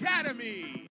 Academy.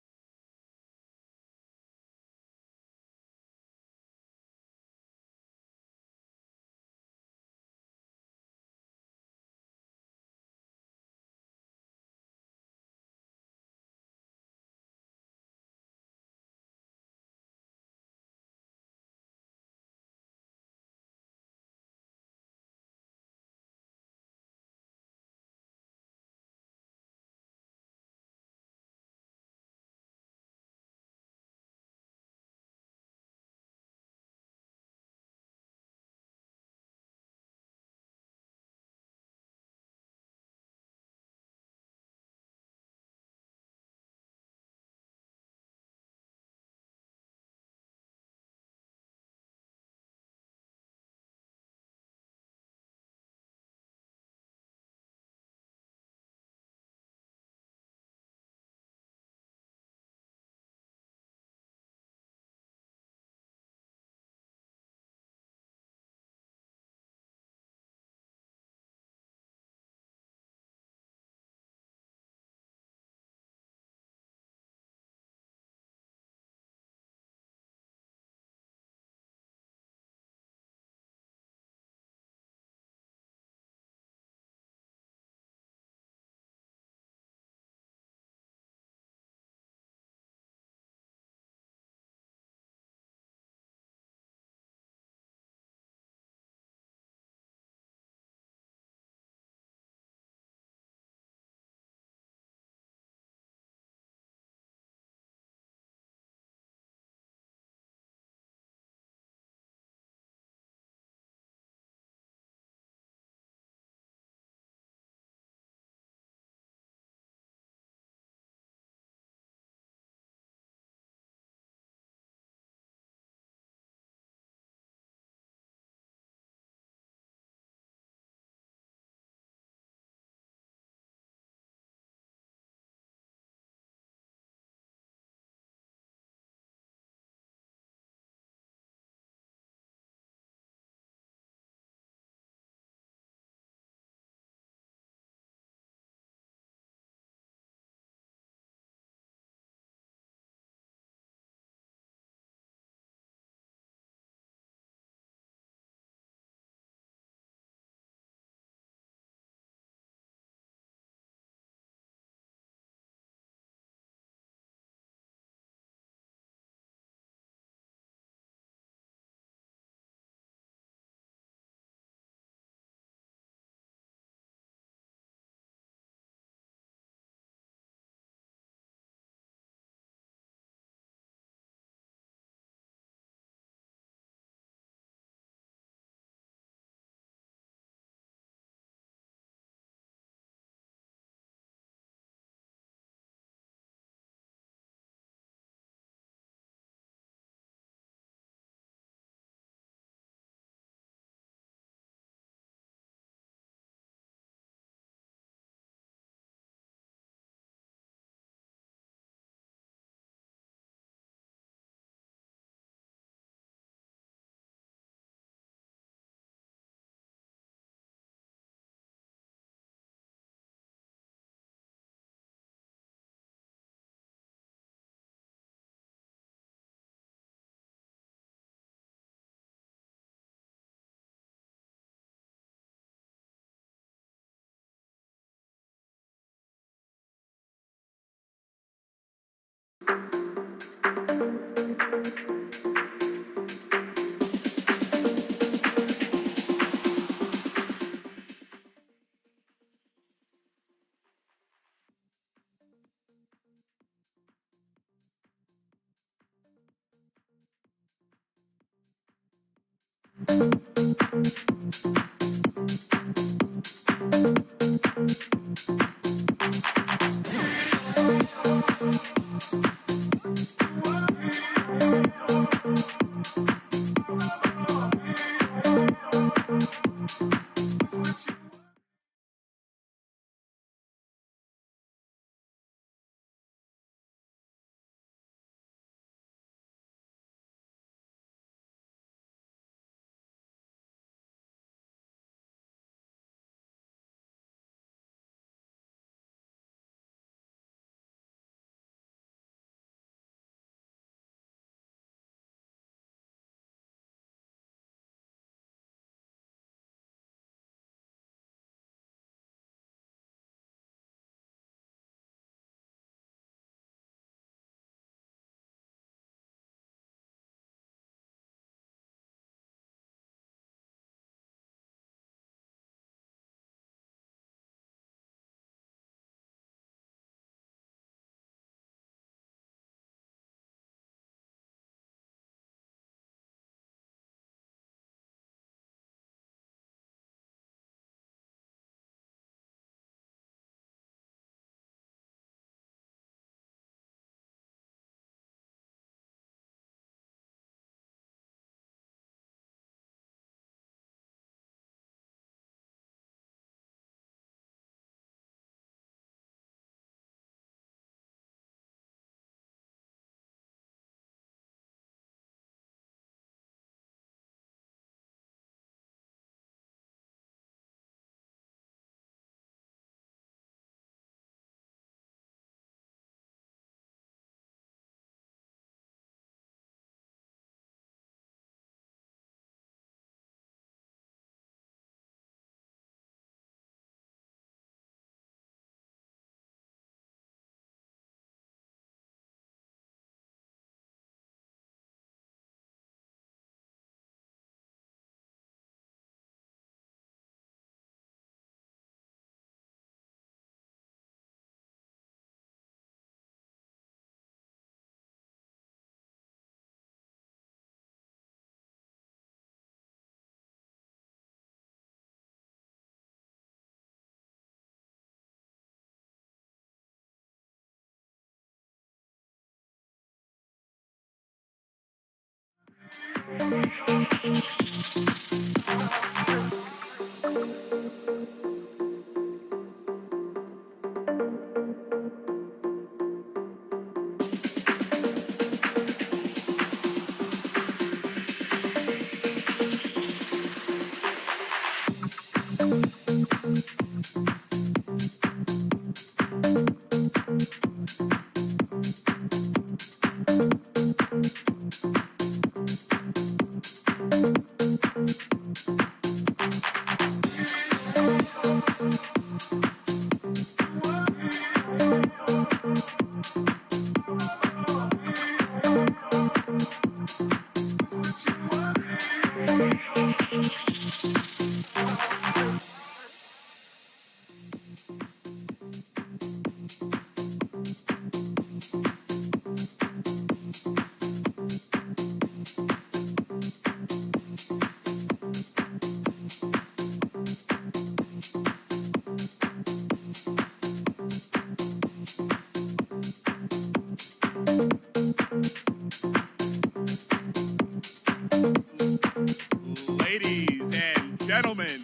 Ladies and gentlemen,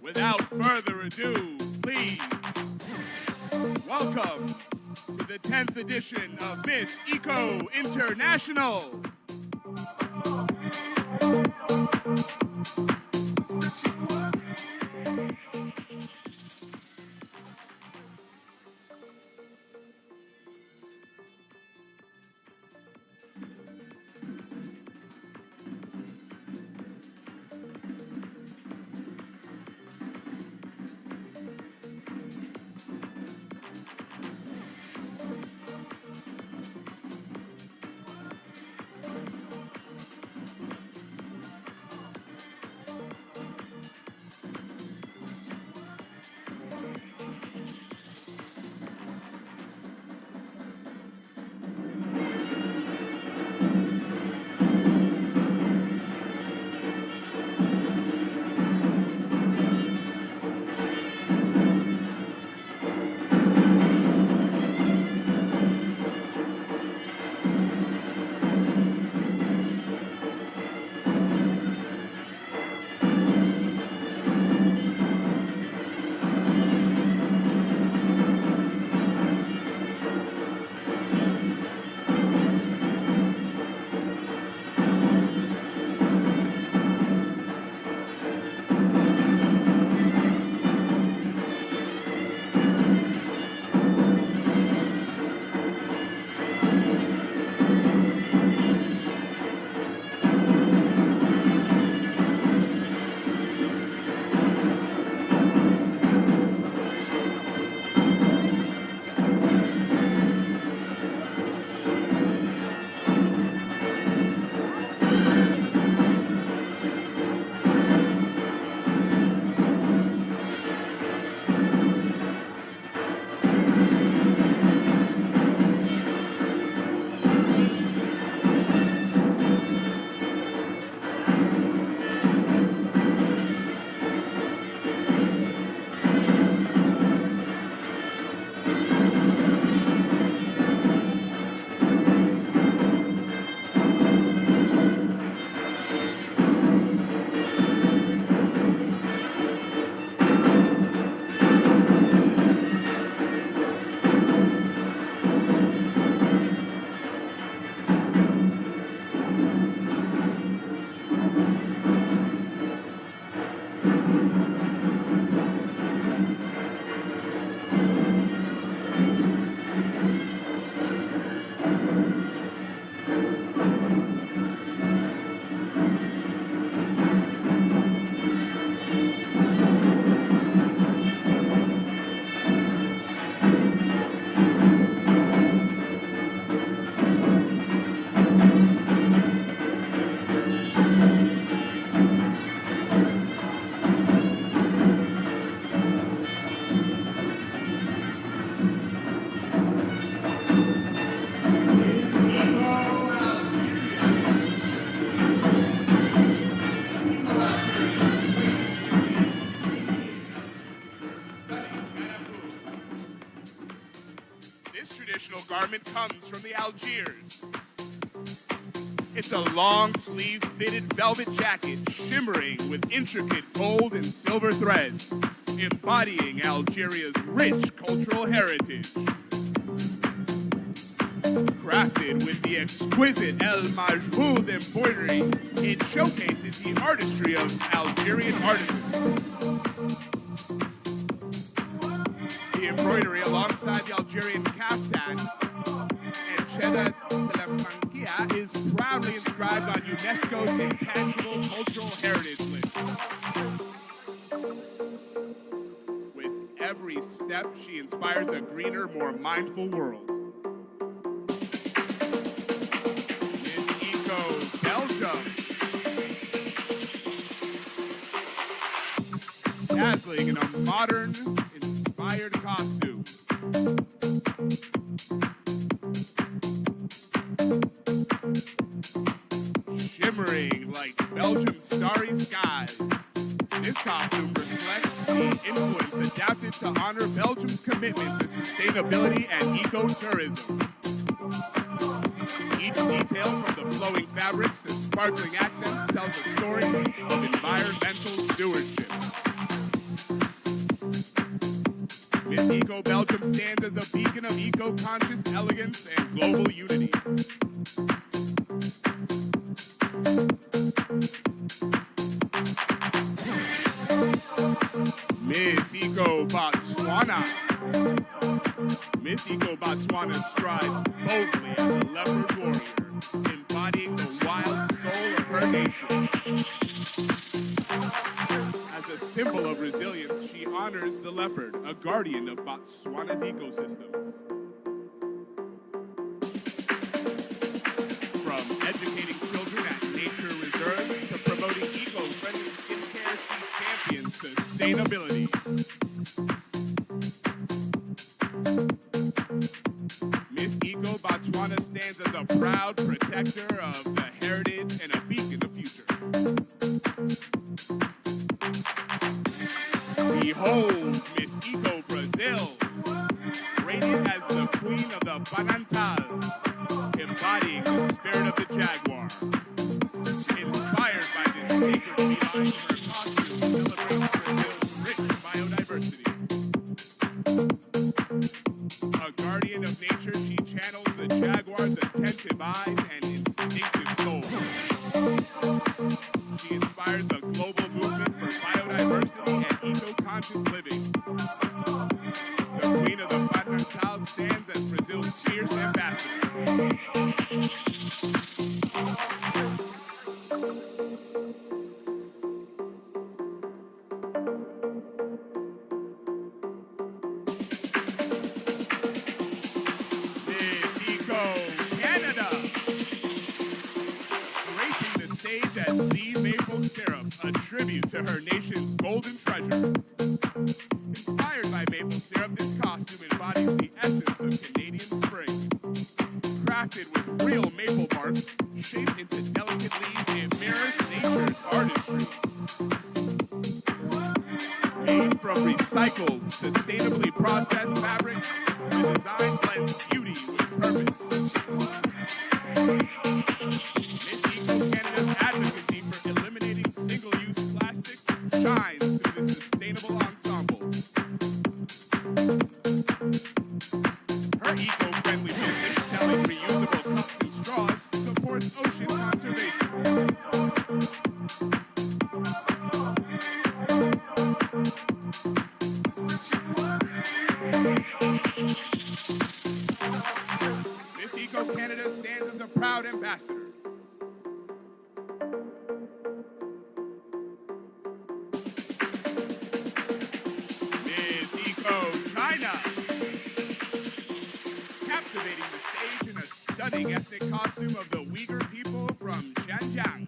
without further ado, please welcome to the 10th edition of Miss Eco International. Garment comes from the Algiers. It's a long-sleeve fitted velvet jacket shimmering with intricate gold and silver threads, embodying Algeria's rich cultural heritage. Crafted with the exquisite El Majboud embroidery, it showcases the artistry of Algerian artisans. The embroidery alongside the Algerian kaftan and Cheddar de la Manquilla is proudly inscribed on UNESCO's Intangible Cultural Heritage List. With every step, she inspires a greener, more mindful world. Belgium. Dazzling in a modern, inspired costume. Shimmering like Belgium's starry skies. This costume reflects the influence adapted to honor Belgium's commitment to sustainability and ecotourism. Each detail from the flowing fabrics to sparkling accents tells a story of environmental stewardship. Miss Eco Belgium stands as a beacon of eco-conscious elegance and global unity. Miss Eco Botswana. Miss Eco Botswana strides boldly as a leopard warrior, embodying the wild soul of her nation. As a symbol of resilience, she honors the leopard, a guardian of Botswana's ecosystems. From educating children at nature reserves to promoting eco-friendly skincare, she champions sustainability. Miss Eco Botswana stands as a proud protector of the heritage and a beacon of future. Behold Miss Eco Brazil, radiant as the queen of the Banantal, embodying the spirit of the jaguar. Inspired by this sacred feline, her costume celebrates Brazil's rich biodiversity. A guardian of nature, she channels the jaguar's attentive eyes and instinctive soul. She inspires a global movement for biodiversity and eco-conscious living. The Queen of the Banantal stands as Brazil's fierce ambassador. As the maple syrup, a tribute to her nation's golden treasure. Inspired by maple syrup, this costume embodies the essence of Canadian spring. Crafted with real maple bark, shaped into delicate leaves, it mirrors nature's artistry. Made from recycled, sustainably processed fabrics, the design blends beauty with purpose. Advocacy for eliminating single-use plastics shines through this sustainable ensemble. Her eco-friendly business selling reusable cups and straws supports ocean conservation. Miss Eco Canada stands as a proud ambassador. Captivating the stage in a stunning ethnic costume of the Uyghur people from Xinjiang.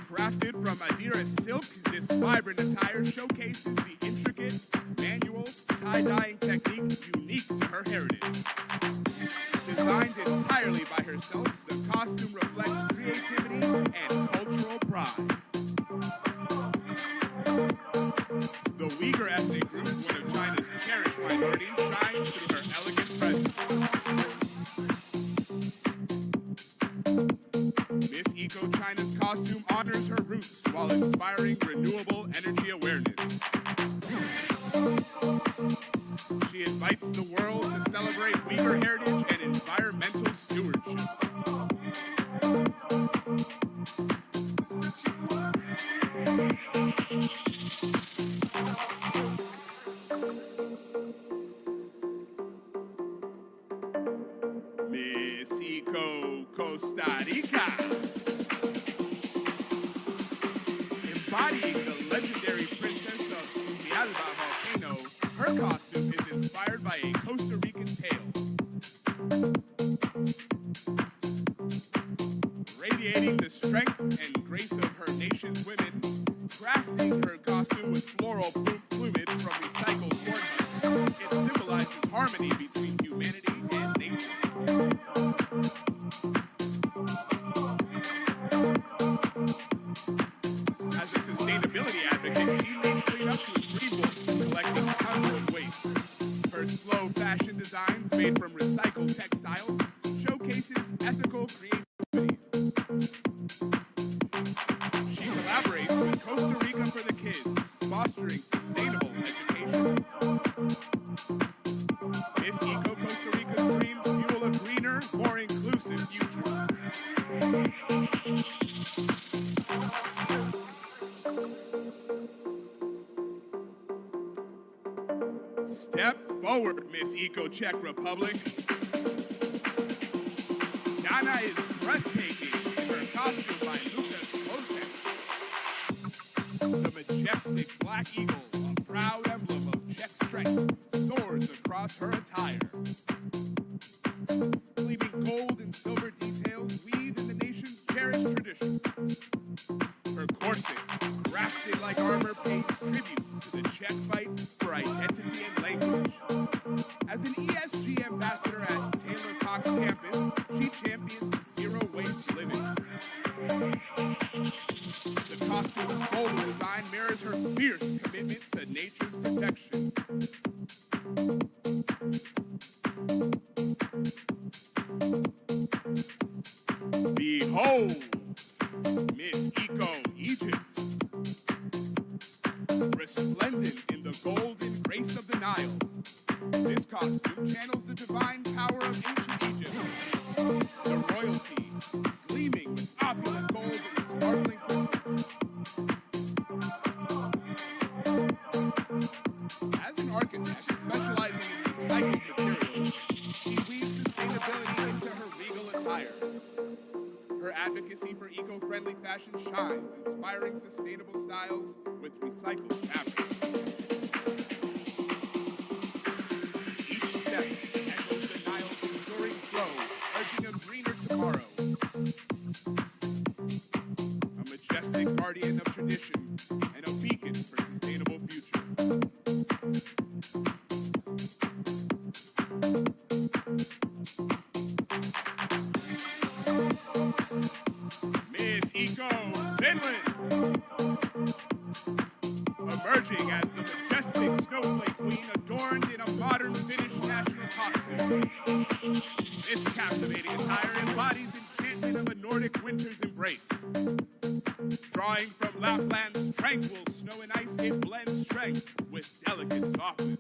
Crafted from Adira silk, this vibrant attire showcases the intricate, manual, tie-dyeing technique unique to her heritage. Designed entirely by herself, the costume reflects creativity and cultural pride. The Uyghur ethnic group, one of China's cherished minorities, shines through her elegant presence. costume honors her roots while inspiring renewable energy awareness. She invites the world to celebrate Weaver heritage and environmental stewardship. Miss Eco Costa Rica. Embodying the legendary princess of Villalba volcano, her costume is inspired by a Costa Rican tale. Radiating the strength and grace of her nation's women, crafting her costume with floral plumage from recycled corn husks, it symbolizes harmony between humanity and nature. As a sustainability advocate, she lays clean up to green wolf, collecting tons of waste. Her slow fashion designs made from recycled textiles showcases ethical creativity. She collaborates with Costa Rica for the Kids, fostering sustainable education. Miss Eco Costa Rica's dreams fuel a greener, more inclusive future. Step forward, Miss Eco Czech Republic. Dana is breathtaking in her costume by Lucas Lotek. The majestic black eagle, a proud emblem of Czech strength, soars across her attire. Gleaming gold and silver details weave in the nation's cherished tradition. Her corset, crafted like armor, pays tribute to the Czech fight for identity and language. As an ESG ambassador at Taylor Cox campus, she champions zero waste living. The costume's bold design mirrors her fierce commitment to nature's protection. Behold, Miss Eco Egypt. Resplendent in the golden grace of the Nile, this costume channels the divine power of ancient Egypt. The royalty, gleaming with opulent gold and sparkling crystals. As an architect specializing in recycled materials, she weaves sustainability into her regal attire. Her advocacy for eco-friendly fashion shines, inspiring sustainable styles with recycled fabrics. Each step echoes the Nile's enduring flow, urging a greener tomorrow. A majestic guardian of tradition and a beacon for sustainable future. Miss Eco Finland. Emerging as the majestic snowflake queen adorned in a modern Finnish national costume. This captivating attire embodies enchantment of a Nordic winter's embrace. Drawing from Lapland's tranquil snow and ice, it blends strength with delicate softness.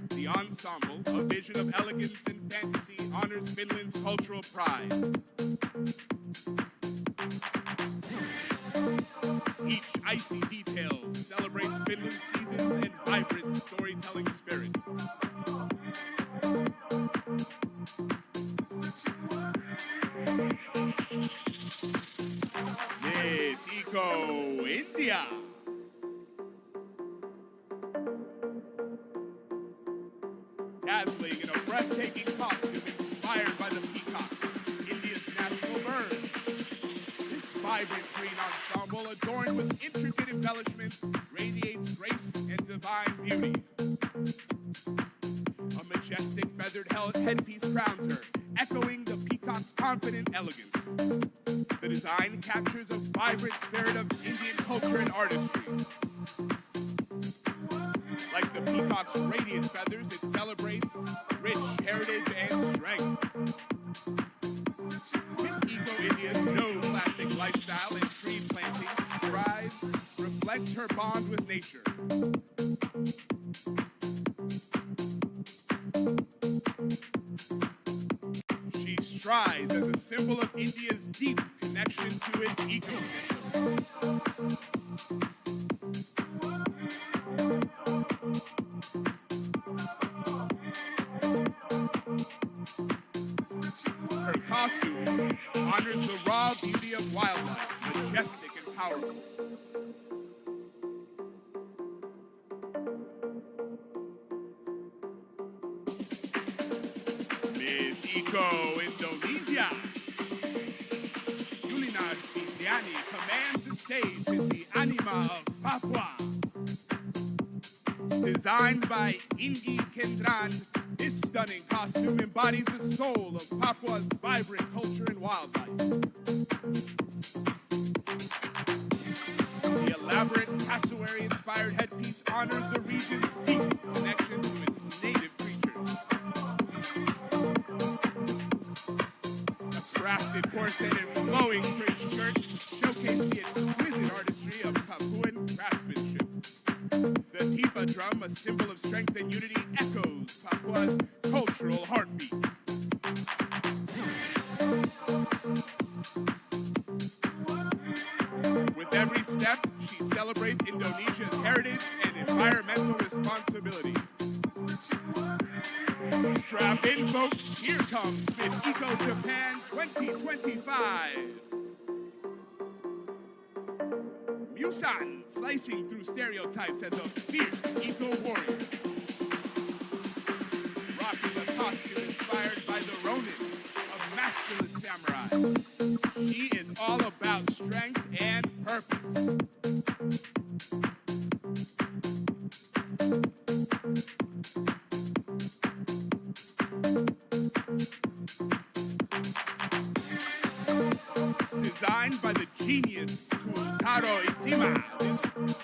The ensemble, a vision of elegance and fantasy, honors Finland's cultural pride. Each icy detail celebrates Finland's seasons and vibrant storytelling spirit. Miss Eco India. Dazzling in a breathtaking costume inspired by the peacock, India's national bird. This vibrant green ensemble, adorned with intricate embellishments, radiates grace and divine beauty. A majestic feathered headpiece crowns her, echoing the peacock's confident elegance. The design captures a vibrant spirit of Indian culture and artistry. Like the peacock's radiant feathers, it celebrates rich heritage and strength. Miss Eco India's no lifestyle and tree planting thrive reflects her bond with nature. She strides as a symbol of India's deep connection to its ecosystem. Her costume honors the raw beauty of wildlife, majestic and powerful. Miss Eco Indonesia. Yulina Cristiani commands the stage as the anima of Papua. Designed by Ingi Kendran, this stunning costume embodies the soul of Papua's vibrant culture and wildlife. The elaborate cassowary-inspired headpiece honors the region's deep connection to its native creatures. A crafted corset and flowing fringe skirt showcase the exquisite artistry of Papuan craftsmanship. The tipa drum, a symbol of strength and unity, echoes Papua's cultural heartbeat. With every step, she celebrates Indonesia's heritage and environmental responsibility. Strap in, folks. Here comes Miss Eco Japan 2025. Musan, slicing through stereotypes as a fierce eco-warrior. Rocking a costume inspired by the Ronin, a masculine samurai. She is all about strength and purpose. Designed by the genius Kuntaro Isima, this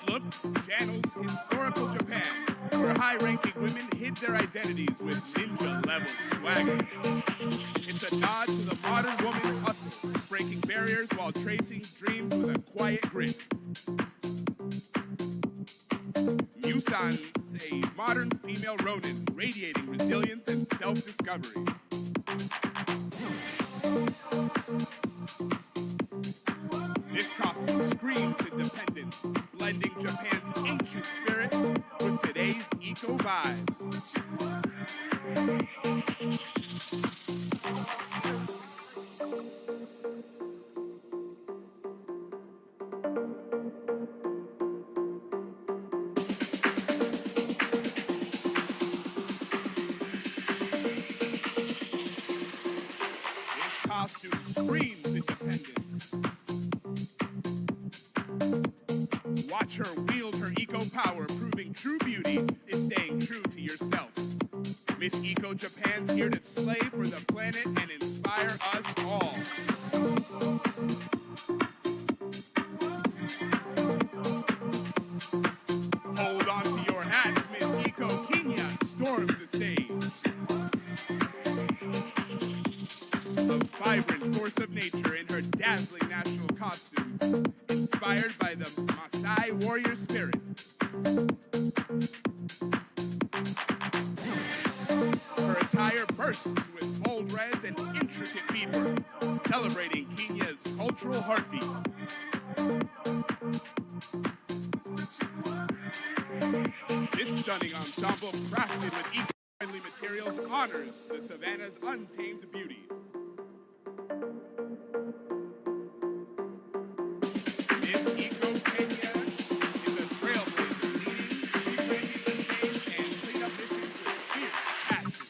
look channels historical Japan, where high-ranking women hid their identities with ninja-level swagger. It's a nod to the modern woman's hustle, breaking barriers while tracing dreams with a quiet grit. Musan's a modern female Ronin, radiating resilience and self-discovery. This costume screams independence, blending Japan's ancient spirit with today's eco vibes. This costume screams independence. Watch her wield her eco power, proving true beauty is staying true to yourself. Miss Eco Japan's here to slay for the planet and inspire us all. Hold on to your hats, Miss Eco Kenya storms the stage. A vibrant force of nature in her dazzling national costume, inspired by the Maasai warrior spirit. Her attire bursts with bold reds and intricate beadwork, celebrating Kenya's cultural heartbeat. This stunning ensemble, crafted with eco-friendly materials, honors the savannah's untamed beauty. Miss Eco Kenya is a trailblazer, leading, replanting the stage, and cleanup missions with fierce passion.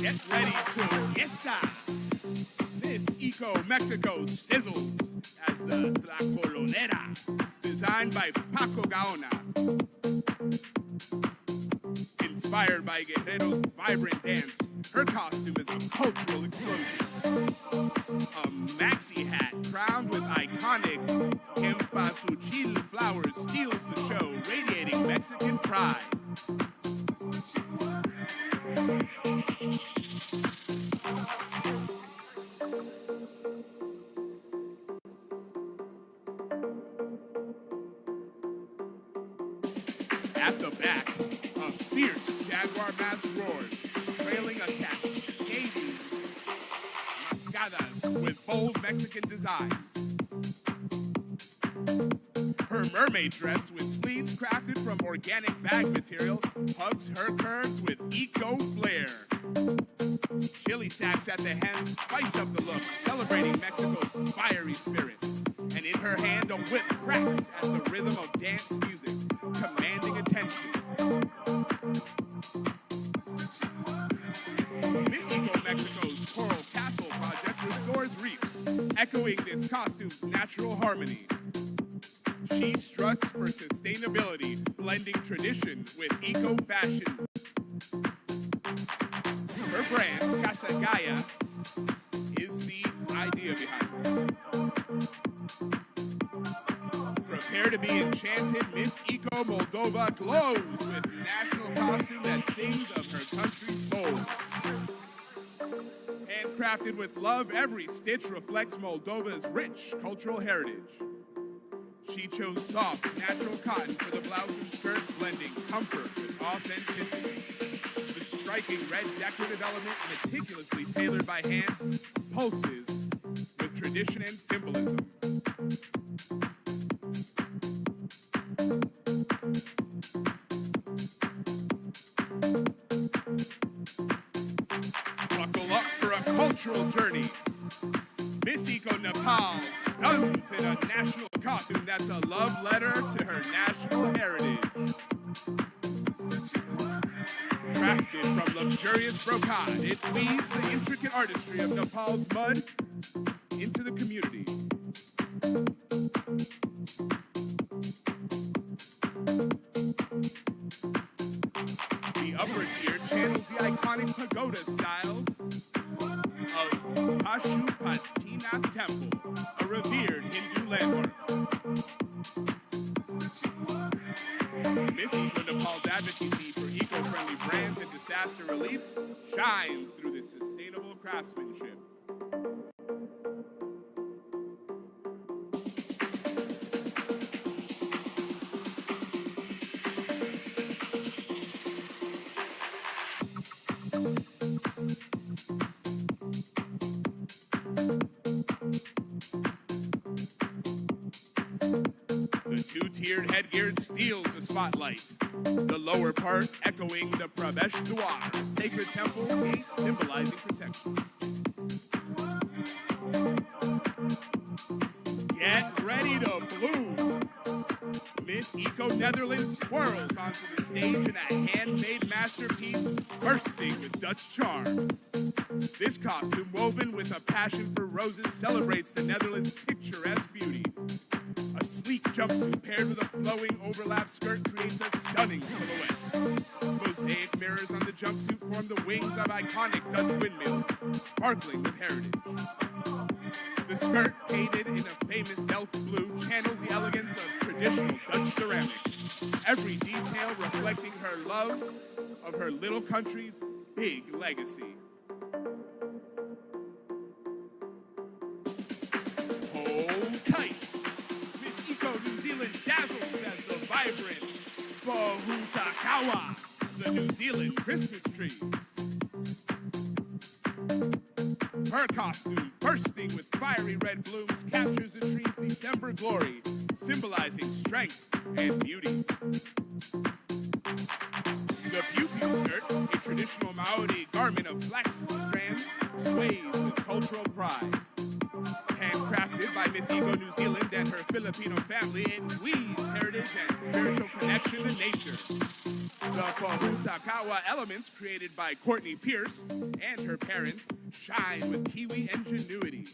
Get ready to fiesta. This Eco Mexico sizzles as the Tlacolonera. designed by Paco Gaona. Inspired by Guerrero's vibrant dance, her costume is a cultural explosion. A maxi hat crowned with iconic cempasúchil flowers steals the show, radiating Mexican pride. At the back, a fierce jaguar mask roars, trailing a cascading mascadas with bold Mexican designs. Her mermaid dress with sleeves crafted from organic bag material hugs her curves with eco flair. Chili sacks at the hem spice up the look, celebrating Mexico's fiery spirit. And in her hand, a whip cracks at the rhythm of dance music, commanding attention. Miss Eco Mexico's Coral Castle project restores reefs, echoing this costume's natural harmony. She struts for sustainability, blending tradition with eco fashion. Her brand, Casa Gaia, is the idea behind it. Prepare to be enchanted, Miss Eco Moldova glows with national costume that sings of her country's soul. Handcrafted with love, every stitch reflects Moldova's rich cultural heritage. She chose soft, natural cotton for the blouse and skirt, blending comfort with authenticity. The striking red decorative element, meticulously tailored by hand, pulses with tradition and symbolism. Buckle up for a cultural journey. Miss Eco Nepal stuns in a national costume that's a love letter to her national heritage. Crafted from luxurious brocade, it weaves the intricate artistry of Nepal's mud into the community. The upper tier channels the iconic pagoda style of Pashupatinath Temple, a revered Hindu landmark. Miss Eco Nepal's advocacy for eco-friendly brands and disaster relief shines through this sustainable craftsmanship. The two-tiered headgear steals the spotlight. The lower part echoing the Pravesh Dwar, a sacred temple gate symbolizing protection. Get ready to bloom. Miss Eco Netherlands swirls onto the stage in a handmade masterpiece bursting with Dutch charm. This costume, woven with a passion for roses, celebrates the Netherlands' picturesque beauty. A sleek jumpsuit paired with a flowing overlap skirt creates a stunning silhouette. Mosaic mirrors on the jumpsuit form the wings of iconic Dutch windmills, sparkling with heritage. The skirt, painted in a famous Delft blue, channels the elegance of traditional Dutch ceramics. Every detail reflecting her love of her little country's big legacy. Hold tight. Miss Eco New Zealand dazzles as the vibrant Pohutakawa, the New Zealand Christmas tree. Her costume, bursting with fiery red blooms, captures the tree's December glory, symbolizing strength and beauty. The pew-pew skirt, a traditional Maori garment of flax strands, sways with cultural pride. Handcrafted by Miss Eco New Zealand and her Filipino family, it weaves heritage and spiritual connection to nature. The Pohutakawa elements created by Courtney Pierce and her parents shine with Kiwi ingenuity.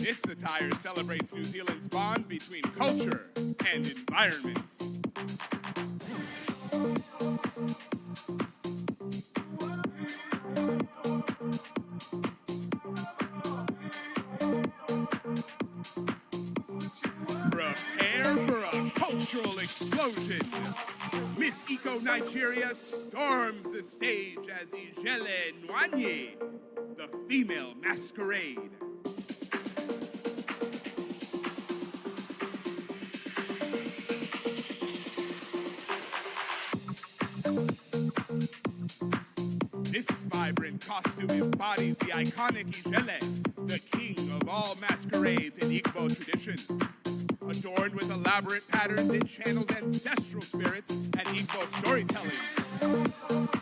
This attire celebrates New Zealand's bond between culture and environment. Prepare for a cultural explosion. Miss Eco Nigeria storms the stage as Ijele Nwanye, the female masquerade. This vibrant costume embodies the iconic Ijele, the king of all masquerades in Igbo tradition. Adorned with elaborate patterns, it channels ancestral spirits and Igbo storytelling.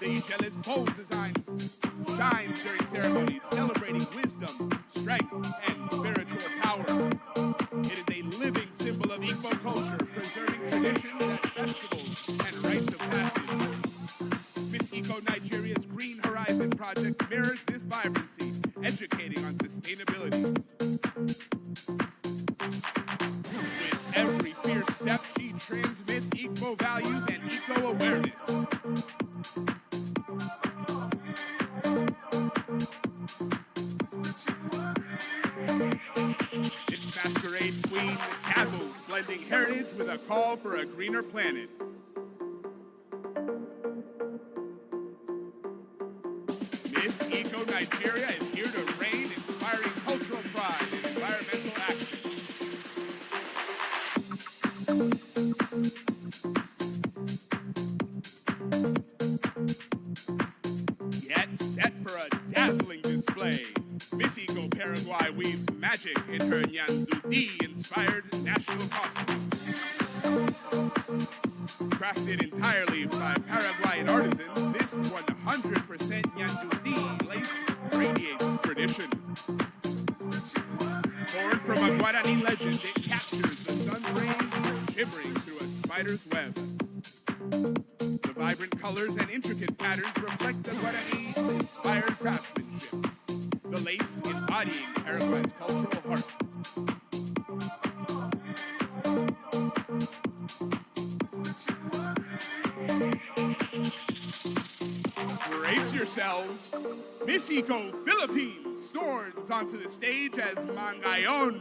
The Ijele's bold designs shines during ceremonies, celebrating wisdom, strength, and spiritual power. It is a living symbol of Igbo culture, preserving traditions at festivals and rites of passage. Miss Eco Nigeria's Green Horizon project mirrors this vibrancy, educating on sustainability. With every fierce step, she transmits Igbo values and Igbo awareness. This masquerade queen dazzles, blending heritage with a call for a greener planet. Miss Eco Nigeria is here to reign, inspiring cultural pride and environmental action. Get set for a dazzling display. Miss Eco Paraguay weaves magic in her Nyanduti-inspired national costume. Crafted entirely by Paraguayan artisans, this 100% Nyanduti lace radiates tradition. Born from a Guarani legend, it captures the sun's rays shimmering through a spider's web. The vibrant colors and intricate patterns reflect the Guarani-inspired craftsmanship, the lace embodying Paraguay's cultural heart. Brace yourselves. Miss Eco Philippines storms onto the stage as Mangayon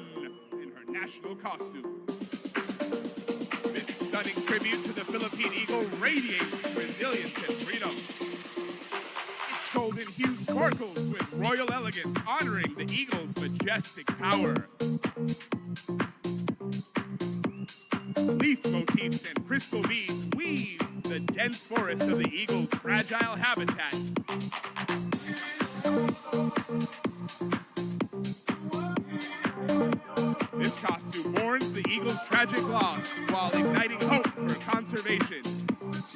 in her national costume. This stunning tribute to the Philippine eagle radiates resilience and freedom. Its golden hue sparkles with royal elegance, honoring the eagle's majestic power. Leaf motifs and crystal beads weave the dense forest of the eagle's fragile habitat. This costume mourns the eagle's tragic loss while igniting hope for conservation.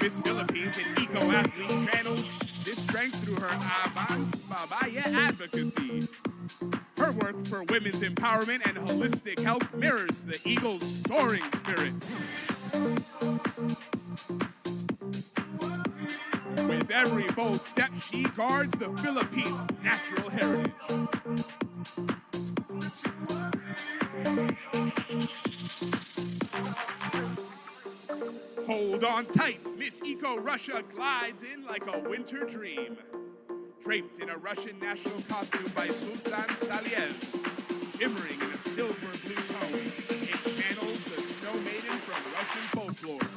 Miss Philippines, an eco-athlete, channels this strength through her Avance Babaya advocacy. Her work for women's empowerment and holistic health mirrors the eagle's soaring spirit. With every bold step, she guards the Philippine natural heritage. Hold on tight, Miss Eco Russia glides in like a winter dream. Draped in a Russian national costume by Sultan Saliev, shimmering in a silver blue tone, it channels the snow maiden from Russian folklore.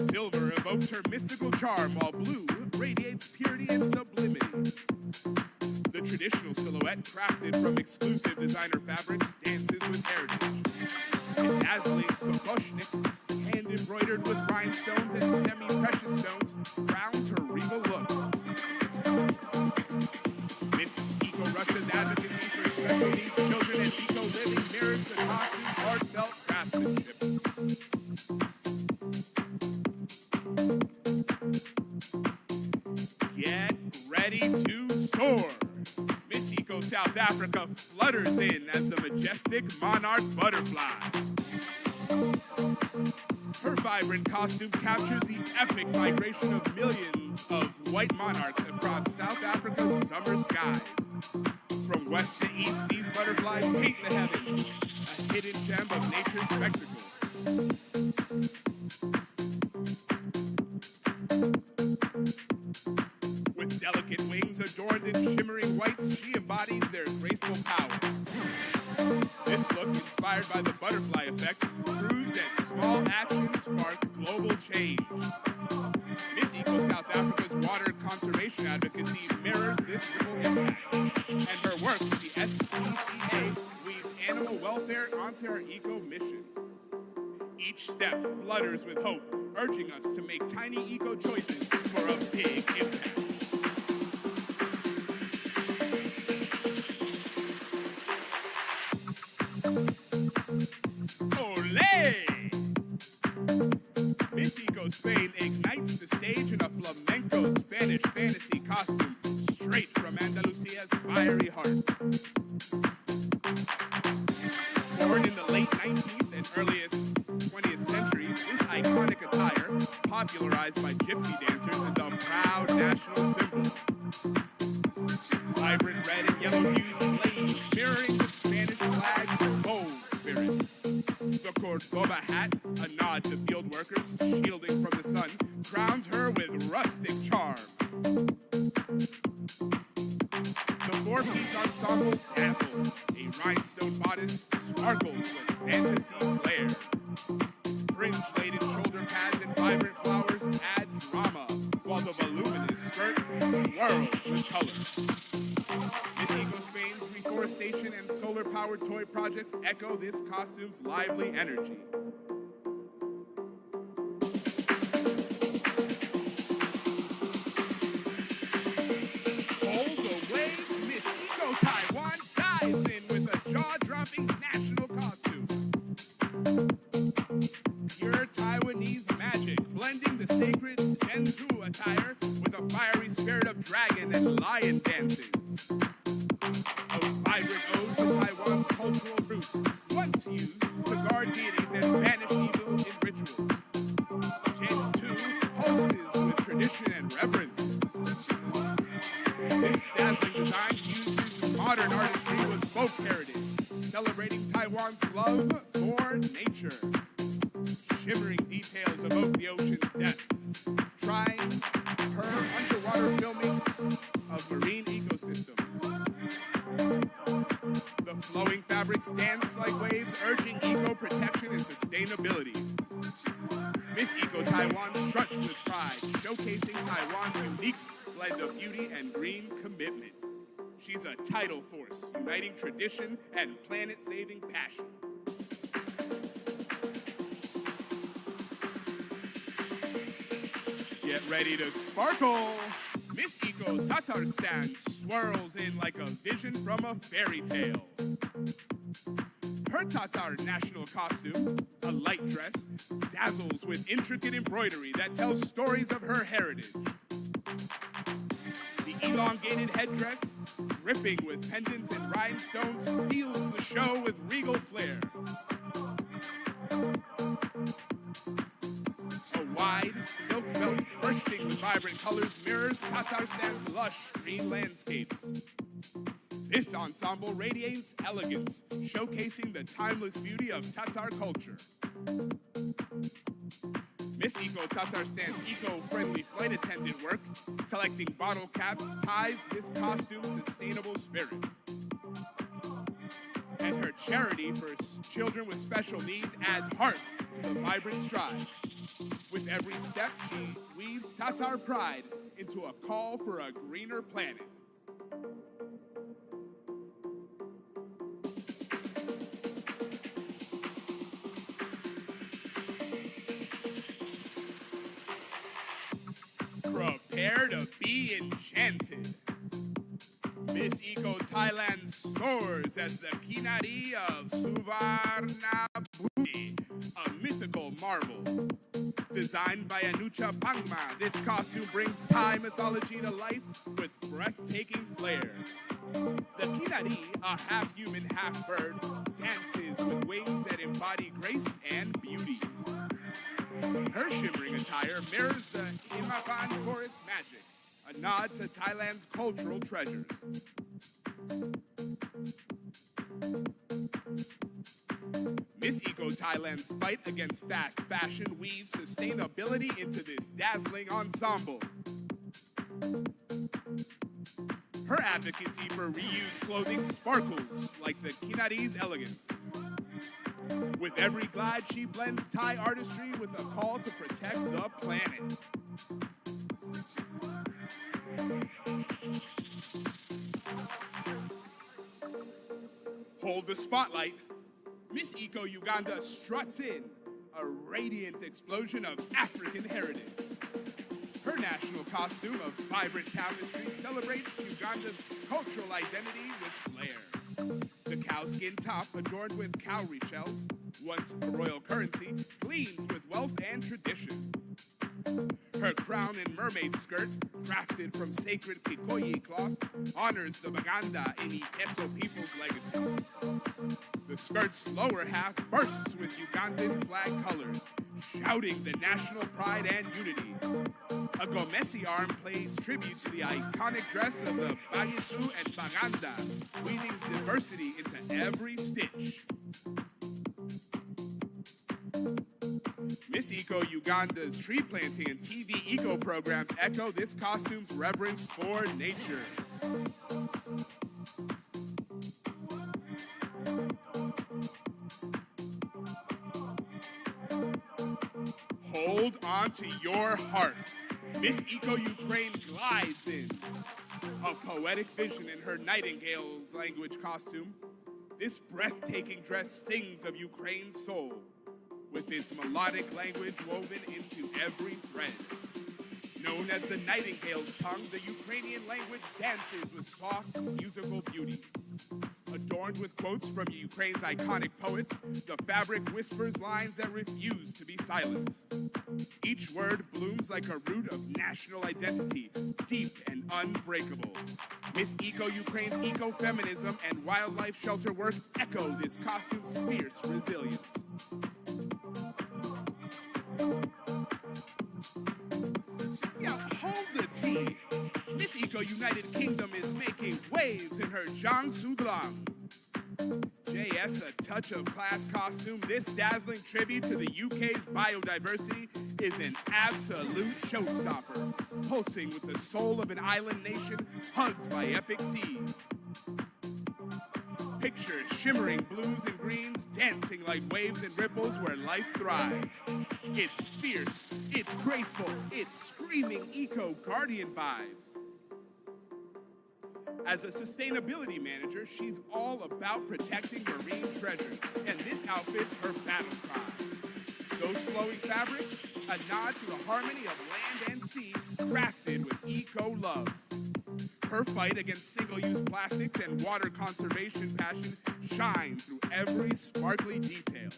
Silver evokes her mystical charm, while blue radiates purity and sublimity. The traditional silhouette, crafted from exclusive designer fabrics, dances with heritage. A dazzling kokoshnik, hand-embroidered with rhinestones and semi-precious stones, crowns her regal look. Miss Eco Russia's advocacy for special needs children and eco-living mirrors the costume's heartfelt craftsmanship. Get ready to soar. Miss Eco South Africa flutters in as the majestic monarch butterfly. Her vibrant costume captures the epic migration of millions of white monarchs across South Africa's summer skies. From west to east, these butterflies paint the heavens, a hidden gem of nature's spectacle. With delicate wings adorned in shimmering whites, she embodies their graceful power. This look, inspired by the butterfly effect, proves that small actions spark global change. Miss Eco South Africa's water conservation advocacy mirrors this ripple impact, and her work with the SPCA weaves animal welfare onto her eco mission. Each step flutters with hope, urging us to make tiny eco choices for a big impact. Miss Eco Spain ignites the stage in a flamenco Spanish fantasy costume straight from Andalusia's fiery heart. Born in the late 19th and early 20th centuries, this iconic attire, popularized by gypsy dancers, is a proud national symbol. Vibrant red and yellow hues blaze, mirroring the Spanish flag's bold spirit. The Cordoba hat, a nod to field workers shielding from the sun, crowns her with rustic charm. The four-piece ensemble dazzles, a rhinestone bodice sparkles with fantasy flair. Fringe-laden shoulder pads and vibrant flowers add drama, while the voluminous skirt swirls with color. Miss Eco Spain's reforestation and solar-powered toy projects echo this costume's lively energy. All the way, Miss Eco Taiwan dives in with a jaw-dropping national costume. Pure Taiwanese magic, blending the sacred Zhenzu attire with a fiery spirit of dragon and lion dances. A vibrant ode to Taiwan's cultural roots, once used to guard deities and banish evil in rituals. Gen 2 pulses with tradition and reverence. This dazzling design uses modern artistry with folk heritage, celebrating Taiwan's love for nature. Shimmering details evoke the ocean's depths, trying her underwater filming of marine ecosystems. The flowing fabrics dance like waves, urging eco-protection and sustainability. Miss Eco Taiwan struts with pride, showcasing Taiwan's unique blend of beauty and green commitment. She's a tidal force, uniting tradition and planet-saving passion. Get ready to sparkle! Miss Eco Tatarstan swirls in like a vision from a fairy tale. Her Tatar national costume, a light dress, dazzles with intricate embroidery that tells stories of her heritage. The elongated headdress, dripping with pendants and rhinestones, steals the show with regal flair. A wide silk belt bursting with vibrant colors mirrors Tatarstan's lush green landscapes. This ensemble radiates elegance, showcasing the timeless beauty of Tatar culture. Miss Eco Tatarstan's eco-friendly flight attendant work, collecting bottle caps, ties this costume's sustainable spirit. And her charity for children with special needs adds heart to the vibrant stride. With every step, she weaves Tatar pride into a call for a greener planet. Prepare to be enchanted. Miss Eco Thailand soars as the Kinari of Suvarnabhumi, a mythical marvel. Designed by Anucha Pangma, this costume brings Thai mythology to life with breathtaking flair. The Kinari, a half-human, half-bird, dances with wings that embody grace and beauty. Her shimmering attire mirrors the Himaphan forest magic, a nod to Thailand's cultural treasures. Miss Eco Thailand's fight against fast fashion weaves sustainability into this dazzling ensemble. Her advocacy for reused clothing sparkles like the Kinari's elegance. With every glide, she blends Thai artistry with a call to protect the planet. Hold the spotlight. Miss Eco Uganda struts in, a radiant explosion of African heritage. Her national costume of vibrant tapestry celebrates Uganda's cultural identity with flair. The cowskin top, adorned with cowrie shells, once a royal currency, gleams with wealth and tradition. Her crown and mermaid skirt, crafted from sacred Kikoyi cloth, honors the Baganda and Iteso people's legacy. The skirt's lower half bursts with Ugandan flag colors, shouting the national pride and unity. A Gomesi arm plays tribute to the iconic dress of the Bagisu and Baganda, weaving diversity into every stitch. Miss Eco Uganda's tree planting and TV eco programs echo this costume's reverence for nature. Hold on to your heart. Miss Eco Ukraine glides in. A poetic vision in her nightingale's language costume, this breathtaking dress sings of Ukraine's soul, with its melodic language woven into every thread. Known as the nightingale's tongue, the Ukrainian language dances with soft, musical beauty. Adorned with quotes from Ukraine's iconic poets, the fabric whispers lines that refuse to be silenced. Each word blooms like a root of national identity, deep and unbreakable. Miss Eco Ukraine's ecofeminism and wildlife shelter work echo this costume's fierce resilience. Now hold the tea. Miss Eco United Kingdom is making waves in her Jiangsu Dlang. JS, a touch of class costume, this dazzling tribute to the UK's biodiversity is an absolute showstopper, pulsing with the soul of an island nation hugged by epic seas. Picture shimmering blues and greens, dancing like waves and ripples where life thrives. It's fierce, it's graceful, it's screaming eco-guardian vibes. As a sustainability manager, she's all about protecting marine treasures, and this outfit's her battle cry. Those flowing fabrics, a nod to the harmony of land and sea, crafted with eco-love. Her fight against single-use plastics and water conservation passion shine through every sparkly detail.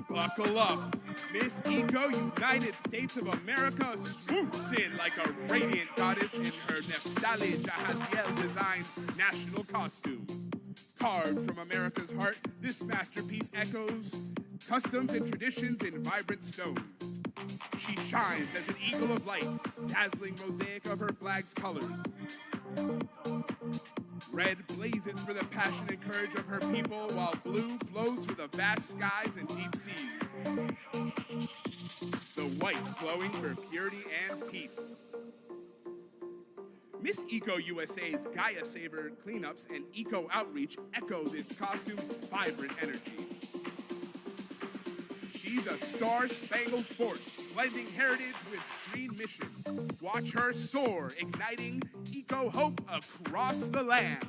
Buckle up. Miss Eco United States of America swoops in like a radiant goddess in her Neftali Jahaziel designed national costume. Carved from America's heart, this masterpiece echoes customs and traditions in vibrant stone. She shines as an eagle of light, dazzling mosaic of her flag's colors. Red blazes for the passion and courage of her people, while blue flows for the vast skies and deep seas. The white flowing for purity and peace. Miss Eco USA's Gaia Saver cleanups and eco outreach echo this costume's vibrant energy. She's a star-spangled force, blending heritage with green mission. Watch her soar, igniting eco-hope across the land.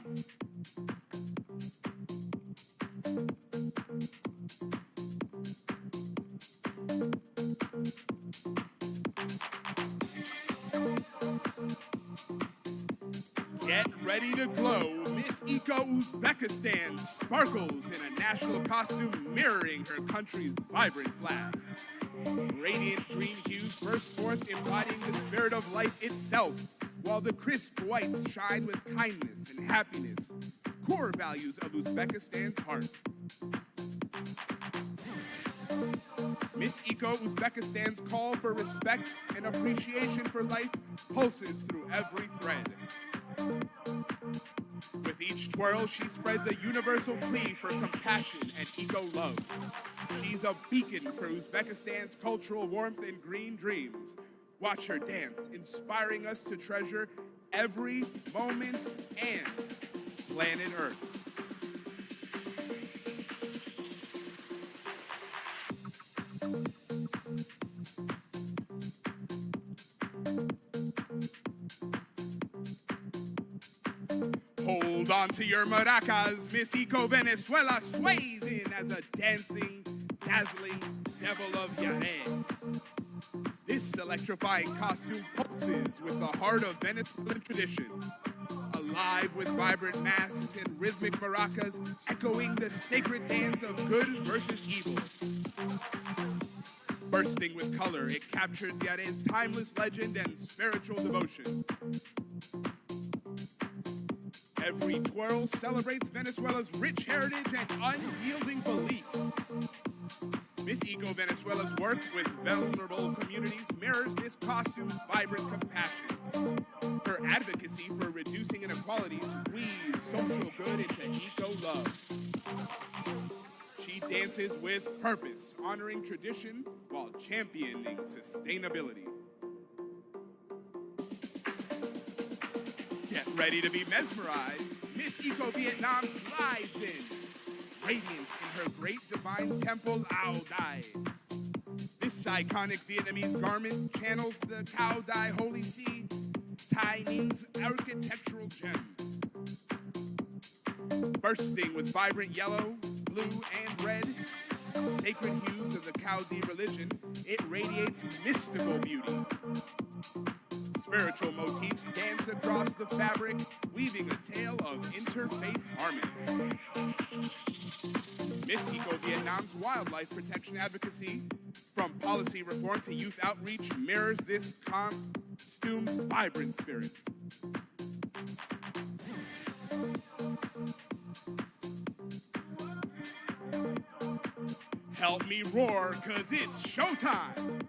Get ready to glow. Miss Miss Eco Uzbekistan sparkles in a national costume mirroring her country's vibrant flag. Radiant green hues burst forth, embodying the spirit of life itself, while the crisp whites shine with kindness and happiness, core values of Uzbekistan's heart. Miss Eco Uzbekistan's call for respect and appreciation for life pulses through every thread. With each twirl, she spreads a universal plea for compassion and eco-love. She's a beacon for Uzbekistan's cultural warmth and green dreams. Watch her dance, inspiring us to treasure every moment and planet Earth. Hold on to your maracas, Miss Eco Venezuela sways in as a dancing, dazzling devil of Yare. This electrifying costume pulses with the heart of Venezuelan tradition, alive with vibrant masks and rhythmic maracas, echoing the sacred dance of good versus evil. Bursting with color, it captures Yare's timeless legend and spiritual devotion. Every twirl celebrates Venezuela's rich heritage and unyielding belief. Miss Eco Venezuela's work with vulnerable communities mirrors this costume's vibrant compassion. Her advocacy for reducing inequalities weaves social good into eco-love. She dances with purpose, honoring tradition while championing sustainability. Get ready to be mesmerized. Miss Eco Vietnam glides in, radiant in her great divine temple, Ao Dai. This iconic Vietnamese garment channels the Cao Dai Holy See, Tai Ning's architectural gem. Bursting with vibrant yellow, blue, and red, sacred hues of the Cao Di religion, it radiates mystical beauty. Spiritual motifs dance across the fabric, weaving a tale of interfaith harmony. Miss Eco Vietnam's wildlife protection advocacy, from policy reform to youth outreach, mirrors this costume's vibrant spirit. Help me roar, 'cause it's showtime!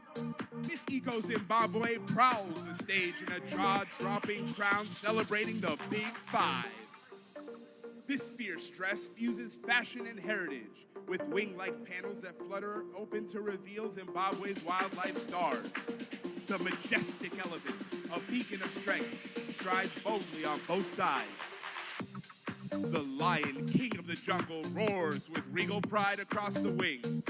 Miss Eco Zimbabwe prowls the stage in a jaw-dropping crown celebrating the Big Five. This fierce dress fuses fashion and heritage with wing-like panels that flutter open to reveal Zimbabwe's wildlife stars. The majestic elephant, a beacon of strength, strides boldly on both sides. The lion, king of the jungle, roars with regal pride across the wings.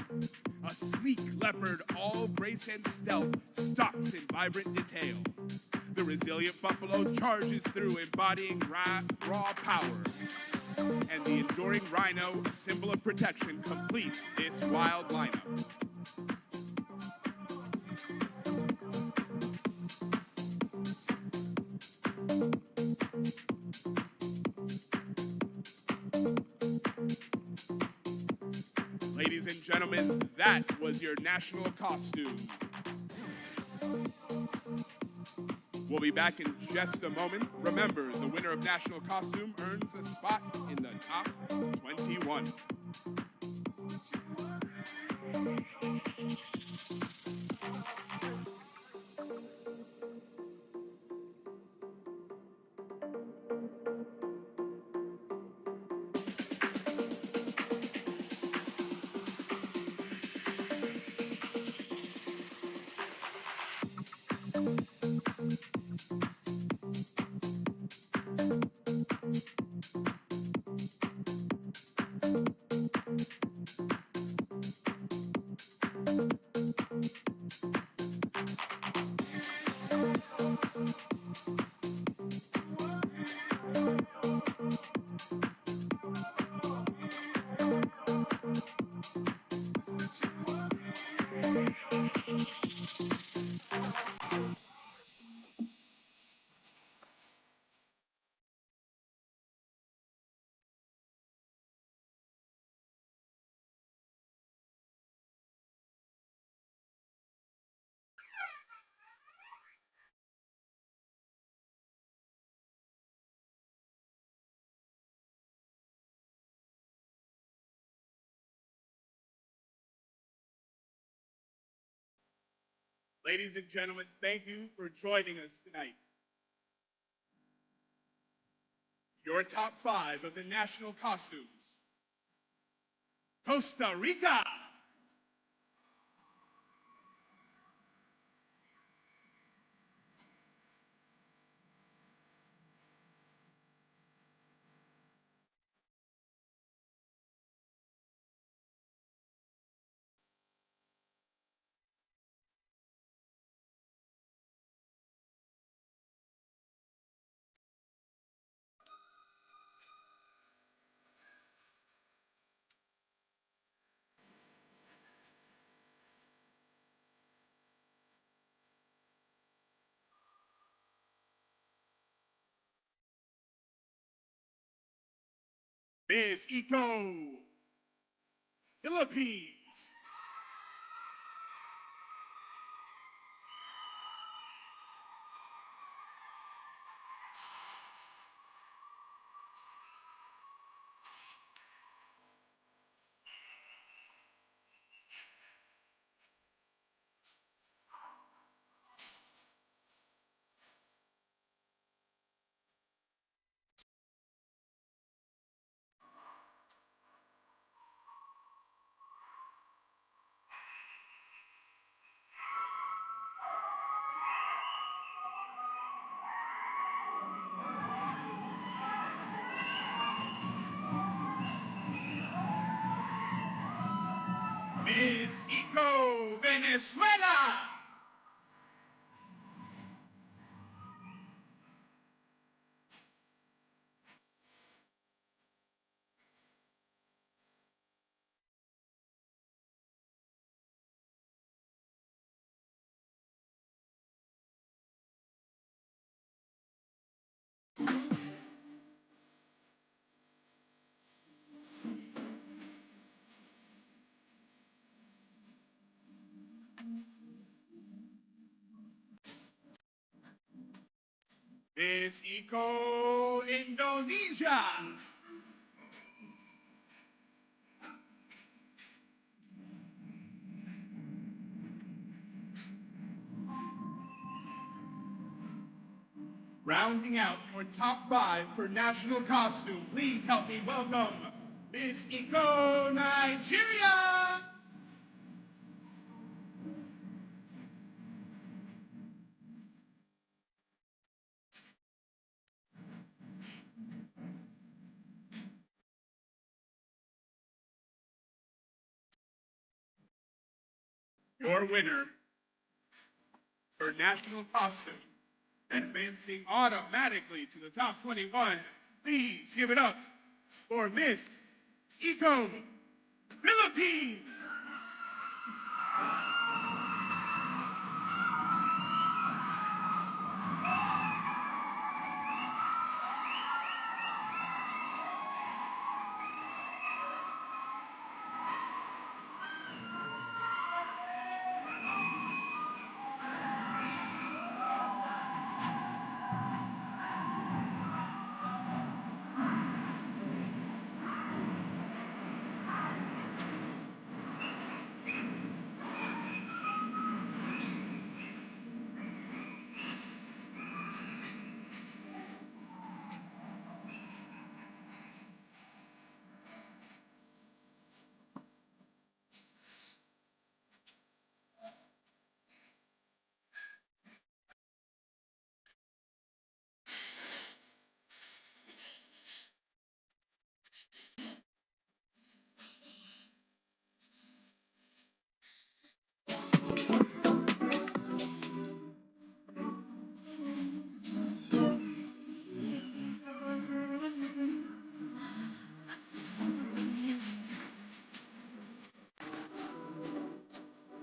A sleek leopard, all grace and stealth, stalks in vibrant detail. The resilient buffalo charges through, embodying raw power. And the enduring rhino, a symbol of protection, completes this wild lineup. Ladies and gentlemen, that was your national costume. We'll be back in just a moment. Remember, the winner of National Costume earns a spot in the top 21. Ladies and gentlemen, thank you for joining us tonight. Your top 5 of the national costumes. Costa Rica. Mexico, Philippines. Mexico, Venezuela. Mexico, Indonesia. Rounding out your top 5 for national costume, please help me welcome Mexico, Nigeria. Your winner for national costume, advancing automatically to the top 21. Please give it up for Miss Eco Philippines.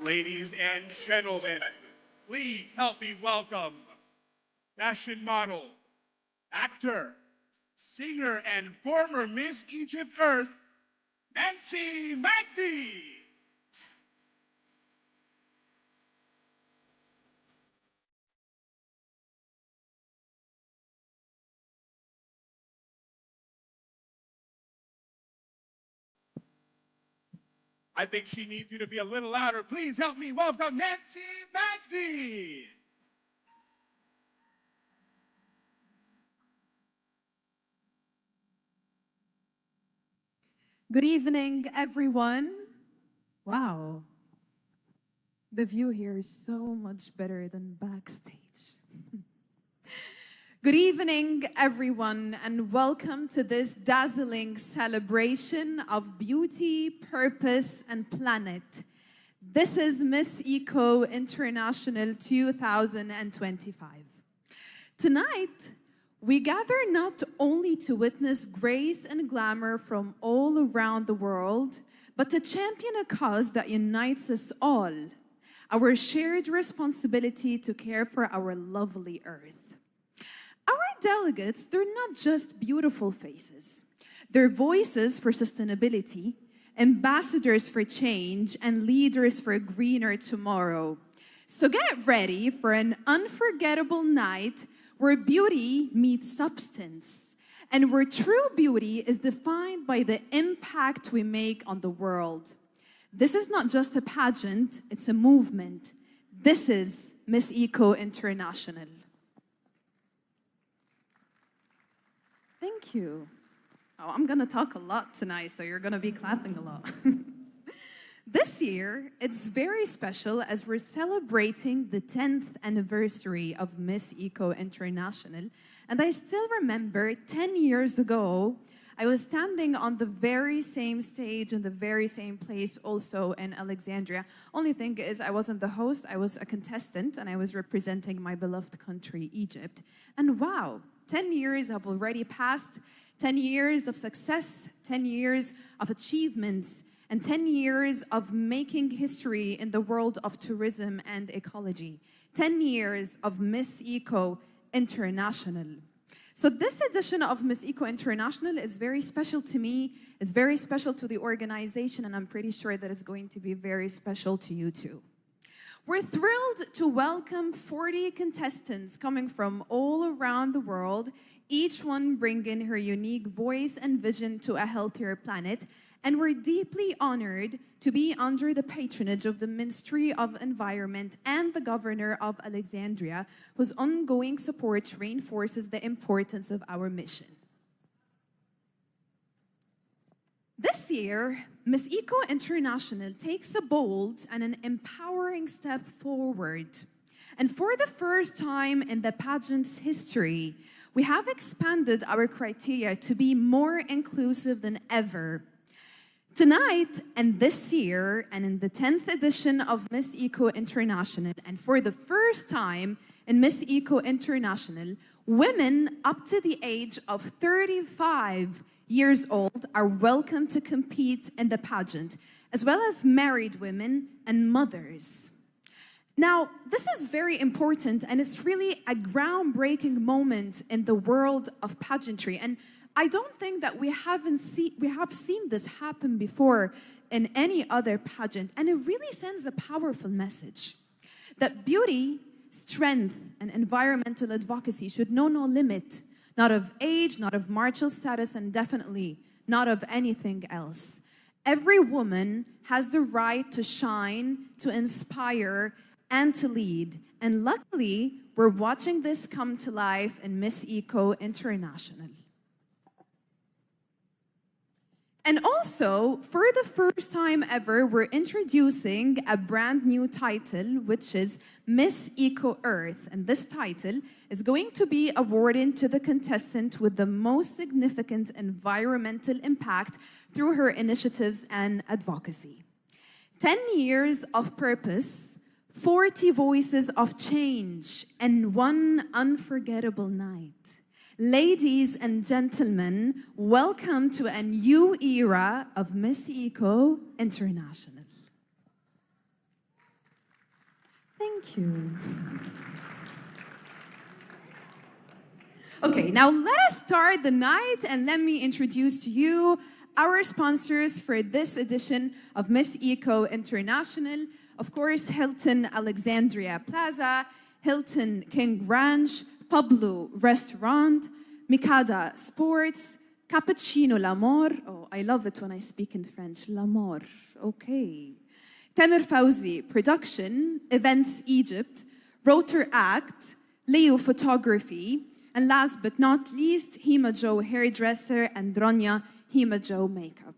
Ladies and gentlemen, please help me welcome fashion model, actor, singer, and former Miss Egypt Earth, Nancy Magdy. I think she needs you to be a little louder. Please help me welcome Nancy Magdi. Good evening, everyone. Wow, the view here is so much better than backstage. Good evening, everyone, and welcome to this dazzling celebration of beauty, purpose, and planet. This is Miss Eco International 2025. Tonight, we gather not only to witness grace and glamour from all around the world, but to champion a cause that unites us all, our shared responsibility to care for our lovely earth. Our delegates, they're not just beautiful faces. They're voices for sustainability, ambassadors for change, and leaders for a greener tomorrow. So get ready for an unforgettable night where beauty meets substance, and where true beauty is defined by the impact we make on the world. This is not just a pageant, it's a movement. This is Miss Eco International. Thank you. Oh, I'm gonna talk a lot tonight, so you're gonna be clapping a lot. This year, it's very special as we're celebrating the 10th anniversary of Miss Eco International. And I still remember 10 years ago, I was standing on the very same stage in the very same place also in Alexandria. Only thing is I wasn't the host, I was a contestant and I was representing my beloved country, Egypt. And wow, 10 years have already passed, 10 years of success, 10 years of achievements, and 10 years of making history in the world of tourism and ecology. 10 years of Miss Eco International. So this edition of Miss Eco International is very special to me, it's very special to the organization, and I'm pretty sure that it's going to be very special to you too. We're thrilled to welcome 40 contestants coming from all around the world, each one bringing her unique voice and vision to a healthier planet. And we're deeply honored to be under the patronage of the Ministry of Environment and the Governor of Alexandria, whose ongoing support reinforces the importance of our mission. This year, Miss Eco International takes a bold and an empowering step forward. And for the first time in the pageant's history, we have expanded our criteria to be more inclusive than ever. Tonight and this year, and in the 10th edition of Miss Eco International, and for the first time in Miss Eco International, women up to the age of 35 years old are welcome to compete in the pageant, as well as married women and mothers. Now, this is very important, and it's really a groundbreaking moment in the world of pageantry. And I don't think that we have seen this happen before in any other pageant, and it really sends a powerful message that beauty, strength, and environmental advocacy should know no limit, not of age, not of marital status, and definitely not of anything else. Every woman has the right to shine, to inspire, and to lead. And luckily, we're watching this come to life in Miss Eco International. And also, for the first time ever, we're introducing a brand new title, which is Miss Eco Earth. And this title is going to be awarded to the contestant with the most significant environmental impact through her initiatives and advocacy. 10 years of purpose, 40 voices of change, and one unforgettable night. Ladies and gentlemen, welcome to a new era of Miss Eco International. Thank you. Okay, now let us start the night and let me introduce to you our sponsors for this edition of Miss Eco International. Of course, Hilton Alexandria Plaza, Hilton King Ranch, Pablo Restaurant, Mikada Sports, Cappuccino Lamor. Oh, I love it when I speak in French. Lamor. Okay. Tamer Fauzi, production, Events Egypt, Rotor Act, Leo Photography, and last but not least, Hima Joe Hairdresser and Rania Hima Joe Makeup.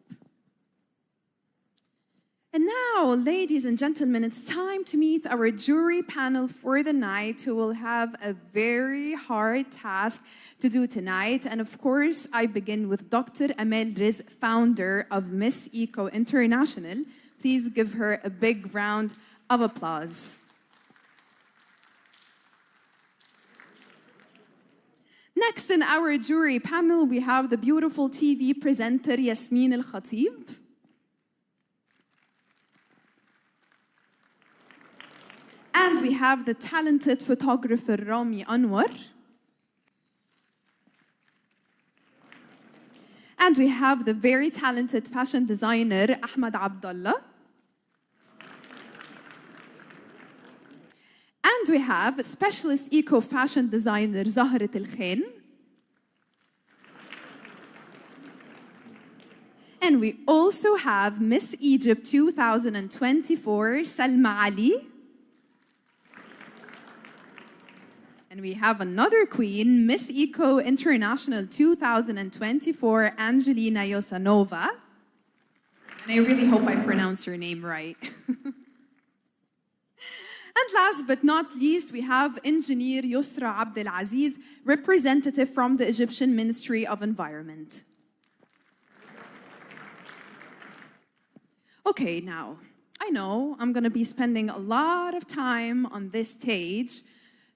And now, ladies and gentlemen, it's time to meet our jury panel for the night who will have a very hard task to do tonight. And of course, I begin with Dr. Amel Riz, founder of Miss Eco International. Please give her a big round of applause. Next in our jury panel, we have the beautiful TV presenter Yasmin Al-Khatib. And we have the talented photographer Rami Anwar. And we have the very talented fashion designer Ahmed Abdullah. And we have specialist eco-fashion designer Zahrat Al-Khain. And we also have Miss Egypt 2024, Salma Ali. And we have another queen, Miss Eco International 2024, Angelina Yosanova. And I really hope I pronounce your name right. And last but not least, we have Engineer Yusra Abdel Aziz, representative from the Egyptian Ministry of Environment. Okay, now, I know I'm going to be spending a lot of time on this stage,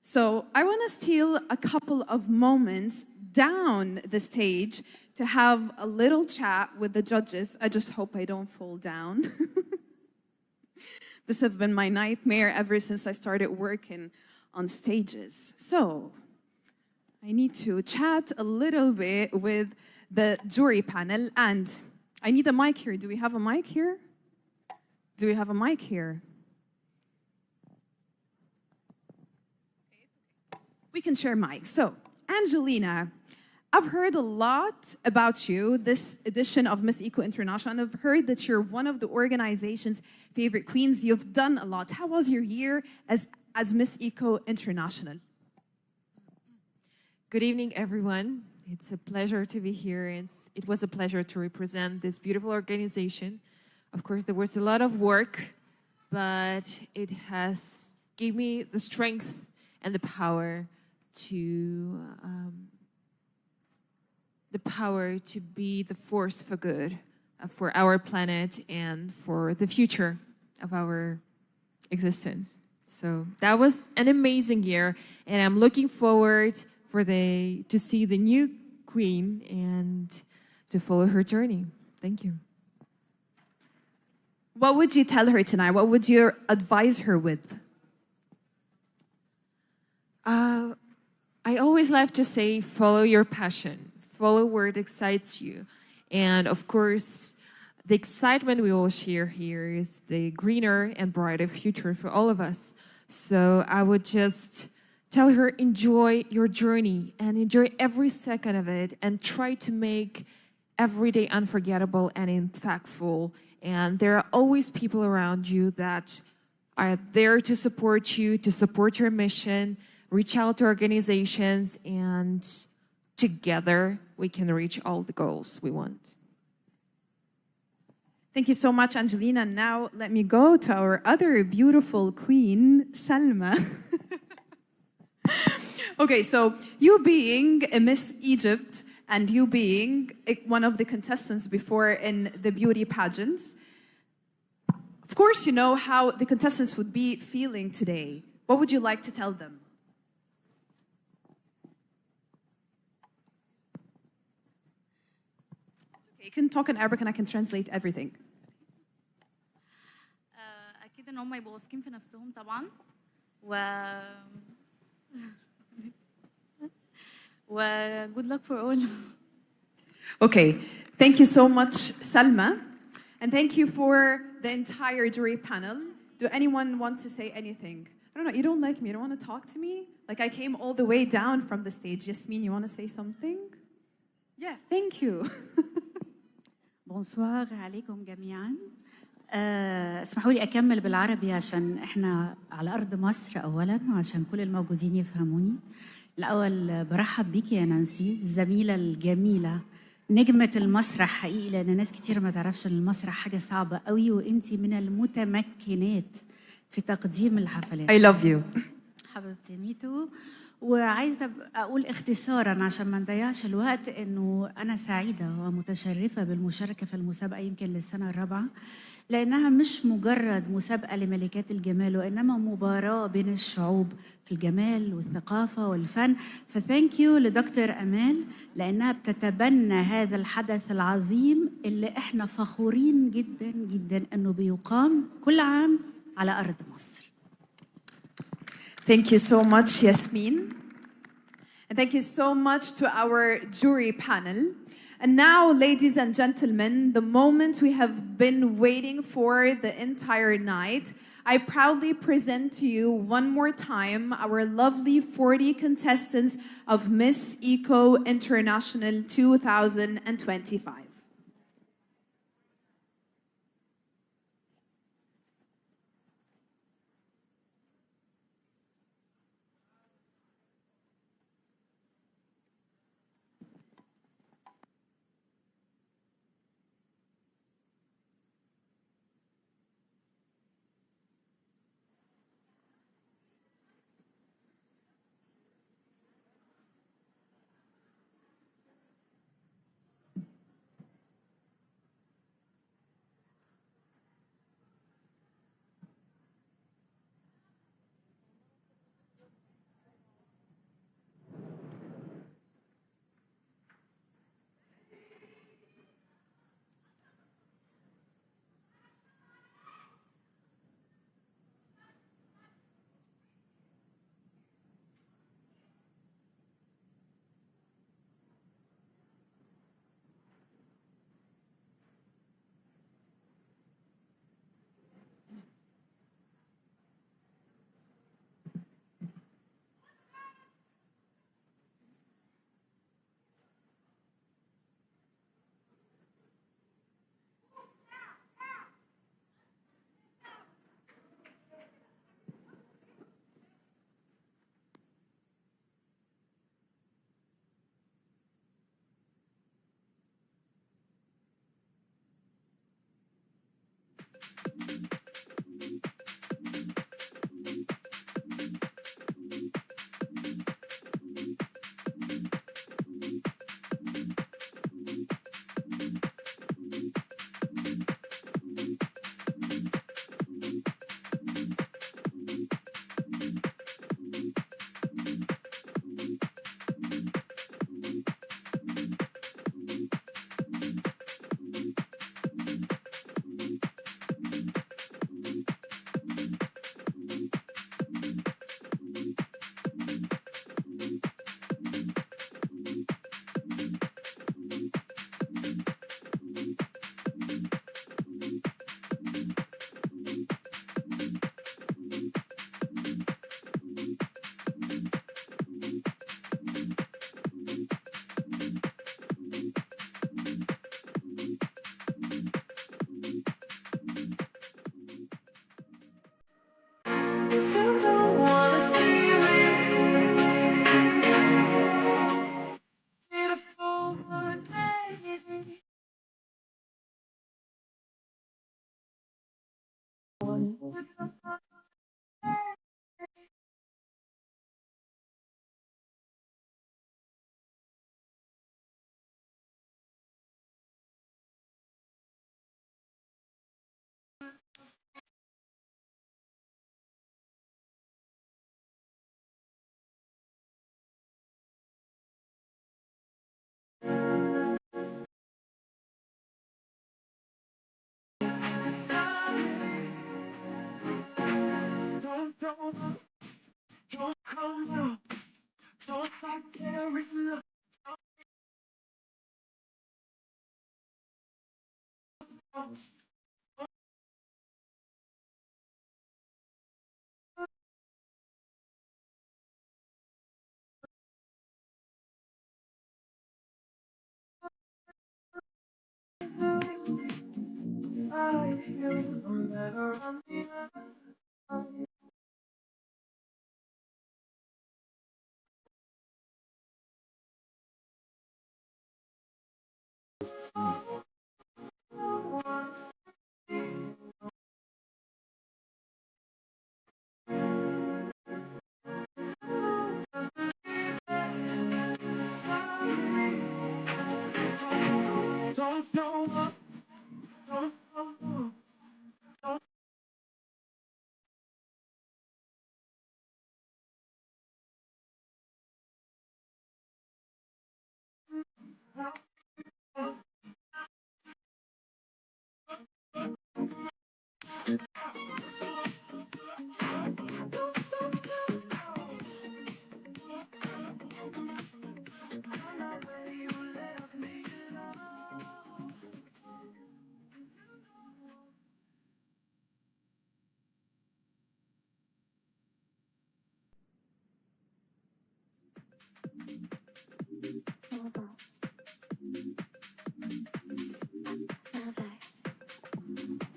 so I want to steal a couple of moments down the stage to have a little chat with the judges. I just hope I don't fall down. This has been my nightmare ever since I started working on stages. So I need to chat a little bit with the jury panel, and I need a mic here. Do we have a mic here? Do we have a mic here? We can share mics. So, Angelina, I've heard a lot about you this edition of Miss Eco International, and I've heard that you're one of the organization's favorite queens. You've done a lot. How was your year as Miss Eco International? Good evening, everyone. It's a pleasure to be here. It was a pleasure to represent this beautiful organization. Of course, there was a lot of work, but it has gave me the strength and the power to be the force for good for our planet and for the future of our existence. So that was an amazing year, and I'm looking forward to see the new queen and to follow her journey. Thank you. What would you tell her tonight? What would you advise her with? I always love to say, follow your passion, follow where it excites you. And of course, the excitement we all share here is the greener and brighter future for all of us. So I would just tell her, enjoy your journey and enjoy every second of it, and try to make every day unforgettable and impactful. And there are always people around you that are there to support you, to support your mission. Reach out to organizations, and together we can reach all the goals we want. Thank you so much, Angelina. Now let me go to our other beautiful queen, Salma. Okay, so you being a Miss Egypt and you being one of the contestants before in the beauty pageants, of course you know how the contestants would be feeling today. What would you like to tell them? You can talk in Arabic and I can translate everything. أكيد إن هم يبقوا واثقين في نفسهم طبعا good luck for all. Okay, thank you so much, Salma, and thank you for the entire jury panel. Do anyone want to say anything? I don't know. You don't like me. You don't want to talk to me? Like I came all the way down from the stage. Yasmin, you want to say something? Yeah, thank you. بونسوار عليكم جميعا. اسمحوا لي أكمل بالعربي عشان إحنا على أرض مصر أولا وعشان كل الموجودين يفهموني. الأول برحب بيكي يا نانسي، الزميلة الجميلة، نجمة المسرح حقيقي، لأن ناس كتير ما تعرفش إن المسرح حاجة صعبة قوي، وإنتي من المتمكنات في تقديم الحفلات. I love you. حبيبتي ميتو. وعايزة أقول اختصاراً عشان ما نضيعش الوقت إنه أنا سعيدة ومتشرفة بالمشاركة في المسابقة يمكن للسنة الرابعة، لأنها مش مجرد مسابقة لملكات الجمال وإنما مباراة بين الشعوب في الجمال والثقافة والفن. فثانك يو لدكتور أمال لأنها بتتبنى هذا الحدث العظيم اللي إحنا فخورين جدا جدا إنه بيقام كل عام على أرض مصر. Thank you so much, Yasmin. And thank you so much to our jury panel. And now, ladies and gentlemen, the moment we have been waiting for the entire night, I proudly present to you one more time our lovely 40 contestants of Miss Eco International 2025.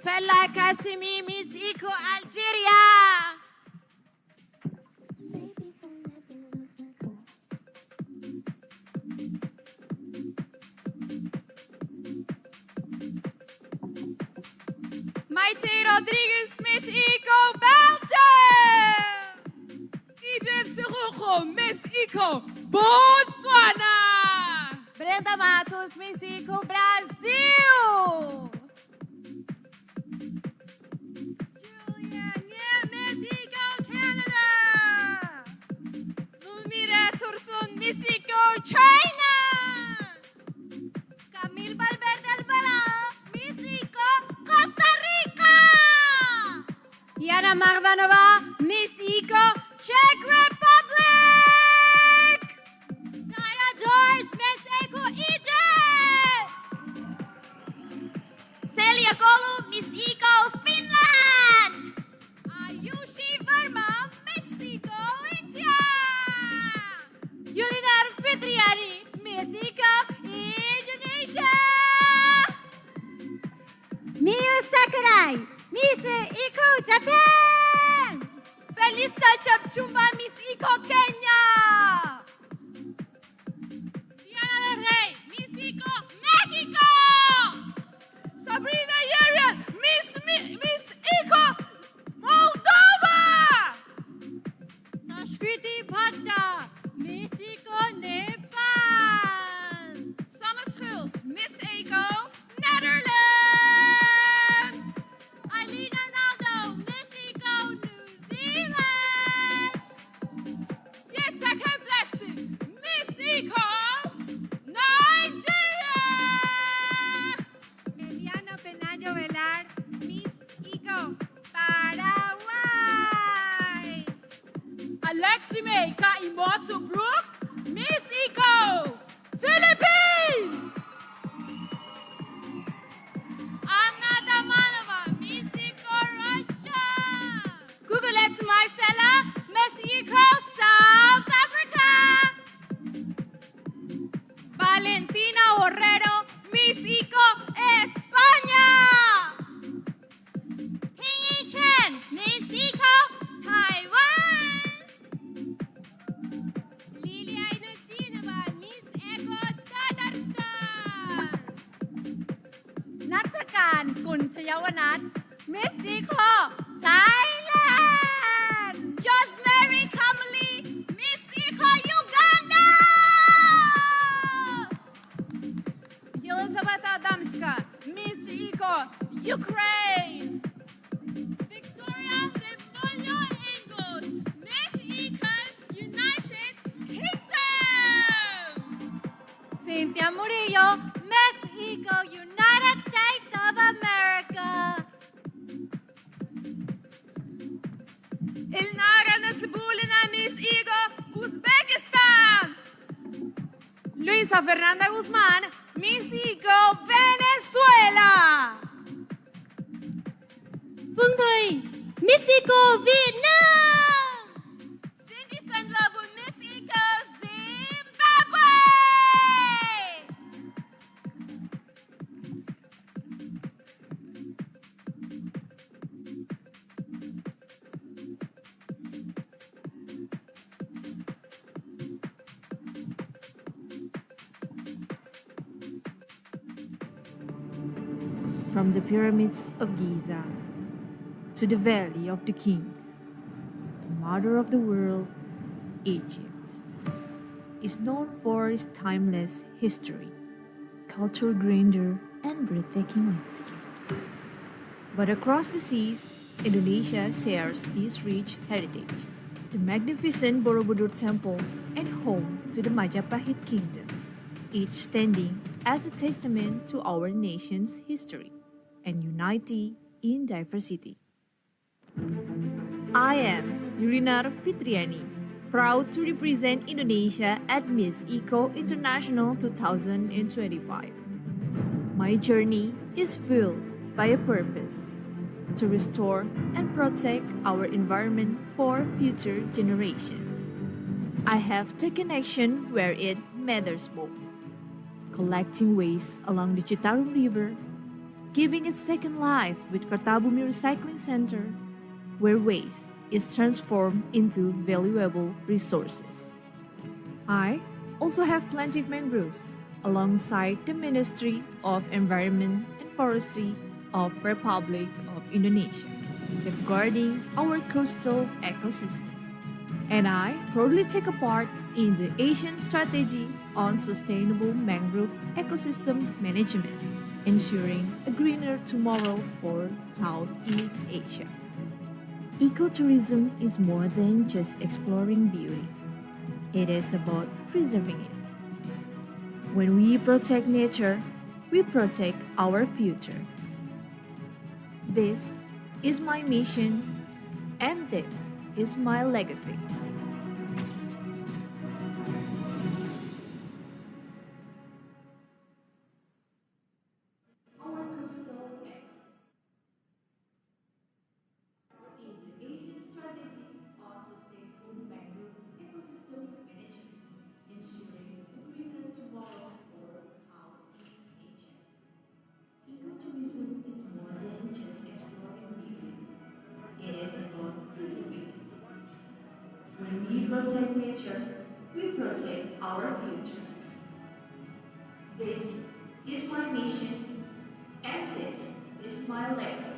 Fella Kasimi, Miss Eco, Algeria. Maite Rodriguez, Miss Eco, Belgium. Egypt Sirujo, Miss Eco, Botswana. Brenda Matos, Miss Eco, Brasil. Julia Nye, Miss Eco, Canada. Zulmira Tursun, Miss Eco, China. Camille Valverde Alvarado, Miss Eco, Costa Rica. Yana Marvanova, Miss Eco, Czech Republic. Sarah George, Miss Eco, Egypt. Celia Golu, Miss Eco, Finland. Ayushi Verma, Miss Eco, India. Yulinar Fitriani, Miss Eco, Indonesia. Miyu Sakurai, Miss Eco, Japan. Felista Chapchumba, Miss Eco, Kenya. Diana del Rey, Miss Eco, México. Sabrina Yerian, Miss Eco, Moldova. Sashkriti Bhatta, Miss Eco, Nepal. Sanne Schuls, Miss Eco, Netherlands. Eileen Arnaldo, Miss Eco, New Zealand. Jessica Blessing, Miss Eco, Nigeria. Eliana Penayo Velar, Miss Eco, Paraguay. Alexime Kaimosu Brooks, Miss Eco, Philippines. Anna Damanova, Miss Eco, Russia. Gugulet Marcela, Miss Eco, South Africa. Valentina Borrero, Miss Eco, España. Ting Chen, Miss Eco, Taiwan. Lilia Inutinova, Miss Eco, Tatarstan. Natsakan Kunchayawanat, Miss Eco, Thailand. Josemary Kamali, Miss Eco, Uganda. Елизавета Адамська, Miss Eco, Ukraine. Victoria Rebollo Engels, Miss Eco, United Kingdom. Cynthia Murillo, Miss Eco, United States of America. Ilnara Nasibulina, Miss Eco, Uzbekistan. Luisa Fernanda Guzmán, Miss Eco, Venezuela. Phương Thùy, Miss Eco, Việt Nam. Cindy Sanlabu, Miss Eco, Zimbabwe. From the pyramids of Giza to the Valley of the Kings, the mother of the world, Egypt, is known for its timeless history, cultural grandeur, and breathtaking landscapes. But across the seas, Indonesia shares this rich heritage. The magnificent Borobudur Temple and home to the Majapahit Kingdom, each standing as a testament to our nation's history and unity in diversity. I am Yulinar Fitriani, proud to represent Indonesia at Miss Eco International 2025. My journey is filled by a purpose to restore and protect our environment for future generations. I have taken action where it matters most, collecting waste along the Citarum River, giving it second life with Kartabumi Recycling Center, where waste is transformed into valuable resources. I also have planted mangroves alongside the Ministry of Environment and Forestry of Republic of Indonesia, safeguarding our coastal ecosystem. And I proudly take a part in the Asian Strategy on Sustainable Mangrove Ecosystem Management, ensuring a greener tomorrow for Southeast Asia. Ecotourism is more than just exploring beauty. It is about preserving it. When we protect nature, we protect our future. This is my mission, and this is my legacy. Ecotourism is more than just exploring beauty. It is about preserving it. When we protect nature, we protect our future. This is my mission, and this is my legacy.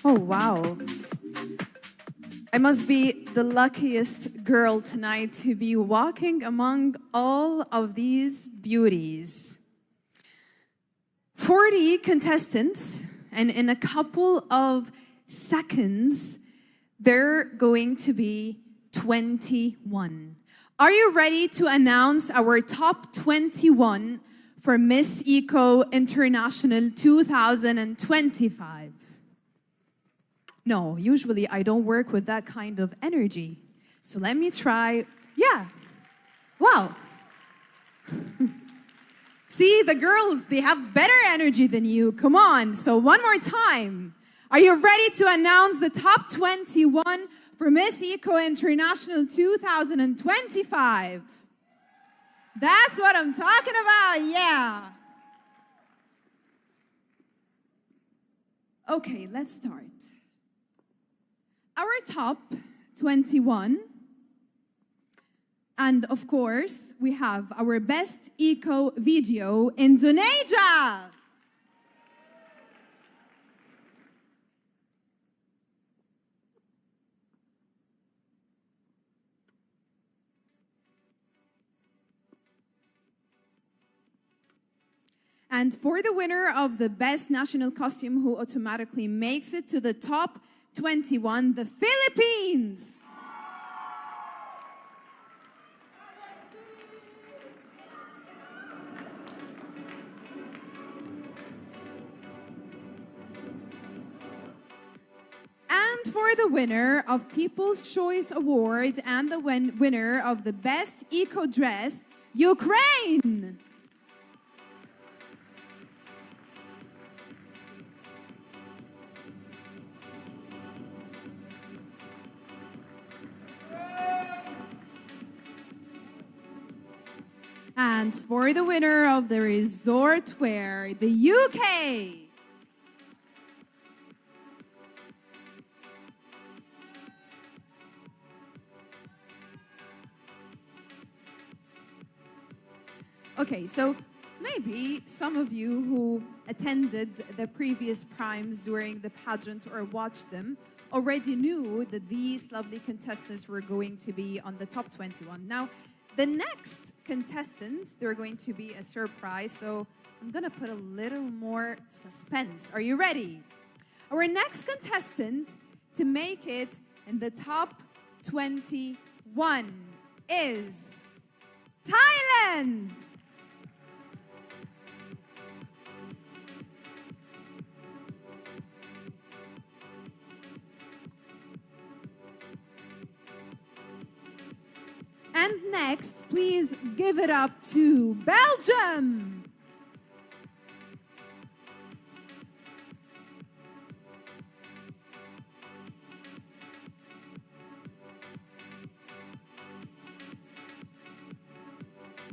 Oh, wow. I must be the luckiest girl tonight to be walking among all of these beauties. 40 contestants, and in a couple of seconds, they're going to be 21. Are you ready to announce our top 21 for Miss Eco International 2025? No, usually I don't work with that kind of energy. So let me try. Yeah. Wow. See, the girls, they have better energy than you. Come on. So one more time. Are you ready to announce the top 21 for Miss Eco International 2025? That's what I'm talking about. Yeah. Okay, let's start. Our top 21, and of course, we have our best eco video, Indonesia. And for the winner of the best national costume, who automatically makes it to the top 21, the Philippines. for the winner of People's Choice Award and the winner of the Best Eco Dress, Ukraine. And for the winner of the resort wear, the UK. Okay, so maybe some of you who attended the previous primes during the pageant or watched them already knew that these lovely contestants were going to be on the top 21. Now, the next contestants, they're going to be a surprise, so I'm gonna put a little more suspense. Are you ready? Our next contestant to make it in the top 21 is Thailand. And next, please give it up to Belgium.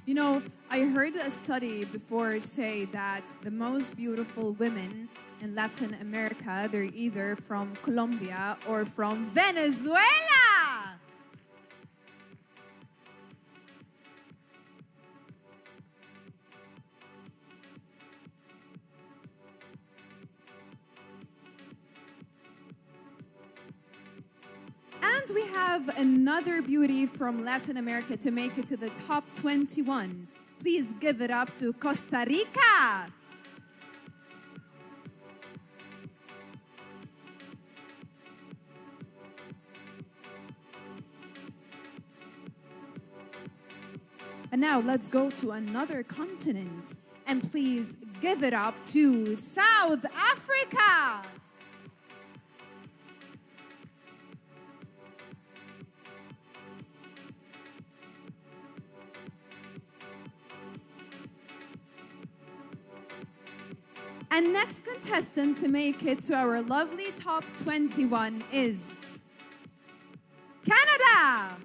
You know, I heard a study before say that the most beautiful women in Latin America, they're either from Colombia or from Venezuela. And we have another beauty from Latin America to make it to the top 21. Please give it up to Costa Rica. And now let's go to another continent. And please give it up to South Africa. And next contestant to make it to our lovely top 21 is Canada.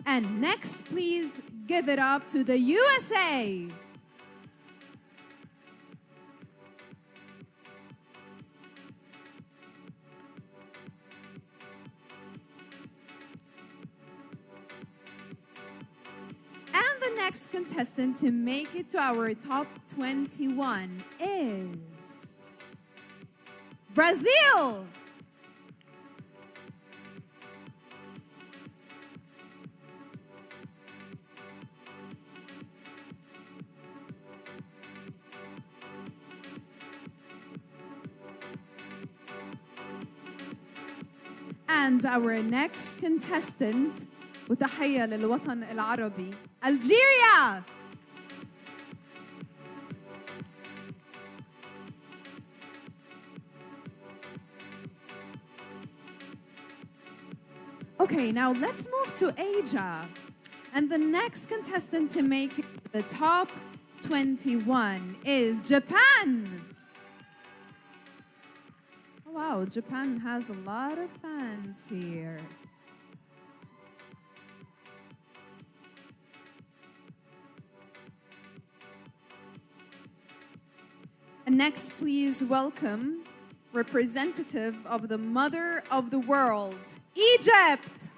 And next, please give it up to the USA. And the next contestant to make it to our top 21 is Brazil. And our next contestant, وتحية للوطن العربي, Algeria. Okay, now let's move to Asia. And the next contestant to make it to the top 21 is Japan. Oh, wow, Japan has a lot of fans here. And next, please welcome representative of the mother of the world, Egypt.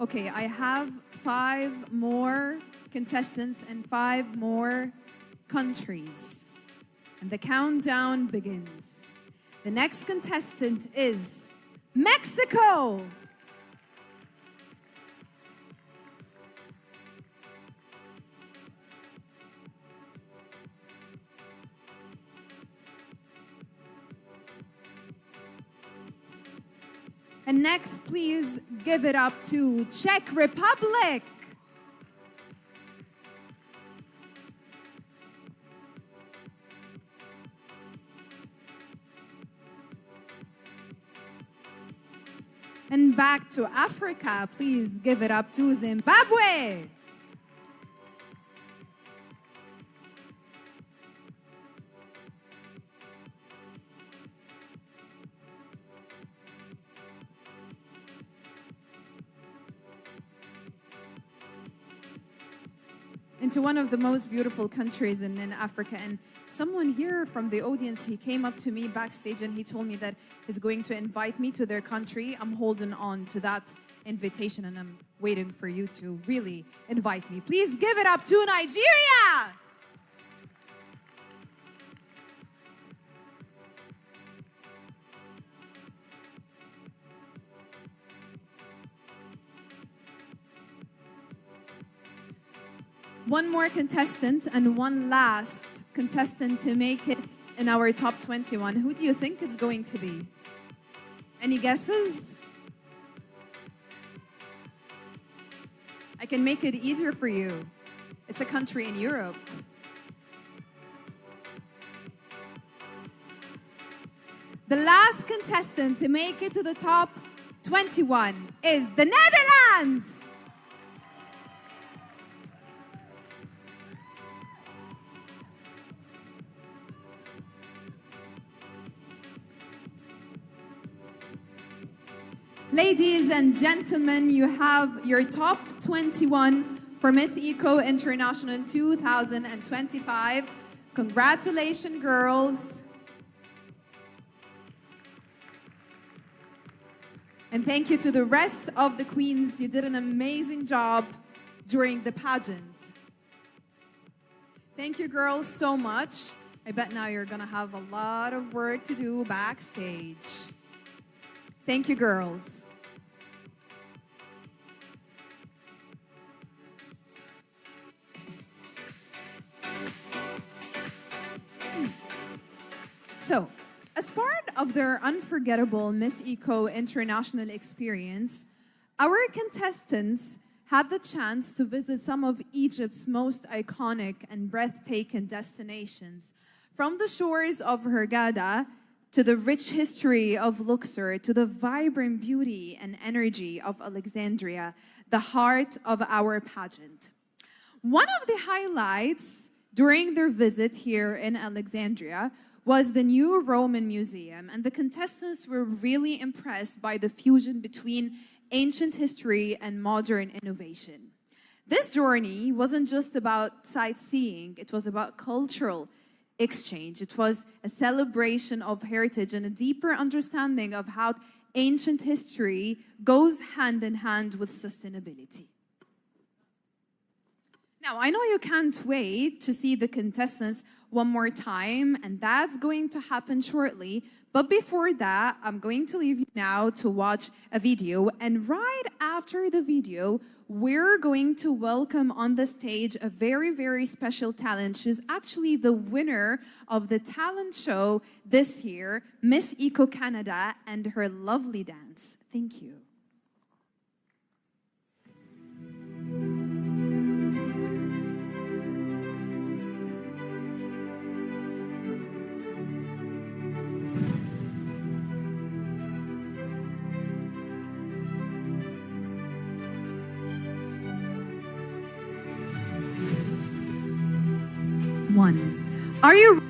Okay, I have 5 more contestants and 5 more countries. And the countdown begins. The next contestant is Mexico. And next, please give it up to Czech Republic. And back to Africa, please give it up to Zimbabwe. Into one of the most beautiful countries in Africa. And someone here from the audience, he came up to me backstage and he told me that he's going to invite me to their country. I'm holding on to that invitation and I'm waiting for you to really invite me. Please give it up to Nigeria. One more contestant and one last contestant to make it in our top 21. Who do you think it's going to be? Any guesses? I can make it easier for you. It's a country in Europe. The last contestant to make it to the top 21 is the Netherlands. Ladies and gentlemen, you have your top 21 for Miss Eco International 2025. Congratulations, girls. And thank you to the rest of the queens. You did an amazing job during the pageant. Thank you, girls, so much. I bet now you're going to have a lot of work to do backstage. Thank you, girls. So, as part of their unforgettable Miss Eco International experience, our contestants had the chance to visit some of Egypt's most iconic and breathtaking destinations, from the shores of Hurghada to the rich history of Luxor, to the vibrant beauty and energy of Alexandria, the heart of our pageant. One of the highlights during their visit here in Alexandria was the new Roman Museum, and the contestants were really impressed by the fusion between ancient history and modern innovation. This journey wasn't just about sightseeing, it was about cultural exchange. It was a celebration of heritage and a deeper understanding of how ancient history goes hand in hand with sustainability. Now, I know you can't wait to see the contestants one more time, and that's going to happen shortly. But before that, I'm going to leave you now to watch a video. And right after the video, we're going to welcome on the stage a very, very special talent. She's actually the winner of the talent show this year, Miss Eco Canada, and her lovely dance. Thank you. One. Are you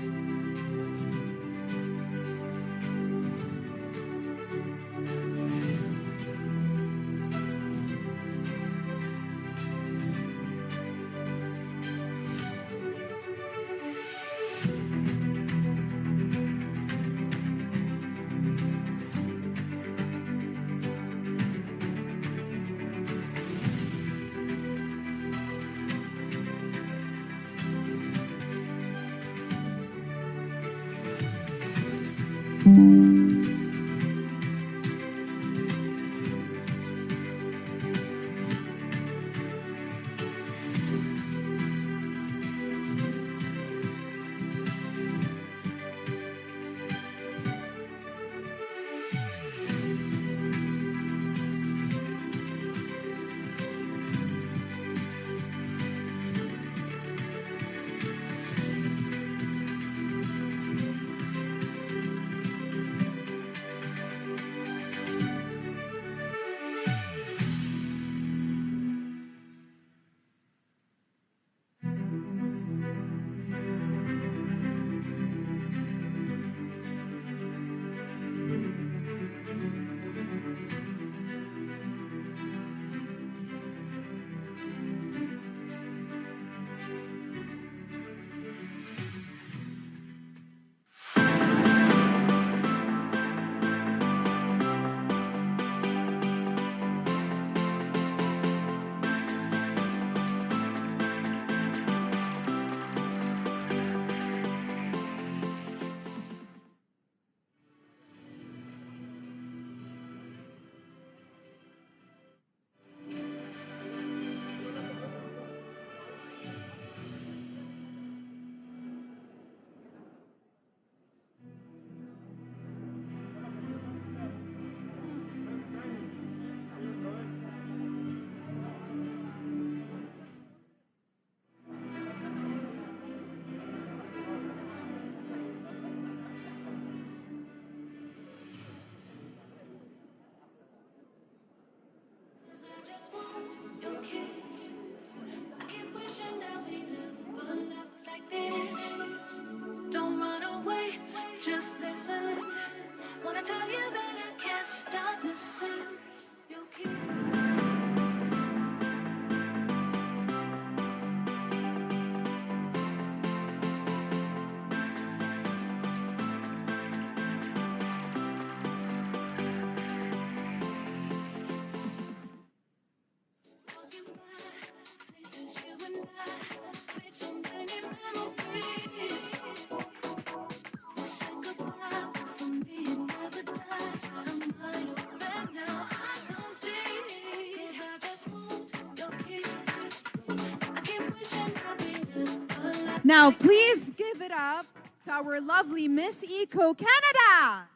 Now, please give it up to our lovely Miss Eco Canada.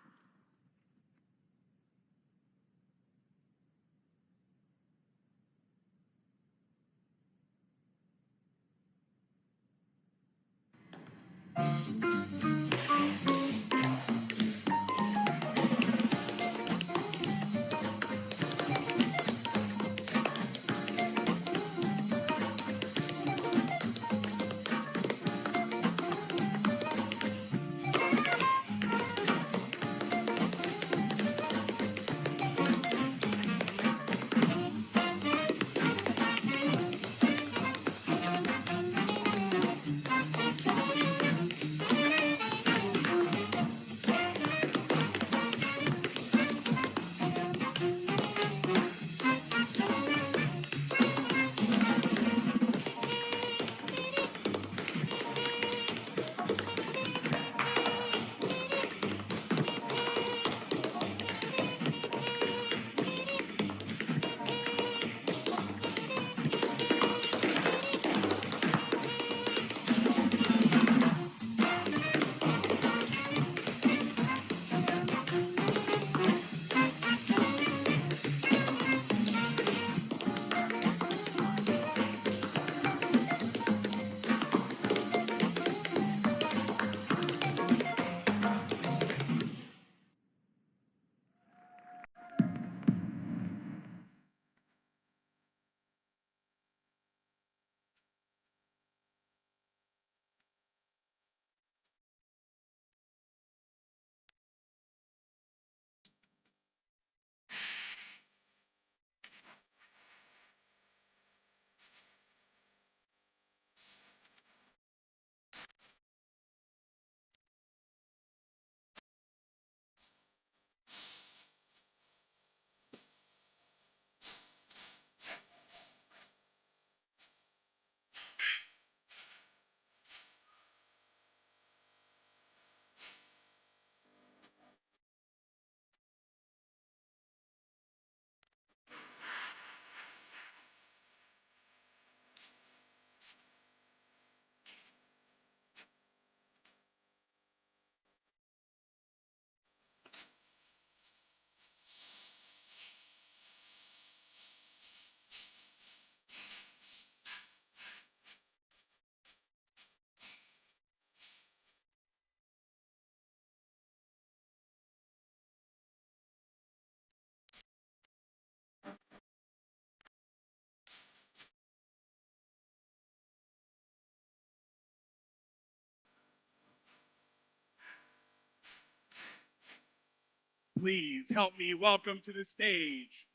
Please help me welcome to the stage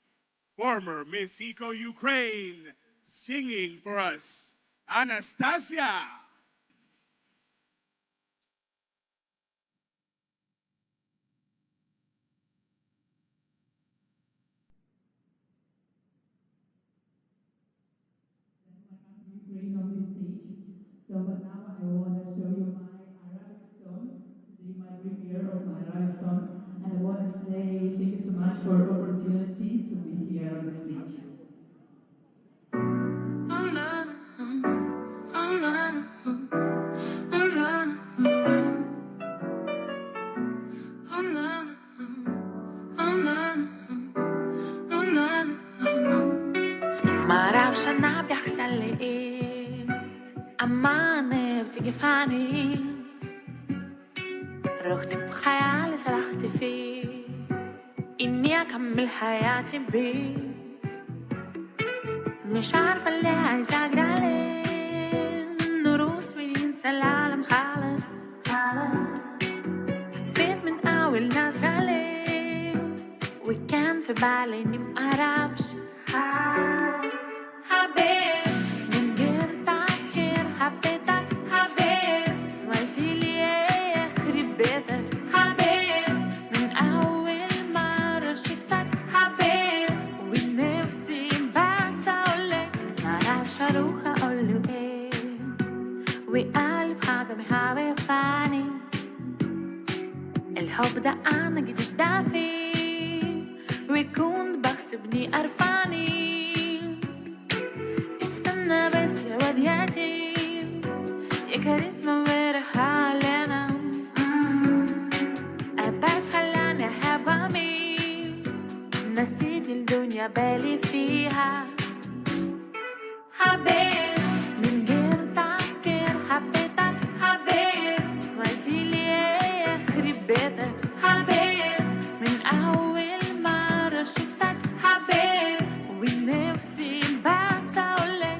former Miss Eco Ukraine, singing for us, Anastasia. Ukraine on this stage. So, but now I want to show you my Arabic song, today my premiere of my Arabic song, and I want to say thank you so much for the opportunity to be here on the stage. معرفش انا بيحصل لي ايه اما انا بتيجي في عيني رحت بخيالي سرحت فيه اني اكمل حياتي بيه مش عارفه ليه عايزه اجري عليه نروس وينسى العالم خالص حبيت من اول نظره ليه وكان في بالي اني مقربش حبيت من غير تفكير حبيتك حبيت قلتي لي يخرب بيتك حبيت من اول مرة شفتك حبيت ونفسي بس اقولك معرفش اروح اقوله ايه والف حاجة بحبك فاني الحب ده انا جديد ده فيه وكنت بكسبني قرفاني استنى بس يا واد يتيم يا كاريزما مرح علينا بس خلاني أحب أمين نسيت الدنيا بالي فيها حبيت من غير تفكير حبيتك حبيت قلتيلي يخرب بيتك حبيت من أول مرة شفتك حبيت ونفسي بس أقولك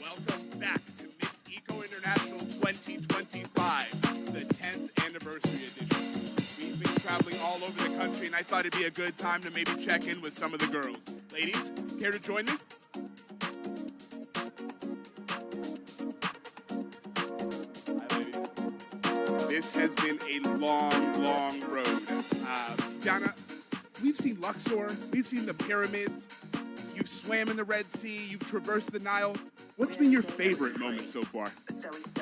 Welcome back to Miss Eco International 2025, the 10th anniversary edition. We've been traveling all over the country, and I thought it'd be a good time to maybe check in with some of the girls. Ladies, care to join me? Hi, ladies. This has been a long, long road. Donna, we've seen Luxor, we've seen the pyramids, you've swam in the Red Sea, you've traversed the Nile. What's been your favorite moment so far?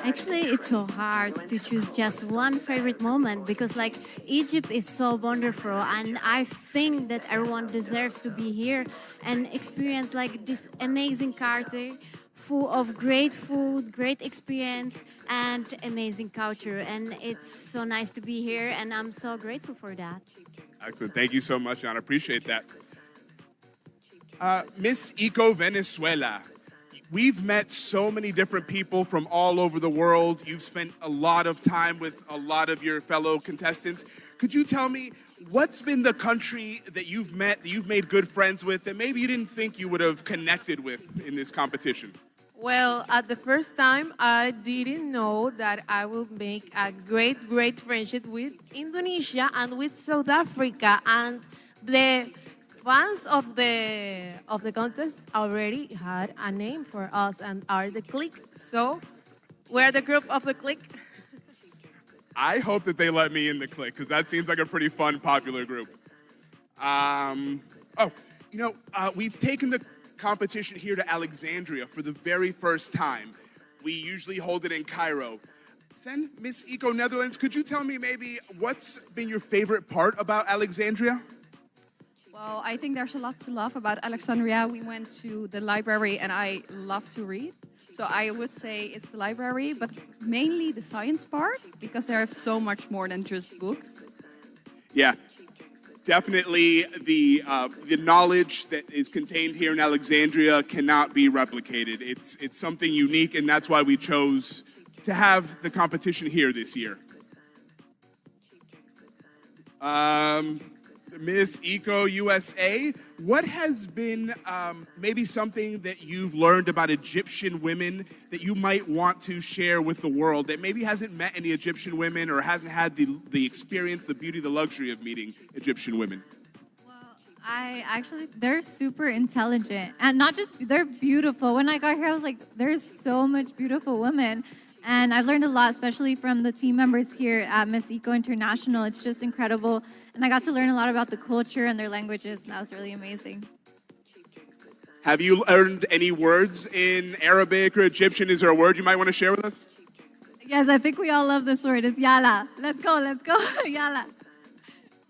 Actually, it's so hard to choose just one favorite moment because, like, Egypt is so wonderful, and I think that everyone deserves to be here and experience like this amazing culture, full of great food, great experience, and amazing culture. And it's so nice to be here, and I'm so grateful for that. Excellent. Thank you so much, John. I appreciate that. Miss Eco Venezuela. We've met so many different people from all over the world. You've spent a lot of time with a lot of your fellow contestants. Could you tell me what's been the country that you've met, that you've made good friends with, that maybe you didn't think you would have connected with in this competition? Well, at the first time, I didn't know that I would make a great friendship with Indonesia and with South Africa. And the fans of the contest already had a name for us and are the clique. So we're the group of the clique. I hope that they let me in the clique, because that seems like a pretty fun, popular group. We've taken the competition here to Alexandria for the very first time. We usually hold it in Cairo. Sen, Miss Eco Netherlands, could you tell me maybe what's been your favorite part about Alexandria? Well, I think there's a lot to love about Alexandria. We went to the library and I love to read. So I would say it's the library, but mainly the science part, because there's so much more than just books. Yeah, definitely the knowledge that is contained here in Alexandria cannot be replicated. It's something unique, and that's why we chose to have the competition here this year. Miss Eco USA, what has been maybe something that you've learned about Egyptian women that you might want to share with the world that maybe hasn't met any Egyptian women or hasn't had the experience, the beauty, the luxury of meeting Egyptian women? They're super intelligent, and not just, they're beautiful. When I got here, I was like, there's so much beautiful women. And I've learned a lot, especially from the team members here at Miss Eco International. It's just incredible. And I got to learn a lot about the culture and their languages, and that was really amazing. Have you learned any words in Arabic or Egyptian? Is there a word you might want to share with us? Yes, I think we all love this word. It's yala. Let's go, yala.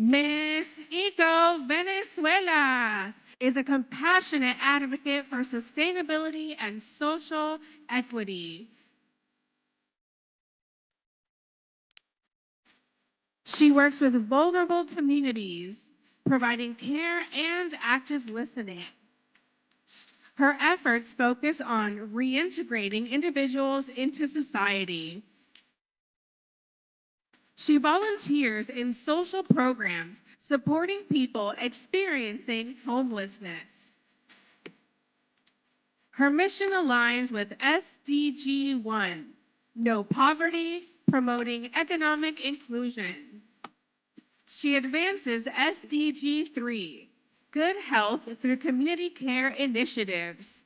Miss Eco Venezuela is a compassionate advocate for sustainability and social equity. She works with vulnerable communities, providing care and active listening. Her efforts focus on reintegrating individuals into society. She volunteers in social programs supporting people experiencing homelessness. Her mission aligns with SDG 1, no poverty, promoting economic inclusion. She advances SDG 3, good health through community care initiatives.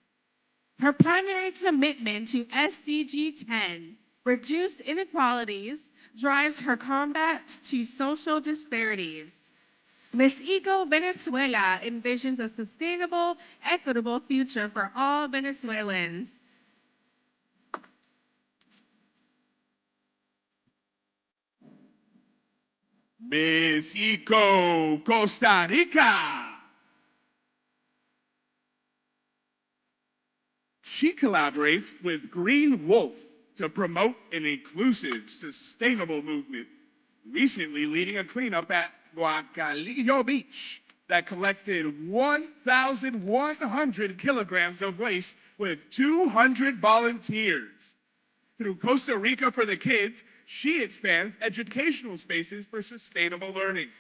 Her primary commitment to SDG 10, reduce inequalities, drives her combat to social disparities. Miss Eco Venezuela envisions a sustainable, equitable future for all Venezuelans. Miss Eco Costa Rica. She collaborates with Green Wolf to promote an inclusive, sustainable movement, recently leading a cleanup at Guacalillo Beach that collected 1,100 kilograms of waste with 200 volunteers. Through Costa Rica for the Kids, she expands educational spaces for sustainable learning.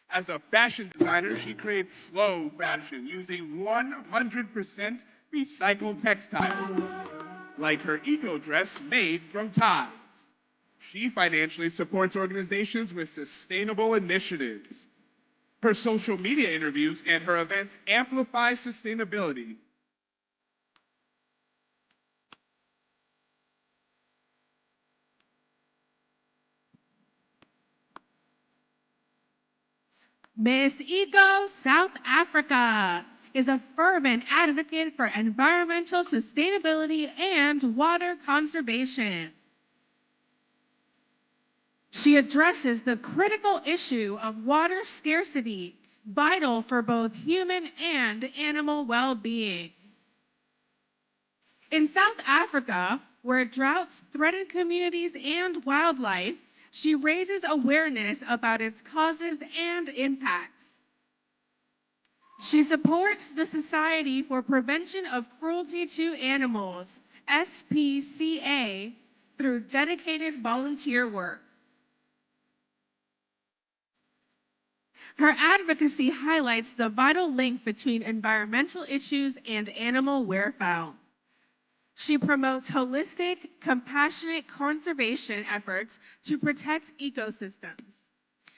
As a fashion designer, she creates slow fashion using 100% recycled textiles, like her eco dress made from ties. She financially supports organizations with sustainable initiatives. Her social media interviews and her events amplify sustainability. Miss Eco South Africa is a fervent advocate for environmental sustainability and water conservation. She addresses the critical issue of water scarcity, vital for both human and animal well-being. In South Africa, where droughts threaten communities and wildlife, she raises awareness about its causes and impacts. She supports the Society for Prevention of Cruelty to Animals, SPCA, through dedicated volunteer work. Her advocacy highlights the vital link between environmental issues and animal welfare. She promotes holistic, compassionate conservation efforts to protect ecosystems.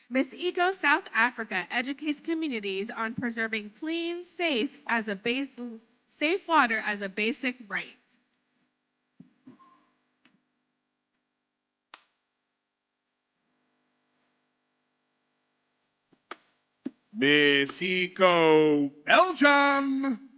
Miss Eco South Africa educates communities on preserving clean, safe water as a basic right. Miss Eco Belgium.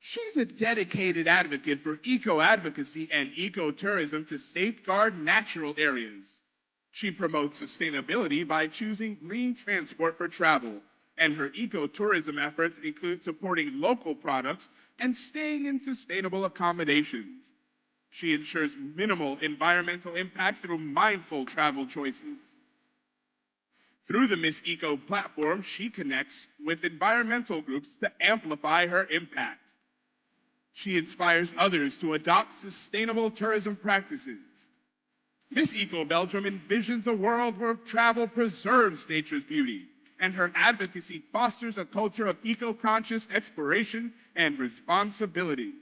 She's a dedicated advocate for eco-advocacy and eco-tourism to safeguard natural areas. She promotes sustainability by choosing green transport for travel, and her eco-tourism efforts include supporting local products and staying in sustainable accommodations. She ensures minimal environmental impact through mindful travel choices. Through the Miss Eco platform, she connects with environmental groups to amplify her impact. She inspires others to adopt sustainable tourism practices. Miss Eco Belgium envisions a world where travel preserves nature's beauty, and her advocacy fosters a culture of eco-conscious exploration and responsibility.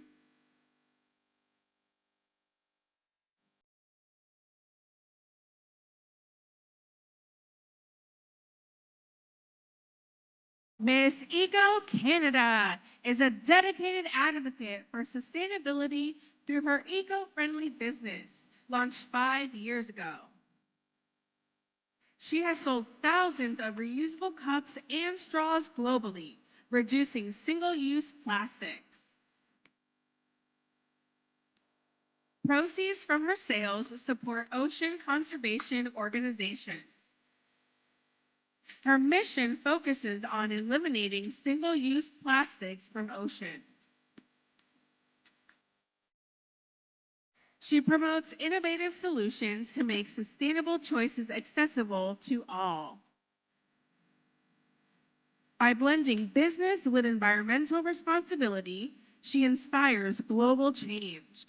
Miss Eco Canada is a dedicated advocate for sustainability through her eco-friendly business, launched 5 years ago. She has sold thousands of reusable cups and straws globally, reducing single-use plastics. Proceeds from her sales support ocean conservation organizations. Her mission focuses on eliminating single-use plastics from oceans. She promotes innovative solutions to make sustainable choices accessible to all. By blending business with environmental responsibility, she inspires global change.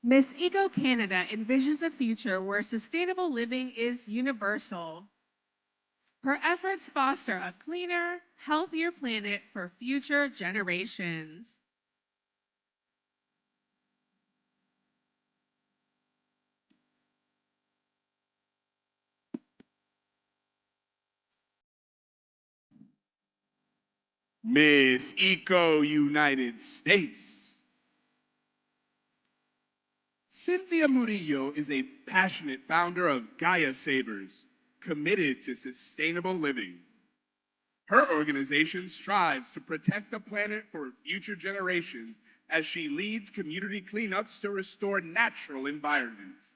Miss Eco Canada envisions a future where sustainable living is universal. Her efforts foster a cleaner, healthier planet for future generations. Miss Eco United States. Cynthia Murillo is a passionate founder of Gaia Savers, committed to sustainable living. Her organization strives to protect the planet for future generations as she leads community cleanups to restore natural environments.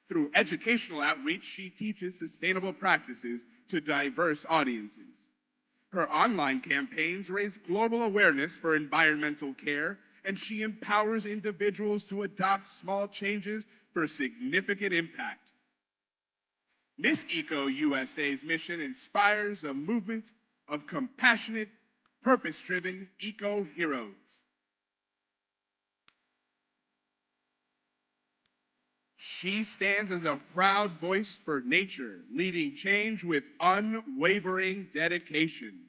Through educational outreach, she teaches sustainable practices to diverse audiences. Her online campaigns raise global awareness for environmental care, and she empowers individuals to adopt small changes for significant impact. Miss Eco USA's mission inspires a movement of compassionate, purpose-driven eco-heroes. She stands as a proud voice for nature, leading change with unwavering dedication.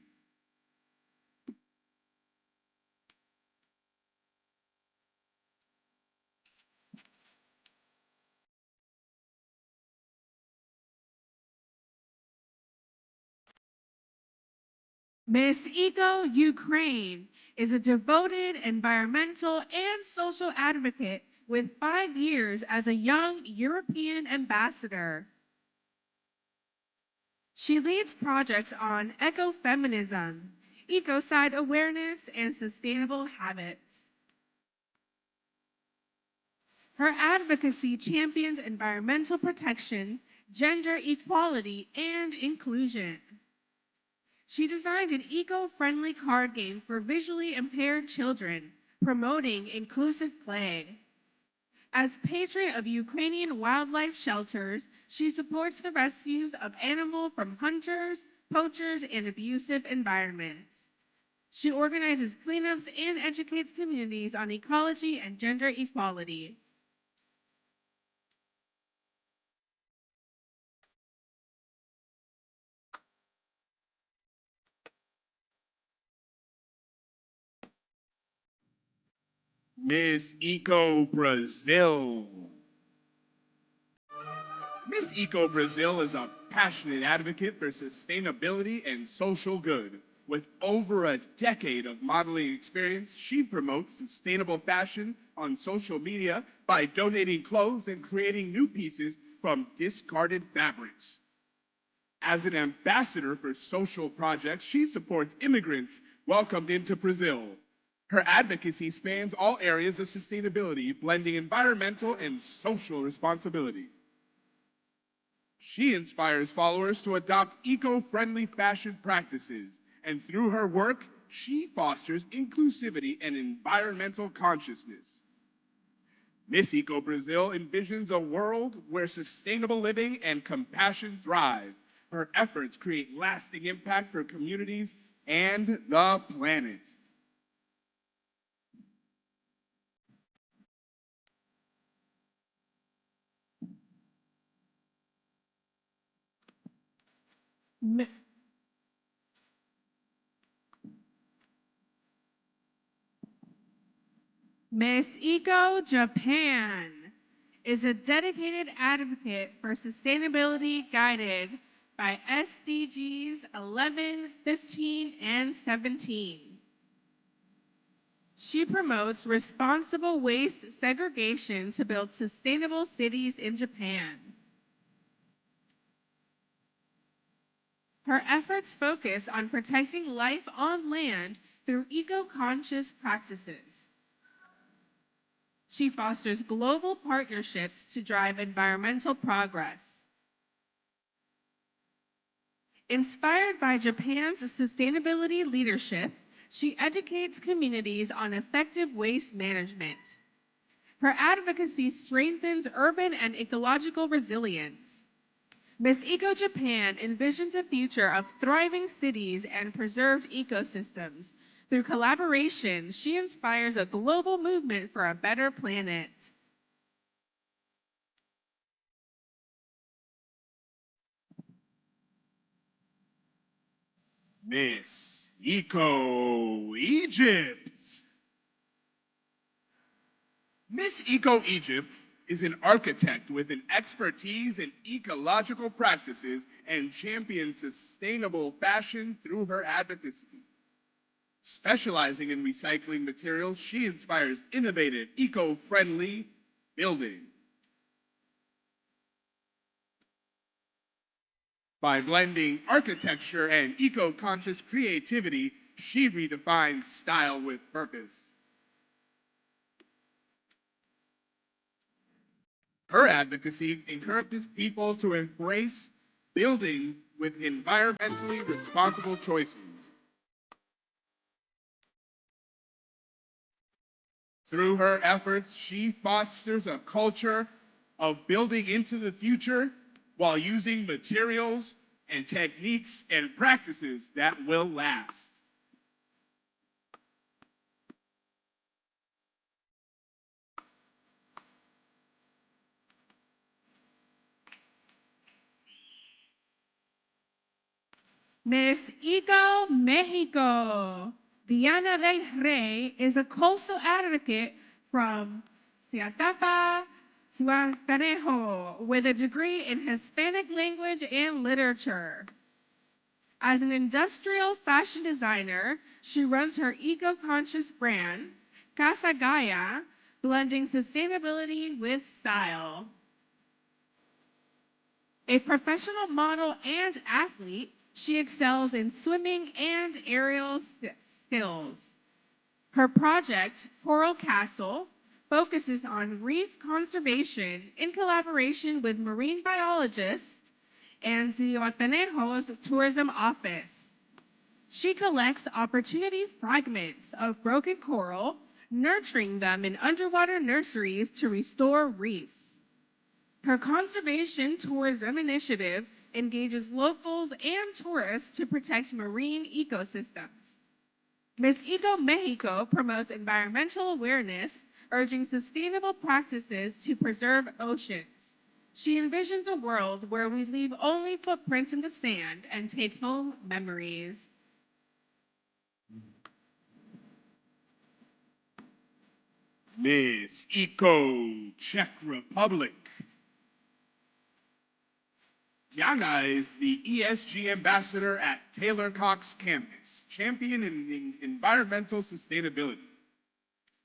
Miss Eco Ukraine is a devoted environmental and social advocate with 5 years as a young European ambassador. She leads projects on ecofeminism, ecocide awareness, and sustainable habits. Her advocacy champions environmental protection, gender equality, and inclusion. She designed an eco-friendly card game for visually impaired children, promoting inclusive play. As patron of Ukrainian wildlife shelters, she supports the rescues of animals from hunters, poachers, and abusive environments. She organizes cleanups and educates communities on ecology and gender equality. Miss Eco Brazil. Miss Eco Brazil is a passionate advocate for sustainability and social good. With over a decade of modeling experience, she promotes sustainable fashion on social media by donating clothes and creating new pieces from discarded fabrics. As an ambassador for social projects, she supports immigrants welcomed into Brazil. Her advocacy spans all areas of sustainability, blending environmental and social responsibility. She inspires followers to adopt eco-friendly fashion practices, and through her work, she fosters inclusivity and environmental consciousness. Miss Eco Brazil envisions a world where sustainable living and compassion thrive. Her efforts create lasting impact for communities and the planet. Miss Eco Japan is a dedicated advocate for sustainability guided by SDGs 11, 15, and 17. She promotes responsible waste segregation to build sustainable cities in Japan. Her efforts focus on protecting life on land through eco-conscious practices. She fosters global partnerships to drive environmental progress. Inspired by Japan's sustainability leadership, she educates communities on effective waste management. Her advocacy strengthens urban and ecological resilience. Miss Eco Japan envisions a future of thriving cities and preserved ecosystems. Through collaboration, she inspires a global movement for a better planet. Miss Eco Egypt. Miss Eco Egypt is an architect with an expertise in ecological practices and champions sustainable fashion through her advocacy. Specializing in recycling materials, she inspires innovative, eco-friendly building. By blending architecture and eco-conscious creativity, she redefines style with purpose. Her advocacy encourages people to embrace building with environmentally responsible choices. Through her efforts, she fosters a culture of building into the future while using materials and techniques and practices that will last. Miss Eco Mexico. Diana del Rey is a coastal advocate from Ciatapa, Cihuatanejo, with a degree in Hispanic language and literature. As an industrial fashion designer, she runs her eco-conscious brand, Casa Gaia, blending sustainability with style. A professional model and athlete, she excels in swimming and aerial skills. Her project, Coral Castle, focuses on reef conservation in collaboration with marine biologists and Zihuatanejo's tourism office. She collects opportunity fragments of broken coral, nurturing them in underwater nurseries to restore reefs. Her conservation tourism initiative engages locals and tourists to protect marine ecosystems. Miss Eco Mexico promotes environmental awareness, urging sustainable practices to preserve oceans. She envisions a world where we leave only footprints in the sand and take home memories. Miss Eco Czech Republic. Yana is the ESG ambassador at Taylor Cox campus, champion in environmental sustainability.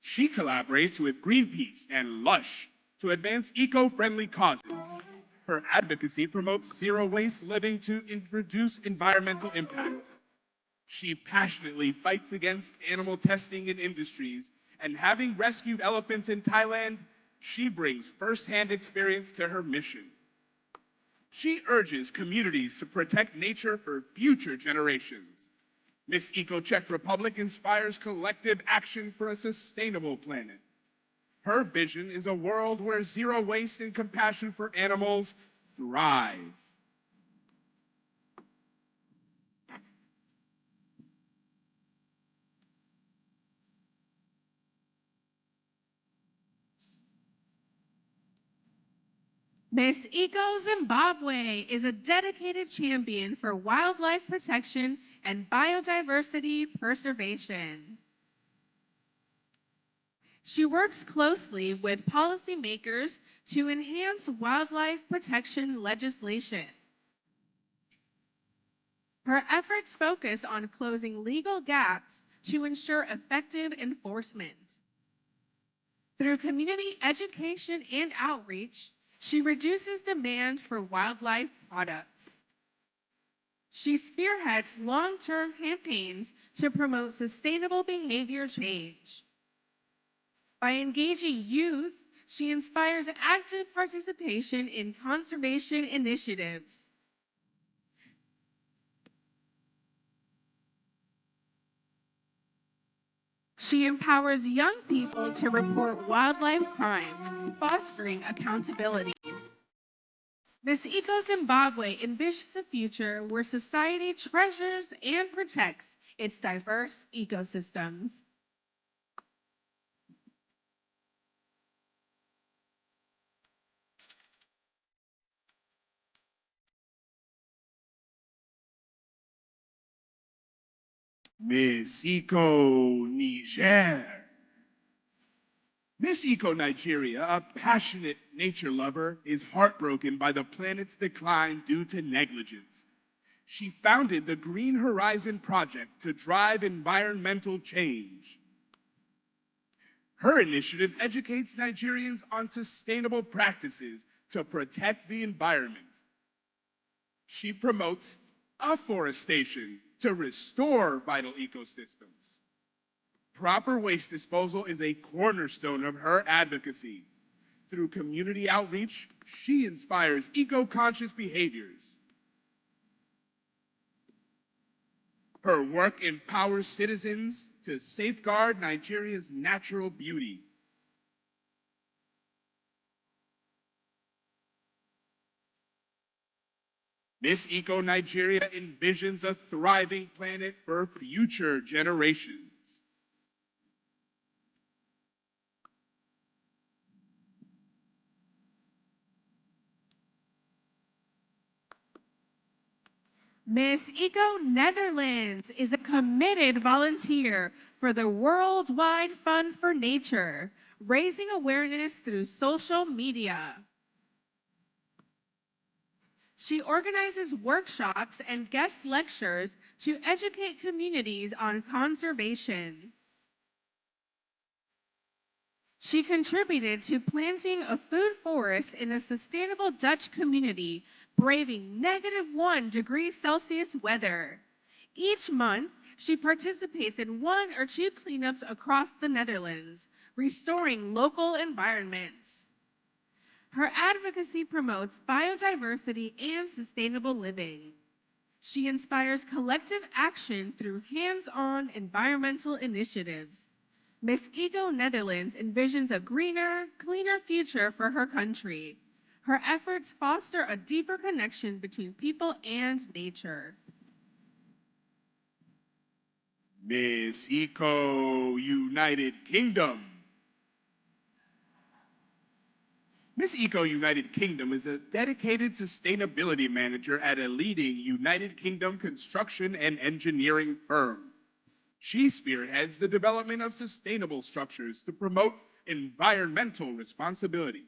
She collaborates with Greenpeace and Lush to advance eco-friendly causes. Her advocacy promotes zero waste living to reduce environmental impact. She passionately fights against animal testing in industries, and having rescued elephants in Thailand, she brings firsthand experience to her mission. She urges communities to protect nature for future generations. Miss Eco Czech Republic inspires collective action for a sustainable planet. Her vision is a world where zero waste and compassion for animals thrive. Miss Eco Zimbabwe is a dedicated champion for wildlife protection and biodiversity preservation. She works closely with policymakers to enhance wildlife protection legislation. Her efforts focus on closing legal gaps to ensure effective enforcement. Through community education and outreach, she reduces demand for wildlife products. She spearheads long-term campaigns to promote sustainable behavior change. By engaging youth, she inspires active participation in conservation initiatives. She empowers young people to report wildlife crimes, fostering accountability. Miss Eco Zimbabwe envisions a future where society treasures and protects its diverse ecosystems. Miss Eco Niger. Miss Eco Nigeria, a passionate nature lover, is heartbroken by the planet's decline due to negligence. She founded the Green Horizon Project to drive environmental change. Her initiative educates Nigerians on sustainable practices to protect the environment. She promotes afforestation to restore vital ecosystems. Proper waste disposal is a cornerstone of her advocacy. Through community outreach, she inspires eco-conscious behaviors. Her work empowers citizens to safeguard Nigeria's natural beauty. Miss Eco Nigeria envisions a thriving planet for future generations. Miss Eco Netherlands is a committed volunteer for the Worldwide Fund for Nature, raising awareness through social media. She organizes workshops and guest lectures to educate communities on conservation. She contributed to planting a food forest in a sustainable Dutch community, braving -1 degree Celsius weather. Each month, she participates in 1 or 2 cleanups across the Netherlands, restoring local environments. Her advocacy promotes biodiversity and sustainable living. She inspires collective action through hands-on environmental initiatives. Miss Eco Netherlands envisions a greener, cleaner future for her country. Her efforts foster a deeper connection between people and nature. Miss Eco United Kingdom. Miss Eco United Kingdom is a dedicated sustainability manager at a leading United Kingdom construction and engineering firm. She spearheads the development of sustainable structures to promote environmental responsibility.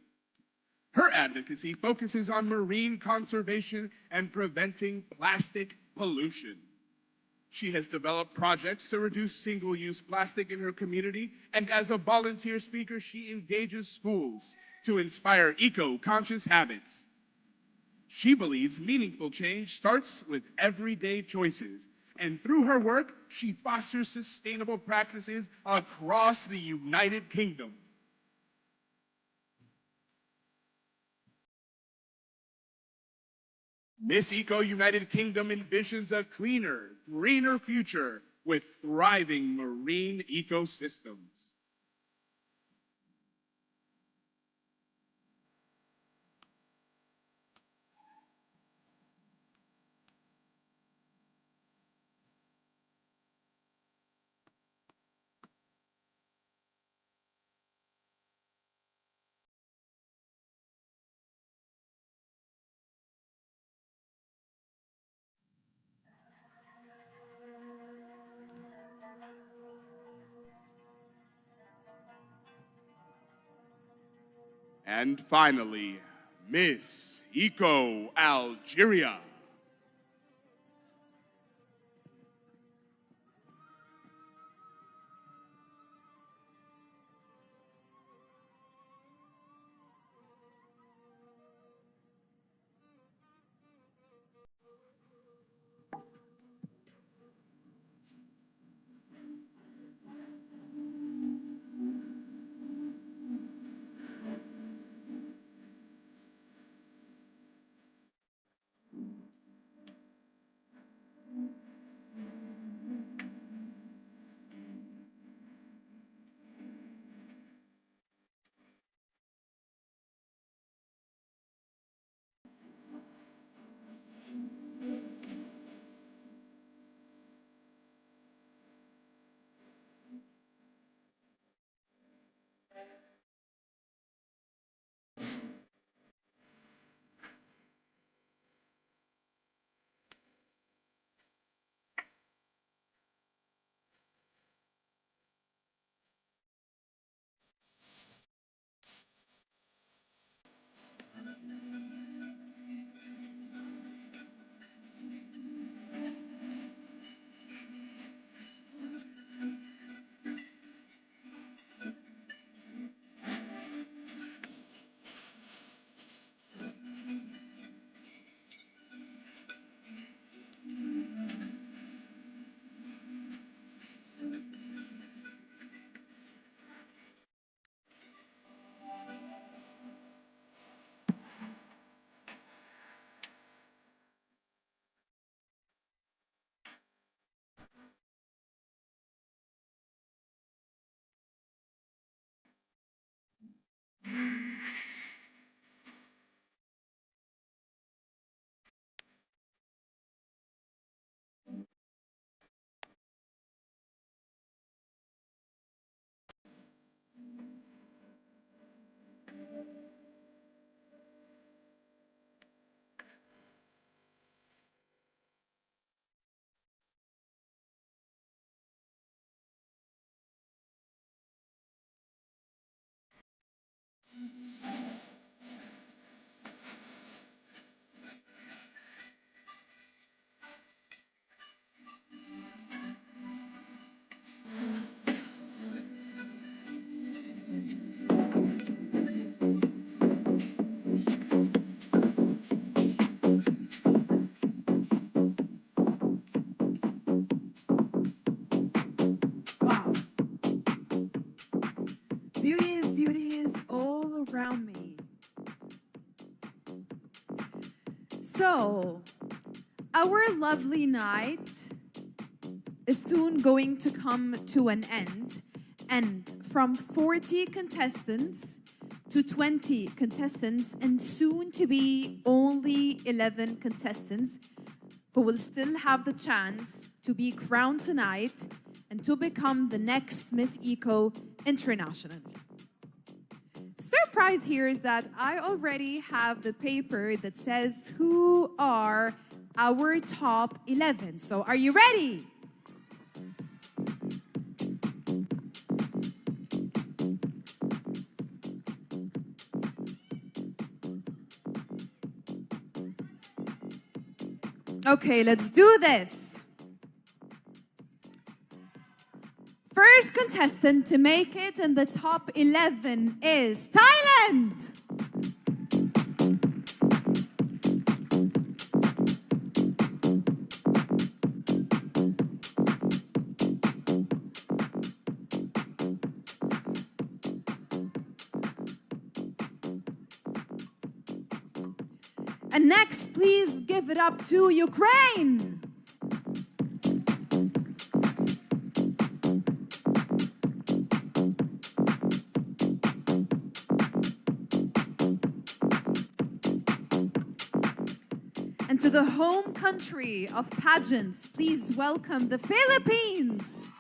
Her advocacy focuses on marine conservation and preventing plastic pollution. She has developed projects to reduce single-use plastic in her community, and as a volunteer speaker, she engages schools to inspire eco-conscious habits. She believes meaningful change starts with everyday choices, and through her work, she fosters sustainable practices across the United Kingdom. Miss Eco United Kingdom envisions a cleaner, greener future with thriving marine ecosystems. And finally, Miss Eco Algeria. So, our lovely night is soon going to come to an end. And from 40 contestants to 20 contestants, and soon to be only 11 contestants who will still have the chance to be crowned tonight and to become the next Miss Eco International. Surprise here is that I already have the paper that says who are our top 11. So are you ready? Okay, let's do this. First contestant to make it in the top 11 is Thailand. And next, please give it up to Ukraine. And to the home country of pageants, please welcome the Philippines.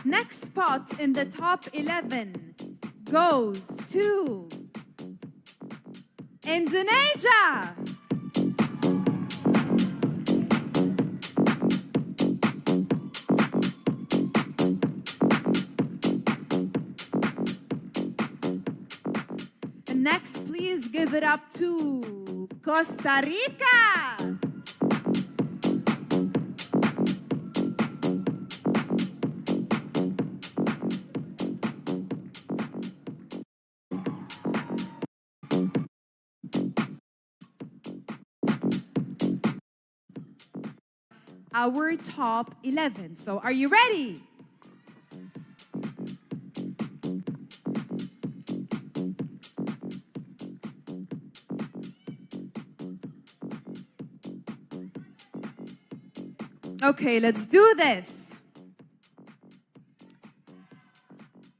Next spot in the top 11 goes to Indonesia. And next, please give it up to Costa Rica. Our top 11. So are you ready? Okay, let's do this.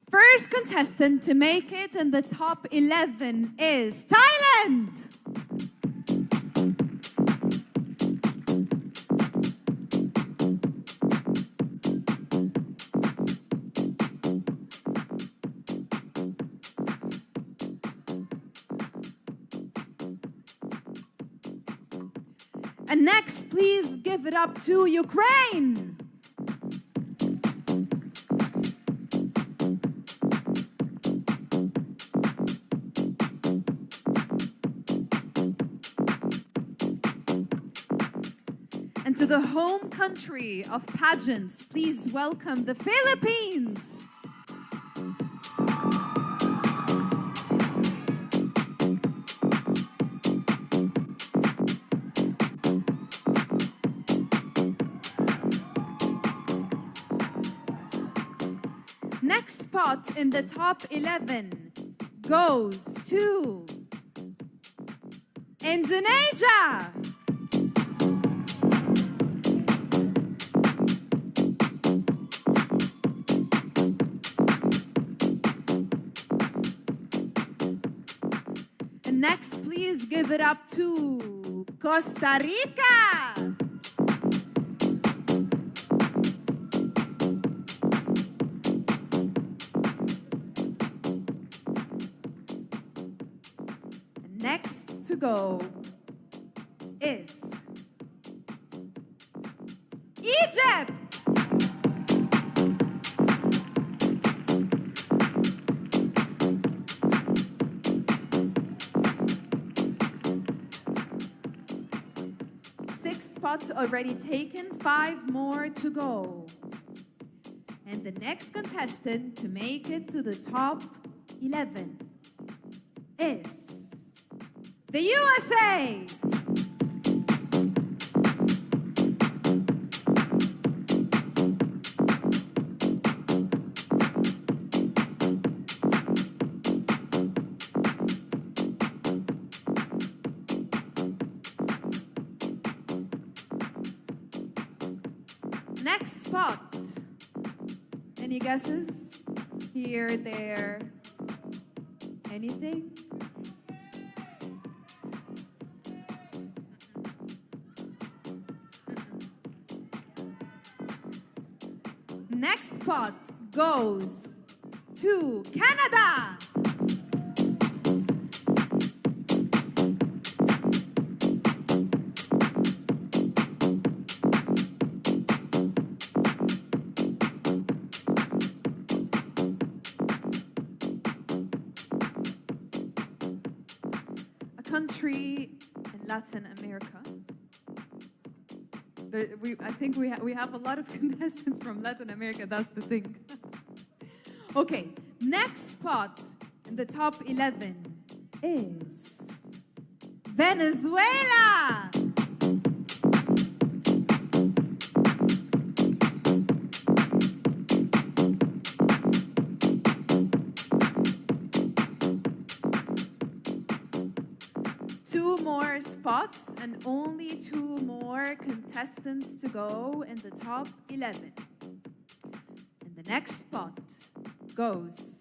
First contestant to make it in the top 11 is Thailand. And next, please give it up to Ukraine. And to the home country of pageants, please welcome the Philippines. Next spot in the top 11 goes to Indonesia. And next, please give it up to Costa Rica. Next to go is Egypt. Six spots already taken, 5 more to go. And the next contestant to make it to the top 11 is the USA. Next spot. Any guesses? Here, there, anything? Next spot goes to Canada. A country in Latin America. I think we have a lot of contestants from Latin America, that's the thing. Okay, next spot in the top 11 is Venezuela. Two more spots and only two more contestants to go in the top 11. And the next spot goes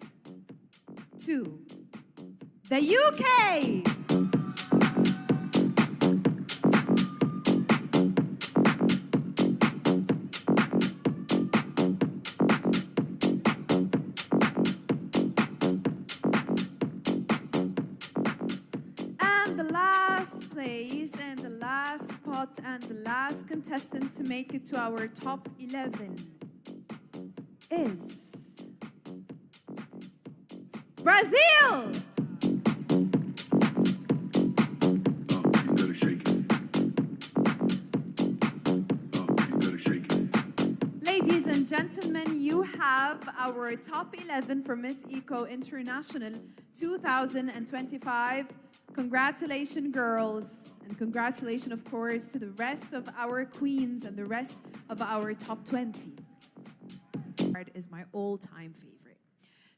to the UK. Place and the last spot and the last contestant to make it to our top 11 is Brazil. You gotta shake it. You gotta shake it. Ladies and gentlemen, you have our top 11 for Miss Eco International 2025. Congratulations, girls, and congratulations, of course, to the rest of our queens and the rest of our top 20. Is my all-time favorite.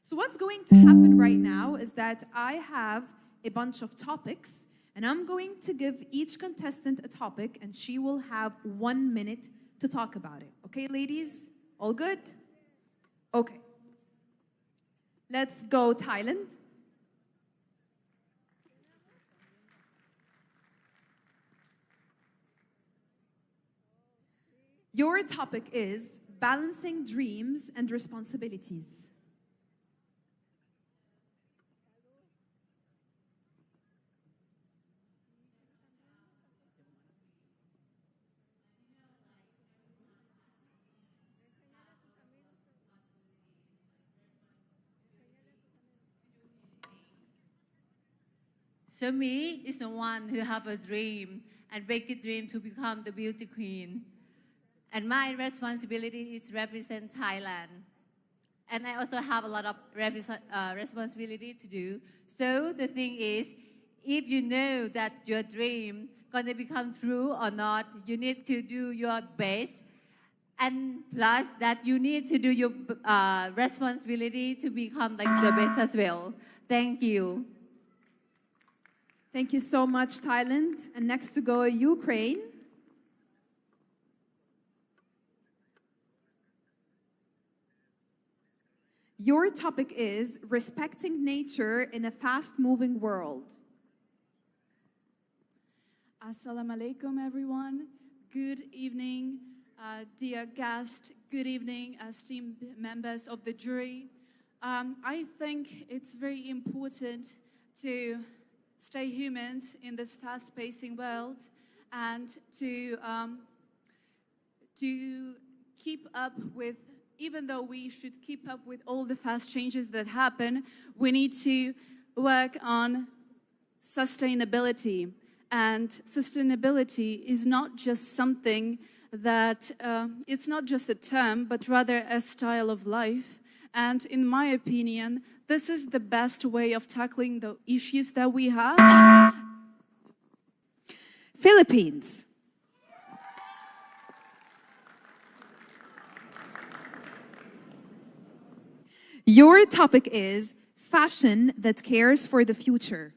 So what's going to happen right now is that I have a bunch of topics, and I'm going to give each contestant a topic, and she will have 1 minute to talk about it. Okay, ladies? All good? Okay. Let's go Thailand. Your topic is balancing dreams and responsibilities. So me is the one who have a dream and make a dream to become the beauty queen. And my responsibility is represent Thailand. And I also have a lot of responsibility to do. So the thing is, if you know that your dream gonna become true or not, you need to do your best. And plus that you need to do your responsibility to become like the best as well. Thank you. Thank you so much, Thailand. And next to go, Ukraine. Your topic is respecting nature in a fast-moving world. Assalamu alaikum, everyone. Good evening, dear guest. Good evening, esteemed members of the jury. I think it's very important to stay humans in this fast-pacing world and to keep up with, even though we should keep up with all the fast changes that happen, we need to work on sustainability. And sustainability is not just something that, it's not just a term, but rather a style of life. And in my opinion, this is the best way of tackling the issues that we have. Philippines. Your topic is fashion that cares for the future.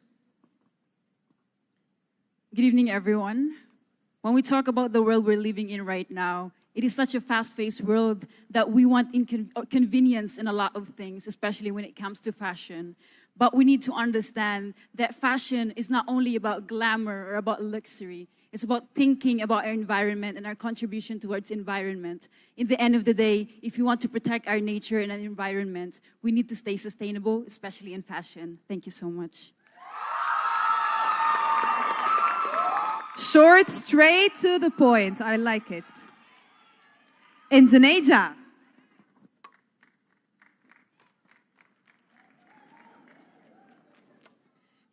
Good evening, everyone. When we talk about the world we're living in right now, it is such a fast-paced world that we want convenience in a lot of things, especially when it comes to fashion. But we need to understand that fashion is not only about glamour or about luxury. It's about thinking about our environment and our contribution towards environment. In the end of the day, if we want to protect our nature and our environment, we need to stay sustainable, especially in fashion. Thank you so much. Short, straight to the point. I like it. Indonesia.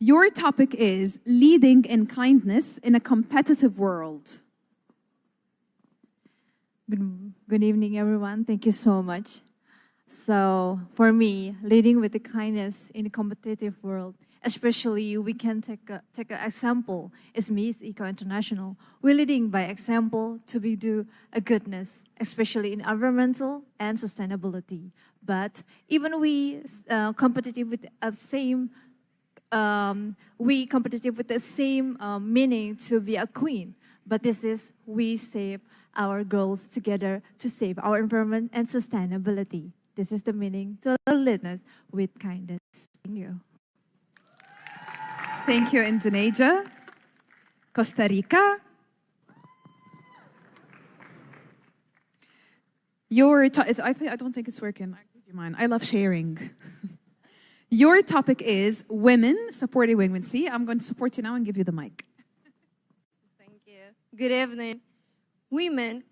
Your topic is leading in kindness in a competitive world. Good evening, everyone. Thank you so much. So, for me, leading with the kindness in a competitive world, especially we can take an example is Miss Eco International. We're leading by example to be do a goodness, especially in environmental and sustainability. But even we competitive with the same meaning to be a queen. But this is we save our goals together to save our environment and sustainability. This is the meaning to leadness with kindness. Thank you. Thank you, Indonesia. Costa Rica. I don't think it's working. I give you mine. I love sharing. Your topic is women supporting women. See, I'm going to support you now and give you the mic. Thank you. Good evening. Women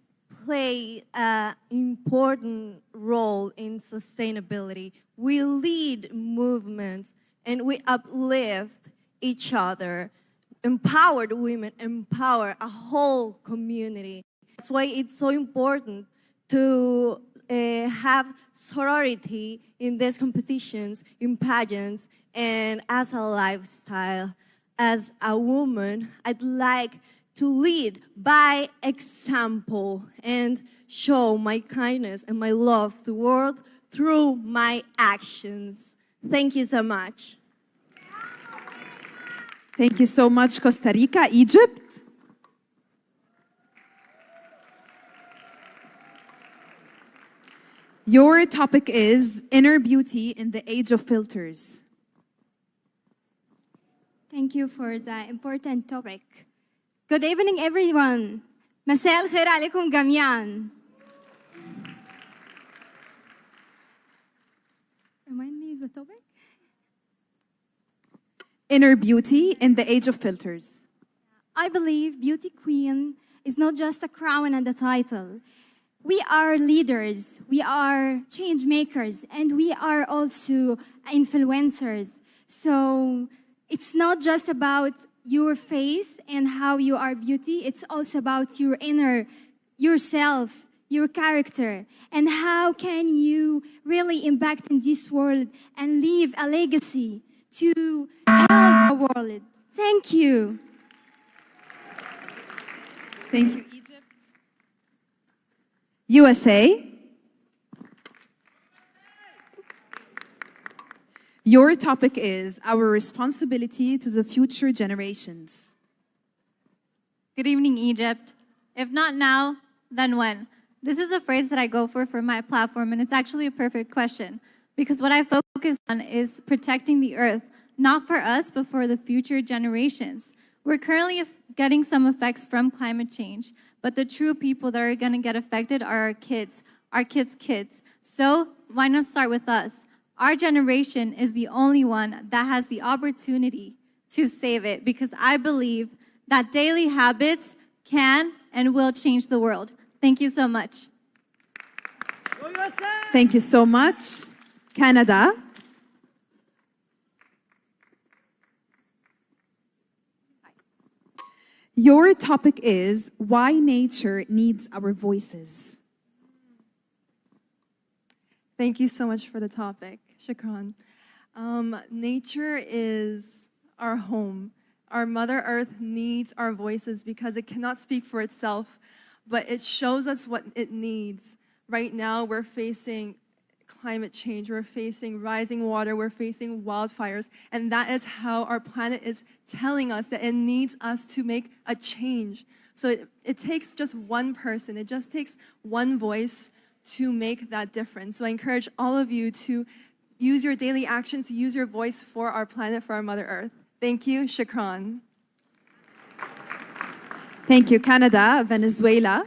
play an important role in sustainability. We lead movements and we uplift each other. Empowered women empower a whole community. That's why it's so important to have sorority in these competitions, in pageants, and as a lifestyle. As a woman, I'd like to lead by example and show my kindness and my love to the world through my actions. Thank you so much. Thank you so much, Costa Rica. Egypt. Your topic is inner beauty in the age of filters. Thank you for the important topic. Good evening, everyone. مساء الخير عليكم جميعا. Remind me the topic? Inner beauty in the age of filters. I believe beauty queen is not just a crown and a title. We are leaders, we are change makers, and we are also influencers. So it's not just about your face and how you are beauty, it's also about your inner, yourself, your character, and how can you really impact in this world and leave a legacy to help the world. Thank you. Thank you, Egypt. USA. Your topic is our responsibility to the future generations. Good evening, Egypt. If not now, then when? This is the phrase that I go for my platform, and it's actually a perfect question because what I focus on is protecting the earth, not for us, but for the future generations. We're currently getting some effects from climate change, but the true people that are going to get affected are our kids' kids. So why not start with us? Our generation is the only one that has the opportunity to save it because I believe that daily habits can and will change the world. Thank you so much. Thank you so much. Canada. Your topic is why nature needs our voices. Thank you so much for the topic. Shukran. Nature is our home. Our Mother Earth needs our voices because it cannot speak for itself, but it shows us what it needs. Right now, we're facing climate change, we're facing rising water, we're facing wildfires, and that is how our planet is telling us that it needs us to make a change. So it takes just one person, it just takes one voice to make that difference. So I encourage all of you to use your daily actions, to use your voice for our planet, for our Mother Earth. Thank you, Shukran. Thank you, Canada, Venezuela.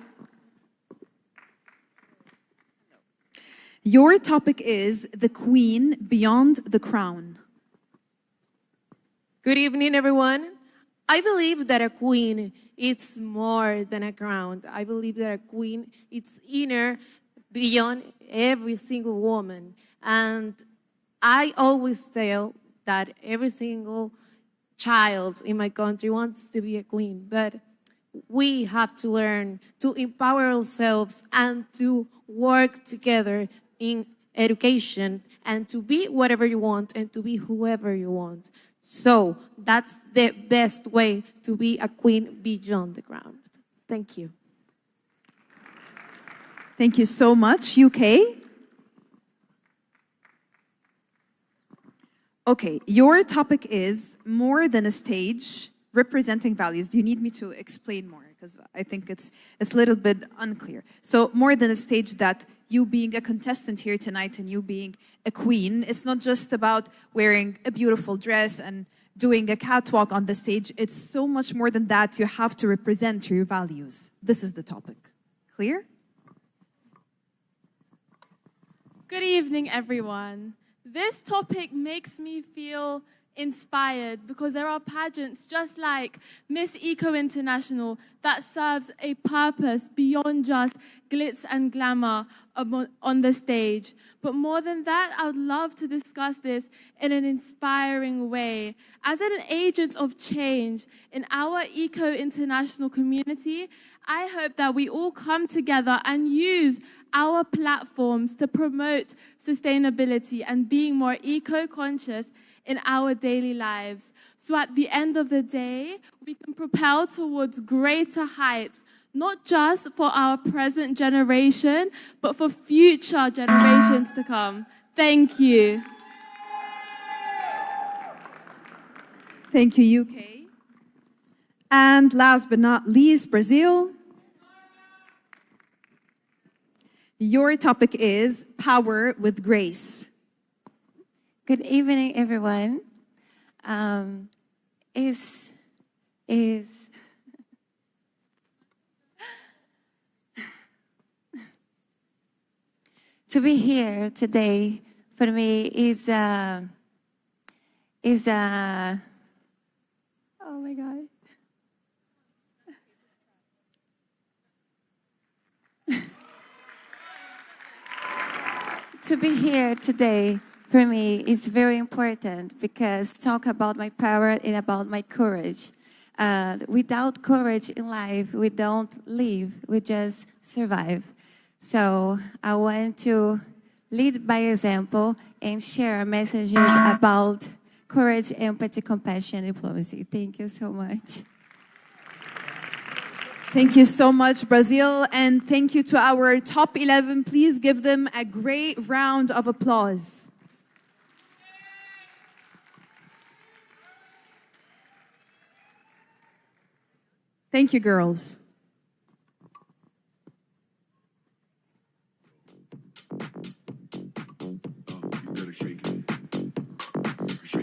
Your topic is the Queen Beyond the Crown. Good evening, everyone. I believe that a queen is more than a crown. I believe that a queen is inner beyond every single woman. And I always tell that every single child in my country wants to be a queen, but we have to learn to empower ourselves and to work together in education and to be whatever you want and to be whoever you want. So that's the best way to be a queen beyond the ground. Thank you. Thank you so much, UK. Okay, your topic is more than a stage, representing values. Do you need me to explain more? Because I think it's a little bit unclear. So more than a stage, that you being a contestant here tonight and you being a queen, it's not just about wearing a beautiful dress and doing a catwalk on the stage. It's so much more than that. You have to represent your values. This is the topic. Clear? Good evening, everyone. This topic makes me feel inspired because there are pageants just like Miss Eco International that serves a purpose beyond just glitz and glamour on the stage. But more than that, I would love to discuss this in an inspiring way. As an agent of change in our Eco International community, I hope that we all come together and use our platforms to promote sustainability and being more eco-conscious in our daily lives. So at the end of the day, we can propel towards greater heights, not just for our present generation, but for future generations to come. Thank you. Thank you, UK. And last but not least, Brazil. Your topic is power with grace. Good evening, everyone. To be here today for me is oh my God. To be here today for me is very important because talk about my power and about my courage. Without courage in life, we don't live, we just survive. So I want to lead by example and share messages about courage, empathy, compassion, diplomacy. Thank you so much. Thank you so much, Brazil, and thank you to our top 11. Please give them a great round of applause. Thank you, girls.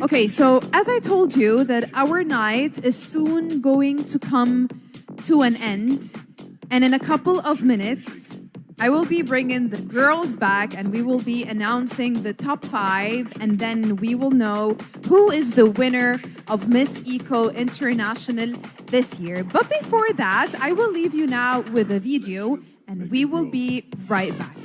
Okay, so as I told you that our night is soon going to come to an end, and in a couple of minutes, I will be bringing the girls back and we will be announcing the top 5, and then we will know who is the winner of Miss Eco International this year. But before that, I will leave you now with a video and we will be right back.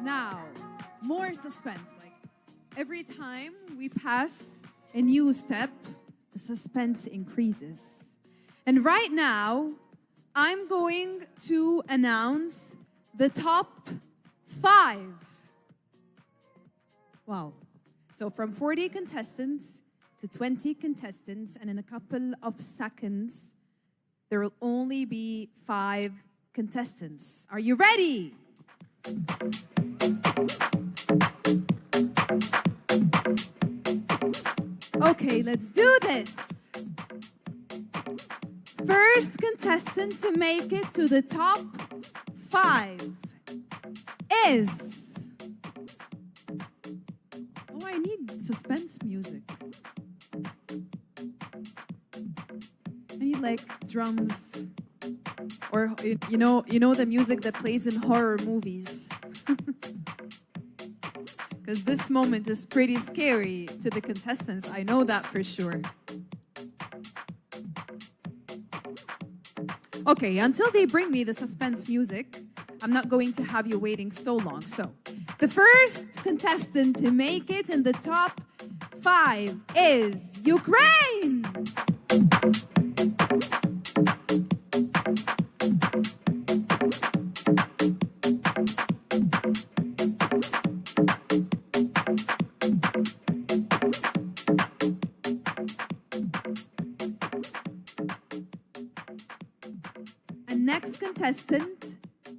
Now, more suspense. Like every time we pass a new step, the suspense increases. And right now, I'm going to announce the top 5. Wow. So from 40 contestants to 20 contestants, and in a couple of seconds, there will only be 5 contestants. Are you ready? Okay, let's do this. First contestant to make it to the top 5 is... Oh, I need suspense music. I need like drums. Or you know the music that plays in horror movies. Because this moment is pretty scary to the contestants. I know that for sure. Okay, until they bring me the suspense music, I'm not going to have you waiting so long. So, the first contestant to make it in the top 5 is Ukraine! And next contestant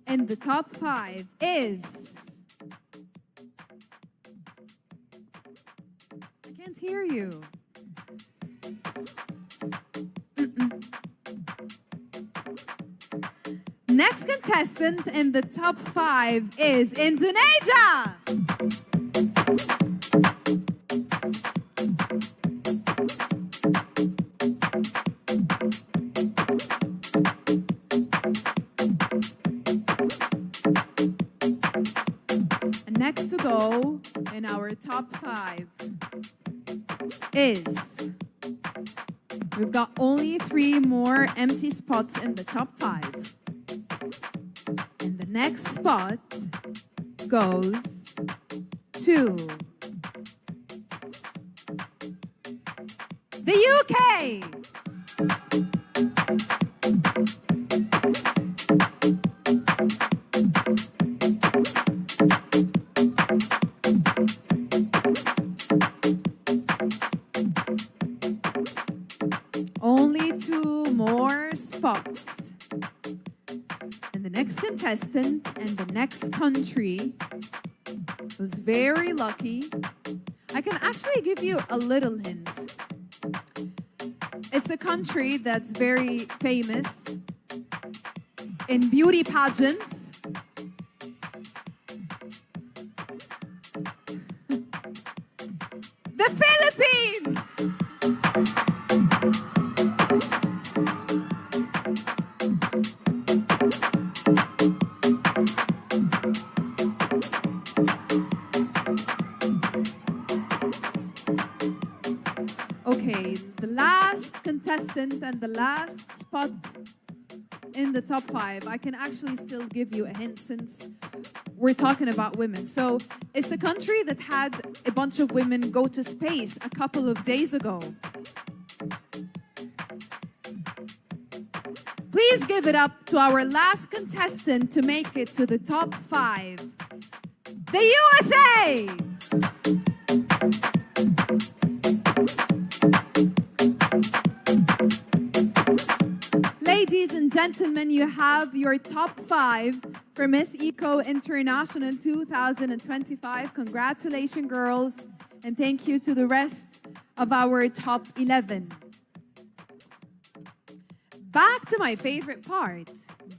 in the top 5 is... I can't hear you. Next contestant in the top 5 is Indonesia. And next to go in our top 5 is... We've got only 3 more empty spots in the top 5. And the next spot goes to the UK. Only 2 more spots. And the next contestant and the next country was very lucky. I can actually give you a little hint. It's a country that's very famous in beauty pageants. The Philippines! Okay, the last contestant and the last spot in the top 5. I can actually still give you a hint since we're talking about women. So it's a country that had a bunch of women go to space a couple of days ago. Please give it up to our last contestant to make it to the top 5. The USA! Ladies and gentlemen, you have your top 5 for Miss Eco International 2025. Congratulations, girls, and thank you to the rest of our top 11. Back to my favorite part,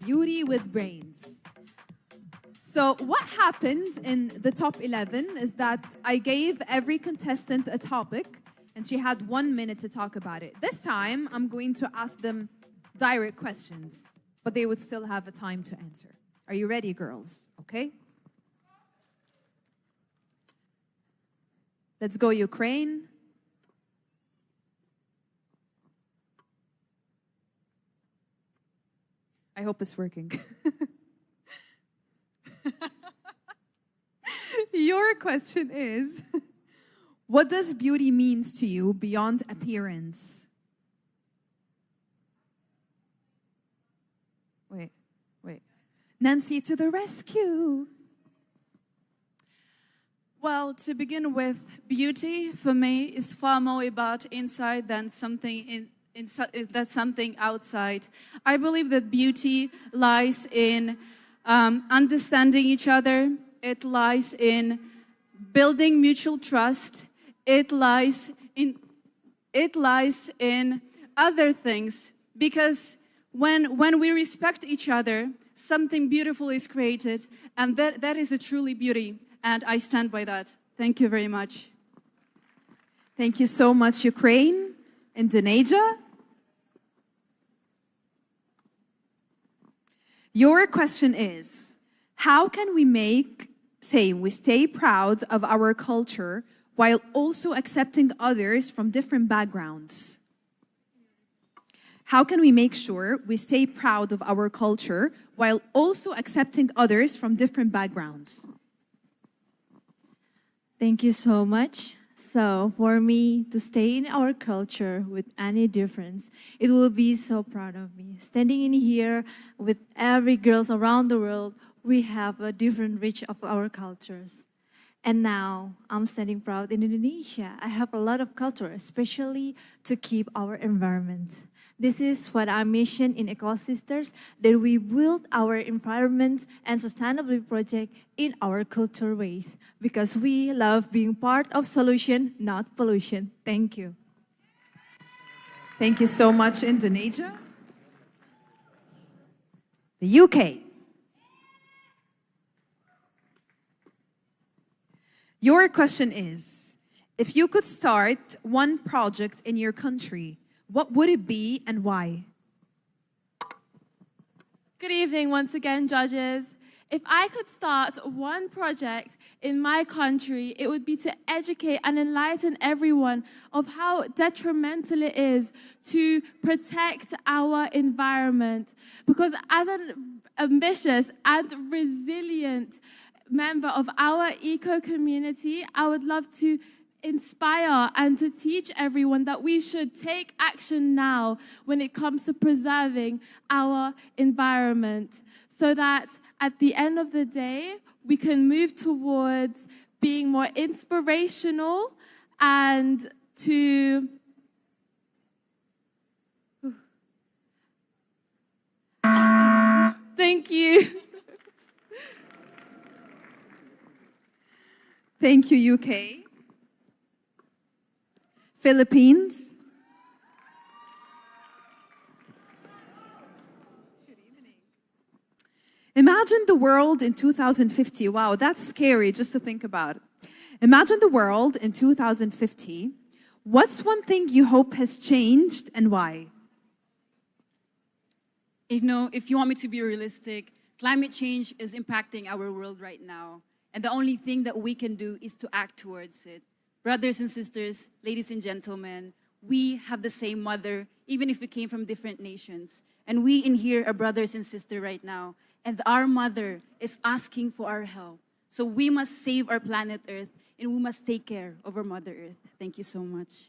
beauty with brains. So what happened in the top 11 is that I gave every contestant a topic, and she had 1 minute to talk about it. This time, I'm going to ask them direct questions, but they would still have a time to answer. Are you ready, girls? Okay? Let's go, Ukraine. I hope it's working. Your question is, what does beauty means to you beyond appearance? Wait. Nancy to the rescue. Well, to begin with, beauty for me is far more about inside than something that's something outside. I believe that beauty lies in understanding each other. It lies in building mutual trust. It lies in other things, because when we respect each other, something beautiful is created, and that is a truly beauty, and I stand by that. Thank you very much. Thank you so much, Ukraine. Indonesia. Your question is, how can we stay proud of our culture while also accepting others from different backgrounds? How can we make sure we stay proud of our culture while also accepting others from different backgrounds? Thank you so much. So for me to stay in our culture with any difference, it will be so proud of me. Standing in here with every girls around the world, we have a different reach of our cultures. And now I'm standing proud in Indonesia. I have a lot of culture, especially to keep our environment. This is what our mission in Ecosisters, that we build our environment and sustainability project in our cultural ways, because we love being part of solution, not pollution. Thank you. Thank you so much, Indonesia. The UK. Your question is, if you could start one project in your country, what would it be and why? Good evening once again, judges. If I could start one project in my country, it would be to educate and enlighten everyone of how detrimental it is to protect our environment. Because as an ambitious and resilient member of our eco community, I would love to inspire and to teach everyone that we should take action now when it comes to preserving our environment, so that at the end of the day, we can move towards being more inspirational and to thank you. Thank you, UK. Philippines. Imagine the world in 2050. Wow, that's scary just to think about. Imagine the world in 2050. What's one thing you hope has changed and why? You know, if you want me to be realistic, climate change is impacting our world right now. And the only thing that we can do is to act towards it. Brothers and sisters, ladies and gentlemen, we have the same mother, even if we came from different nations. And we in here are brothers and sisters right now. And our mother is asking for our help. So we must save our planet Earth, and we must take care of our Mother Earth. Thank you so much.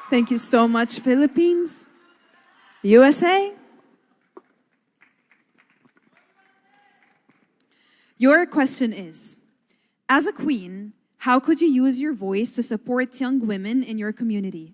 Thank you so much, Philippines. USA. Your question is, as a queen, how could you use your voice to support young women in your community?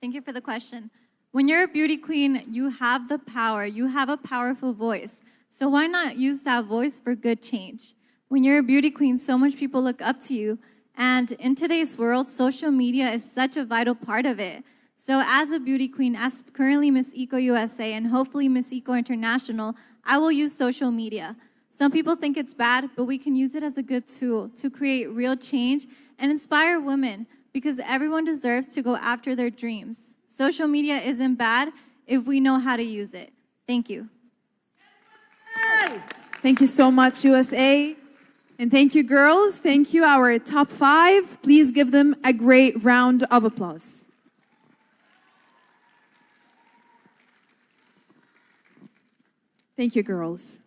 Thank you for the question. When you're a beauty queen, you have the power. You have a powerful voice. So why not use that voice for good change? When you're a beauty queen, so much people look up to you. And in today's world, social media is such a vital part of it. So as a beauty queen, as currently Miss Eco USA and hopefully Miss Eco International, I will use social media. Some people think it's bad, but we can use it as a good tool to create real change and inspire women, because everyone deserves to go after their dreams. Social media isn't bad if we know how to use it. Thank you. Thank you so much, USA. And thank you, girls. Thank you, our top 5. Please give them a great round of applause. Thank you, girls.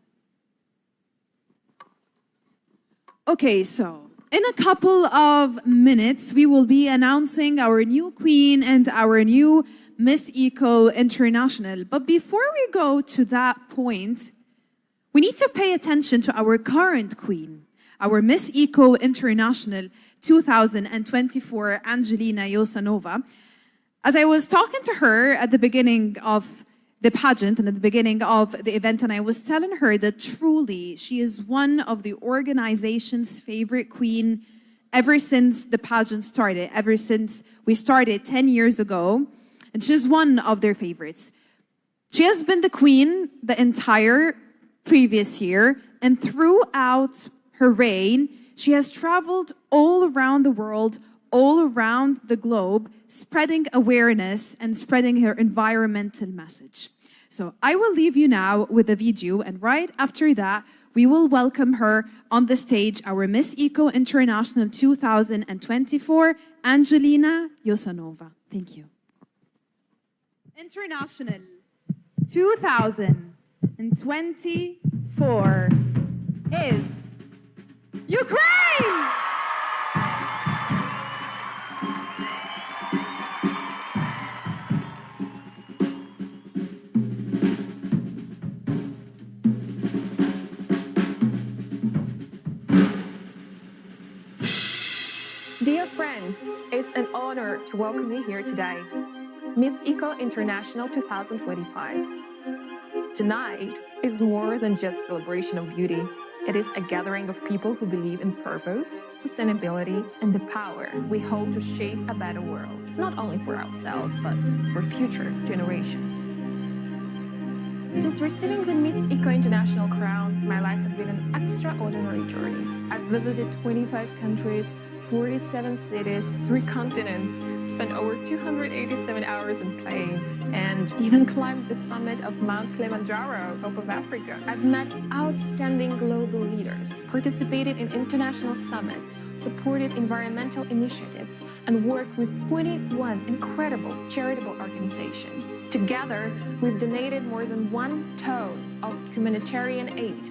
Okay, so in a couple of minutes, we will be announcing our new queen and our new Miss Eco International. But before we go to that point, we need to pay attention to our current queen, our Miss Eco International 2024, Angelina Yosanova. As I was talking to her at the beginning of the pageant and at the beginning of the event, and I was telling her that truly she is one of the organization's favorite queen ever since the pageant started, ever since we started 10 years ago, and she's one of their favorites. She has been the queen the entire previous year, and throughout her reign, she has traveled all around the world, all around the globe, spreading awareness and spreading her environmental message. So I will leave you now with a video, and right after that, we will welcome her on the stage, our Miss Eco International 2024, Angelina Yosanova. Thank you. International 2024 is Ukraine! Dear friends, it's an honor to welcome you here today. Miss Eco International 2025. Tonight is more than just celebration of beauty. It is a gathering of people who believe in purpose, sustainability, and the power we hold to shape a better world, not only for ourselves, but for future generations. Since receiving the Miss Eco International crown, my life has been an extraordinary journey. I've visited 25 countries, 47 cities, 3 continents, spent over 287 hours in plane, and even climbed the summit of Mount Kilimanjaro, top of Africa. I've met outstanding global leaders, participated in international summits, supported environmental initiatives, and worked with 21 incredible charitable organizations. Together, we've donated more than 1 ton of humanitarian aid,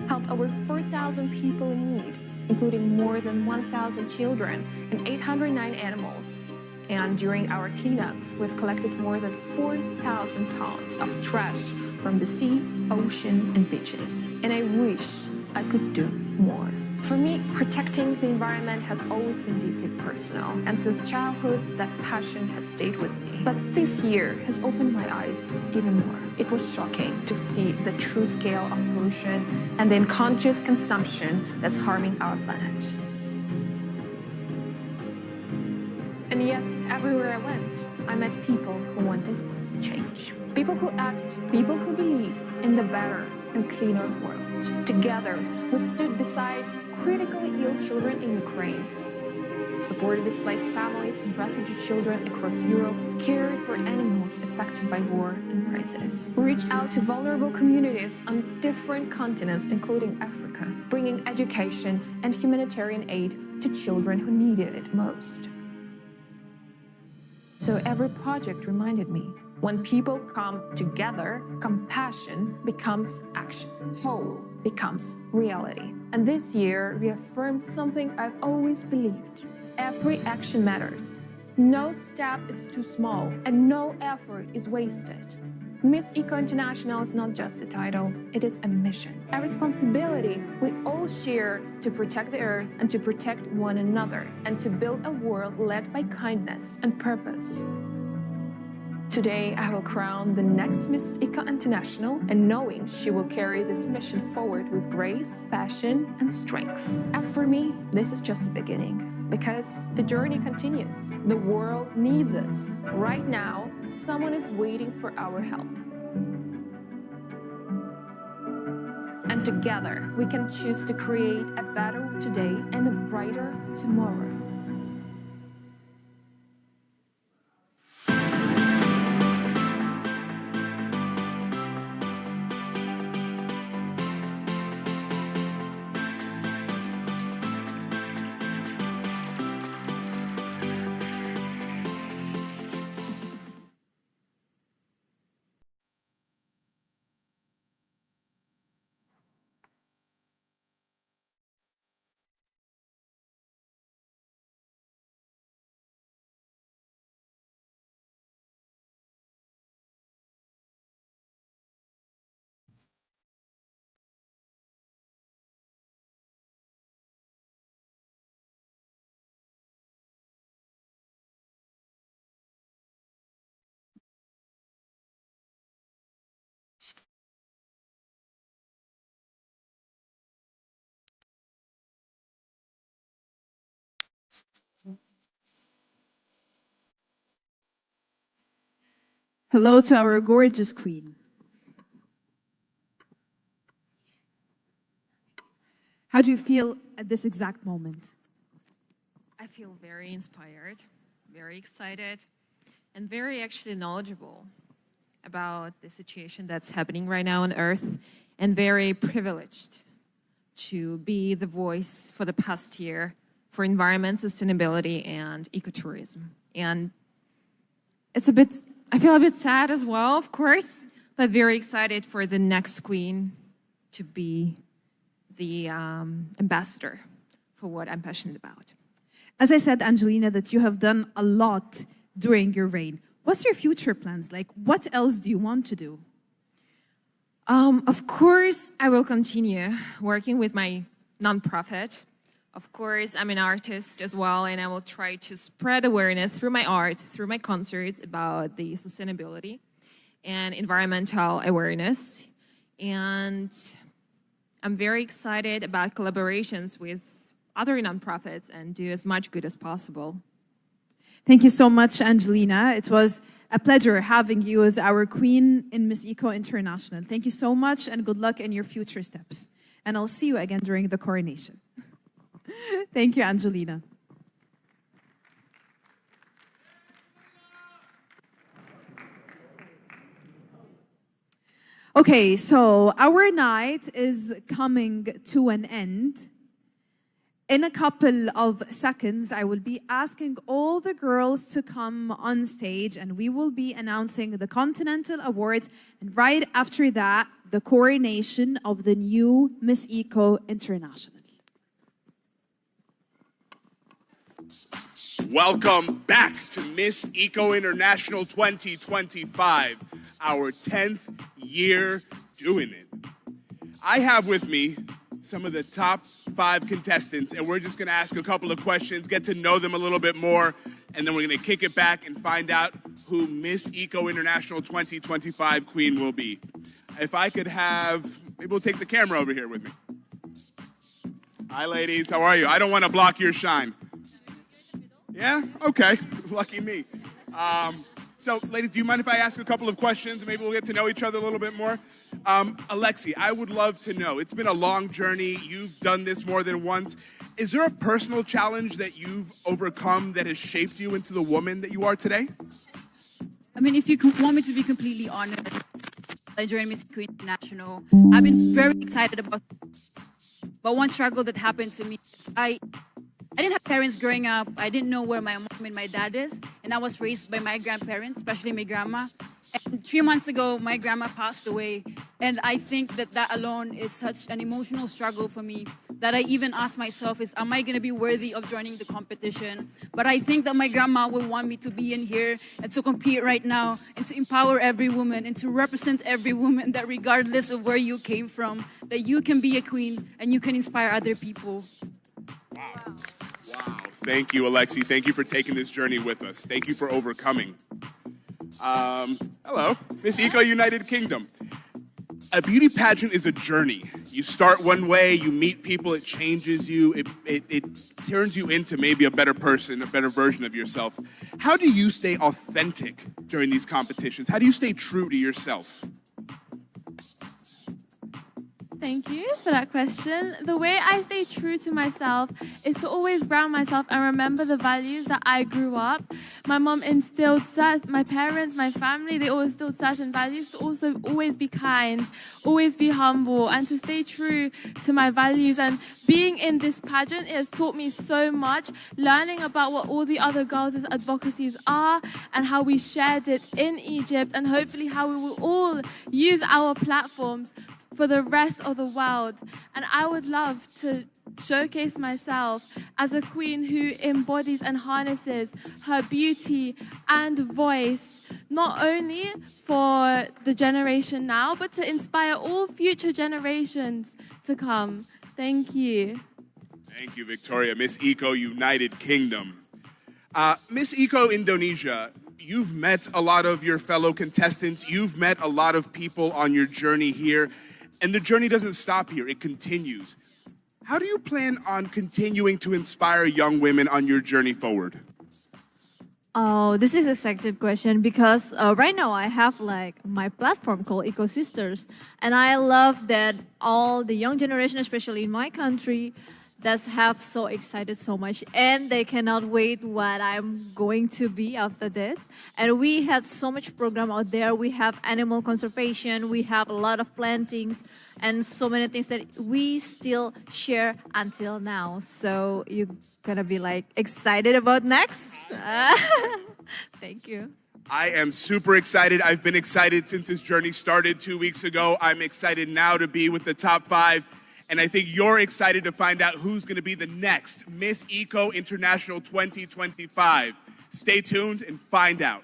helped over 4,000 people in need, including more than 1,000 children and 809 animals. And during our cleanups, we've collected more than 4,000 tons of trash from the sea, ocean, and beaches. And I wish I could do more. For me, protecting the environment has always been deeply personal, and since childhood, that passion has stayed with me. But this year has opened my eyes even more. It was shocking to see the true scale of pollution and the unconscious consumption that's harming our planet. And yet, everywhere I went, I met people who wanted change. People who act, people who believe in the better and cleaner world. Together, we stood beside critically ill children in Ukraine, supported displaced families and refugee children across Europe, cared for animals affected by war and crisis. We reached out to vulnerable communities on different continents, including Africa, bringing education and humanitarian aid to children who needed it most. So every project reminded me, when people come together, compassion becomes action. Hope becomes reality. And this year reaffirmed something I've always believed. Every action matters. No step is too small, and no effort is wasted. Miss Eco International is not just a title, it is a mission, a responsibility we all share to protect the earth and to protect one another, and to build a world led by kindness and purpose. Today, I will crown the next Miss Eco International, and knowing she will carry this mission forward with grace, passion, and strength. As for me, this is just the beginning, because the journey continues. The world needs us. Right now, someone is waiting for our help. And together, we can choose to create a better today and a brighter tomorrow. Hello to our gorgeous queen. How do you feel at this exact moment? I feel very inspired, very excited, and very actually knowledgeable about the situation that's happening right now on Earth, and very privileged to be the voice for the past year for environment, sustainability, and ecotourism. And I feel a bit sad as well, of course, but very excited for the next queen to be the ambassador for what I'm passionate about. As I said, Angelina, that you have done a lot during your reign. What's your future plans? Like, what else do you want to do? Of course, I will continue working with my nonprofit. Of course, I'm an artist as well, and I will try to spread awareness through my art, through my concerts about the sustainability and environmental awareness. And I'm very excited about collaborations with other nonprofits and do as much good as possible. Thank you so much, Angelina. It was a pleasure having you as our queen in Miss Eco International. Thank you so much and good luck in your future steps. And I'll see you again during the coronation. Thank you, Angelina. Okay, so our night is coming to an end. In a couple of seconds, I will be asking all the girls to come on stage and we will be announcing the Continental Awards. And right after that, the coronation of the new Miss Eco International. Welcome back to Miss Eco International 2025, our 10th year doing it. I have with me some of the top 5 contestants, and we're just gonna ask a couple of questions, get to know them a little bit more, and then we're gonna kick it back and find out who Miss Eco International 2025 queen will be. If I could have, maybe we'll take the camera over here with me. Hi ladies, how are you? I don't wanna block your shine. Yeah? Okay. Lucky me. So, ladies, do you mind if I ask a couple of questions? Maybe we'll get to know each other a little bit more. Alexi, I would love to know. It's been a long journey. You've done this more than once. Is there a personal challenge that you've overcome that has shaped you into the woman that you are today? I mean, if you want me to be completely honest, I joined Miss Eco International. I've been very excited about one struggle that happened to me. I didn't have parents growing up. I didn't know where my mom and my dad is. And I was raised by my grandparents, especially my grandma. And 3 months ago, my grandma passed away. And I think that alone is such an emotional struggle for me that I even ask myself am I going to be worthy of joining the competition? But I think that my grandma will want me to be in here and to compete right now and to empower every woman and to represent every woman that regardless of where you came from, that you can be a queen and you can inspire other people. Thank you, Alexi. Thank you for taking this journey with us. Thank you for overcoming. Hello, Miss Eco United Kingdom. A beauty pageant is a journey. You start one way, you meet people, it changes you, it turns you into maybe a better person, a better version of yourself. How do you stay authentic during these competitions? How do you stay true to yourself? Thank you for that question. The way I stay true to myself is to always ground myself and remember the values that I grew up. My mom instilled, my parents, my family, they all instilled certain values to also always be kind, always be humble, and to stay true to my values. And being in this pageant, it has taught me so much, learning about what all the other girls' advocacies are and how we shared it in Egypt, and hopefully how we will all use our platforms for the rest of the world. And I would love to showcase myself as a queen who embodies and harnesses her beauty and voice, not only for the generation now, but to inspire all future generations to come. Thank you. Thank you, Victoria. Miss Eco United Kingdom. Miss Eco Indonesia, you've met a lot of your fellow contestants. You've met a lot of people on your journey here. And the journey doesn't stop here, it continues. How do you plan on continuing to inspire young women on your journey forward? Oh, this is a second question because right now I have like my platform called Ecosisters, and I love that all the young generation, especially in my country, that's have so excited so much, and they cannot wait what I'm going to be after this. And we had so much program out there. We have animal conservation, we have a lot of plantings, and so many things that we still share until now. So you gonna be like excited about next? Thank you. I am super excited. I've been excited since this journey started 2 weeks ago. I'm excited now to be with the top 5. And I think you're excited to find out who's going to be the next Miss Eco International 2025. Stay tuned and find out.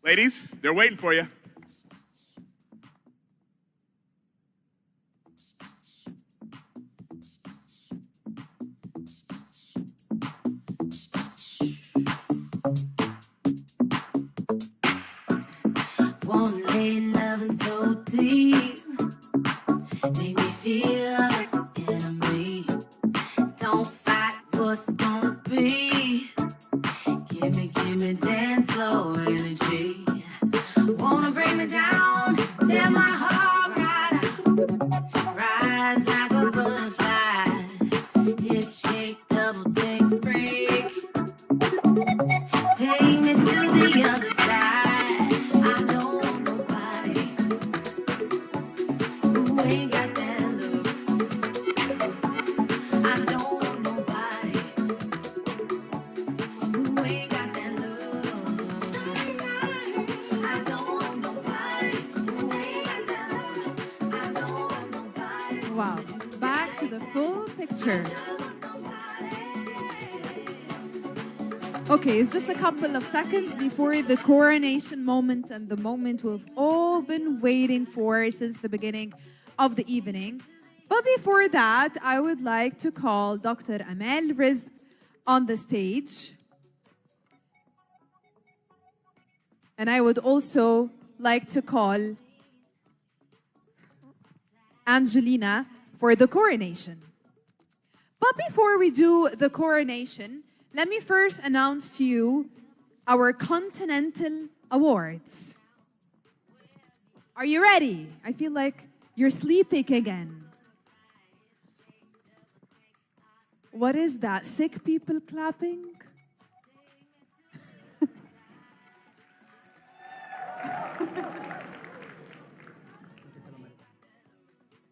Ladies, they're waiting for you. One lay loving so deep, make me feel like an enemy. Don't fight what's gonna be. Give me dance floor energy. Wanna bring me down, tear my heart right out. Rise like a butterfly, hip shake, double dick freak. Take me to the other side. I don't want nobody who ain't got that look. I don't want nobody who ain't got that look. I don't want nobody who ain't got that look. I don't want nobody. Wow. Back to the full picture. Okay, it's just a couple of seconds before the coronation moment and the moment we've all been waiting for since the beginning of the evening. But before that, I would like to call Dr. Amal Rizq on the stage. And I would also like to call Angelina for the coronation. But before we do the coronation, let me first announce to you our Continental Awards. Are you ready? I feel like you're sleeping again. What is that? Sick people clapping?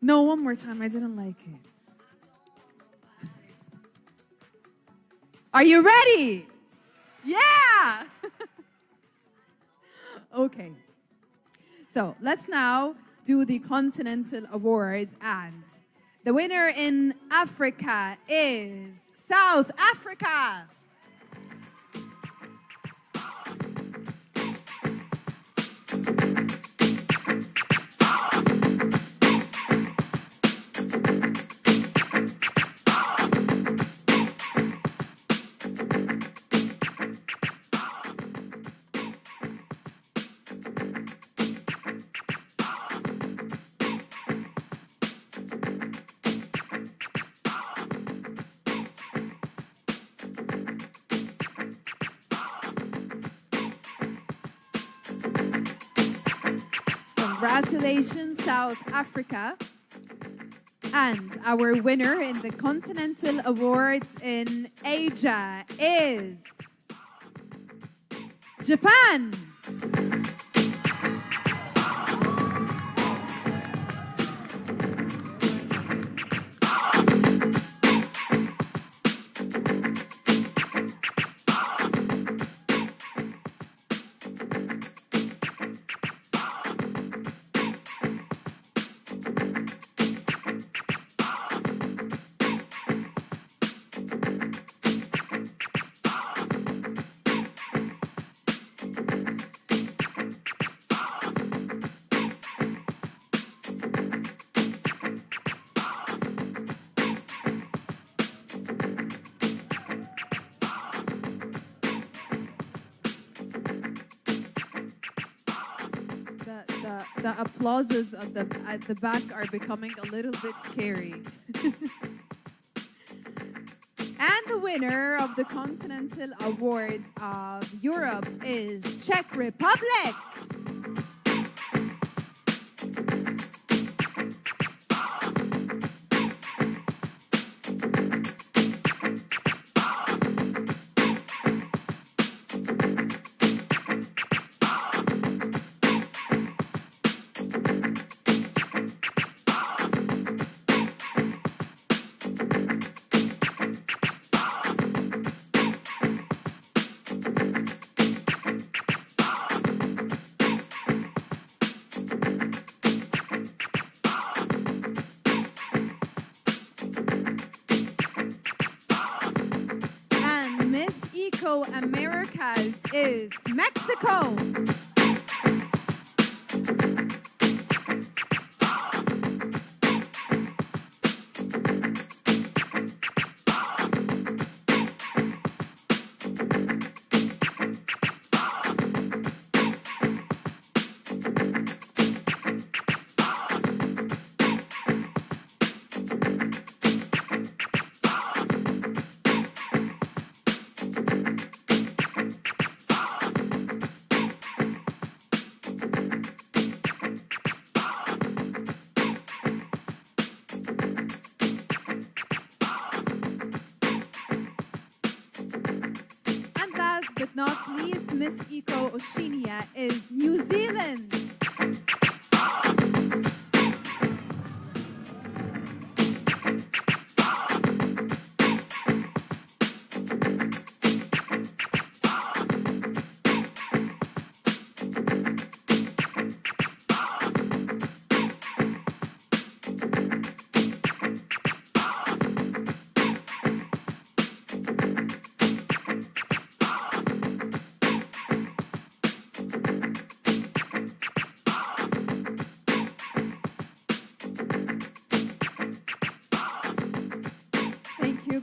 No, one more time. I didn't like it. Are you ready? Yeah! Okay. So let's now do the Continental Awards, and the winner in Africa is South Africa. Congratulations, South Africa. And our winner in the Continental Awards in Asia is Japan. The applauses at the back are becoming a little bit scary. And the winner of the Continental Awards of Europe is Czech Republic. Americas is Mexico. But not least, Miss Eco Oceania is New Zealand.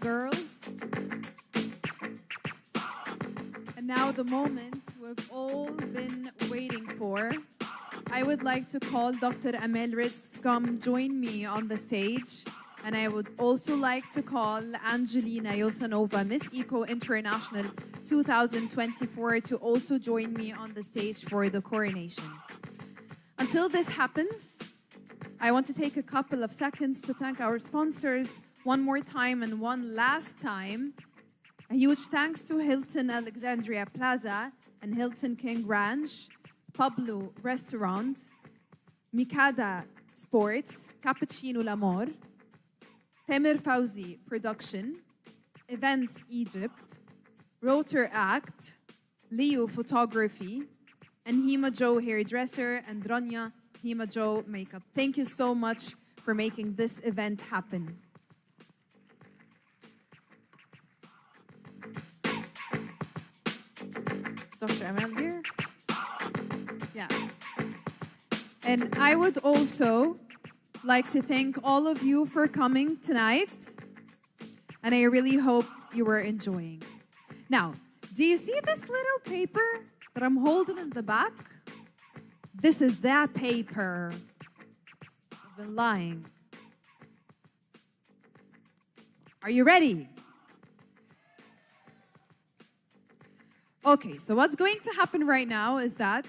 Girls. And now the moment we've all been waiting for. I would like to call Dr. Amel Rizk to come join me on the stage. And I would also like to call Angelina Yosanova, Miss Eco International 2024, to also join me on the stage for the coronation. Until this happens, I want to take a couple of seconds to thank our sponsors one more time and one last time. A huge thanks to Hilton Alexandria Plaza and Hilton King Ranch, Pablo Restaurant, Mikada Sports, Cappuccino L'Amor, Temer Fauzi Production, Events Egypt, Rotor Act, Leo Photography, and Hima Joe Hairdresser and Rania Hima Joe Makeup. Thank you so much for making this event happen. Dr. Amel here? Yeah. And I would also like to thank all of you for coming tonight. And I really hope you were enjoying. Now, do you see this little paper that I'm holding in the back? This is that paper. I've been lying. Are you ready? Okay, so what's going to happen right now is that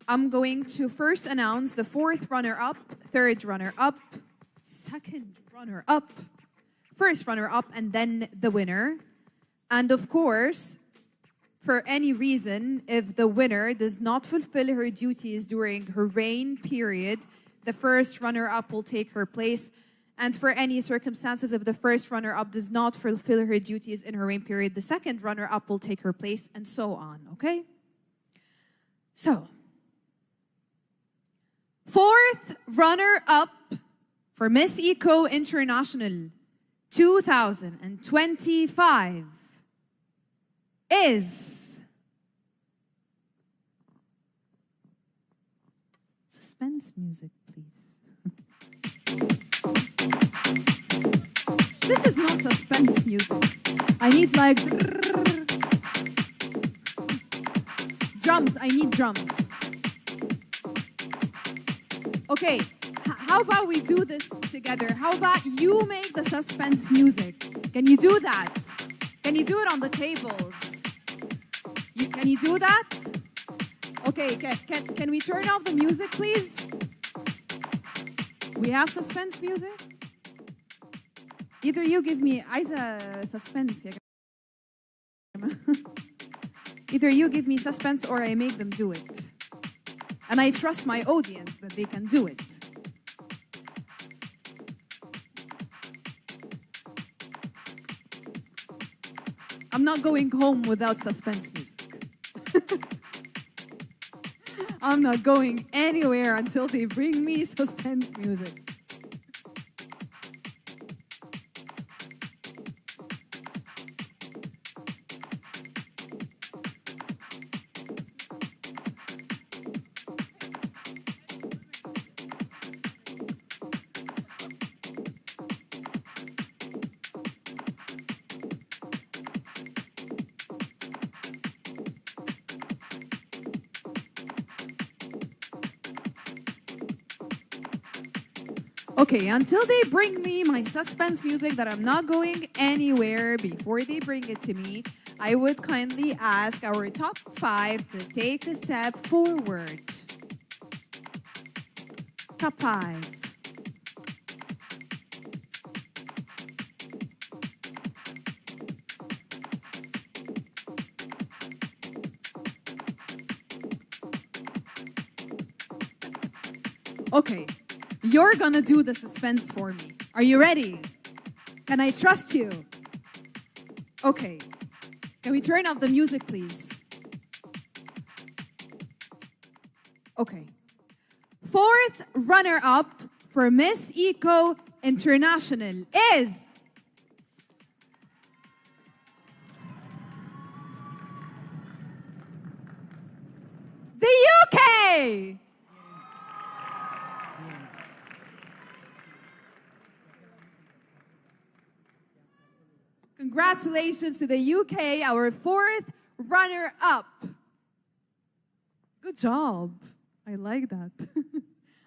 I'm going to first announce the fourth runner-up, third runner-up, second runner-up, first runner-up, and then the winner. And of course, for any reason, if the winner does not fulfill her duties during her reign period, the first runner-up will take her place. And for any circumstances, if the first runner-up does not fulfill her duties in her reign period, the second runner-up will take her place, and so on, okay? So, fourth runner-up for Miss Eco International 2025 is suspense music, please. This is not suspense music. I need like drums. I need drums. Okay, how about we do this together? How about you make the suspense music? Can you do that? Can you do it on the tables? Can you do that? Okay, can we turn off the music, please? We have suspense music? Either you give me suspense. Either you give me suspense or I make them do it. And I trust my audience that they can do it. I'm not going home without suspense music. I'm not going anywhere until they bring me suspense music. Okay, until they bring me my suspense music that I'm not going anywhere before they bring it to me, I would kindly ask our top 5 to take a step forward. Top 5. Okay. You're gonna do the suspense for me. Are you ready? Can I trust you? Okay. Can we turn off the music, please? Okay. 4th runner-up for Miss Eco International is the UK! Congratulations to the UK, our 4th runner-up. Good job. I like that.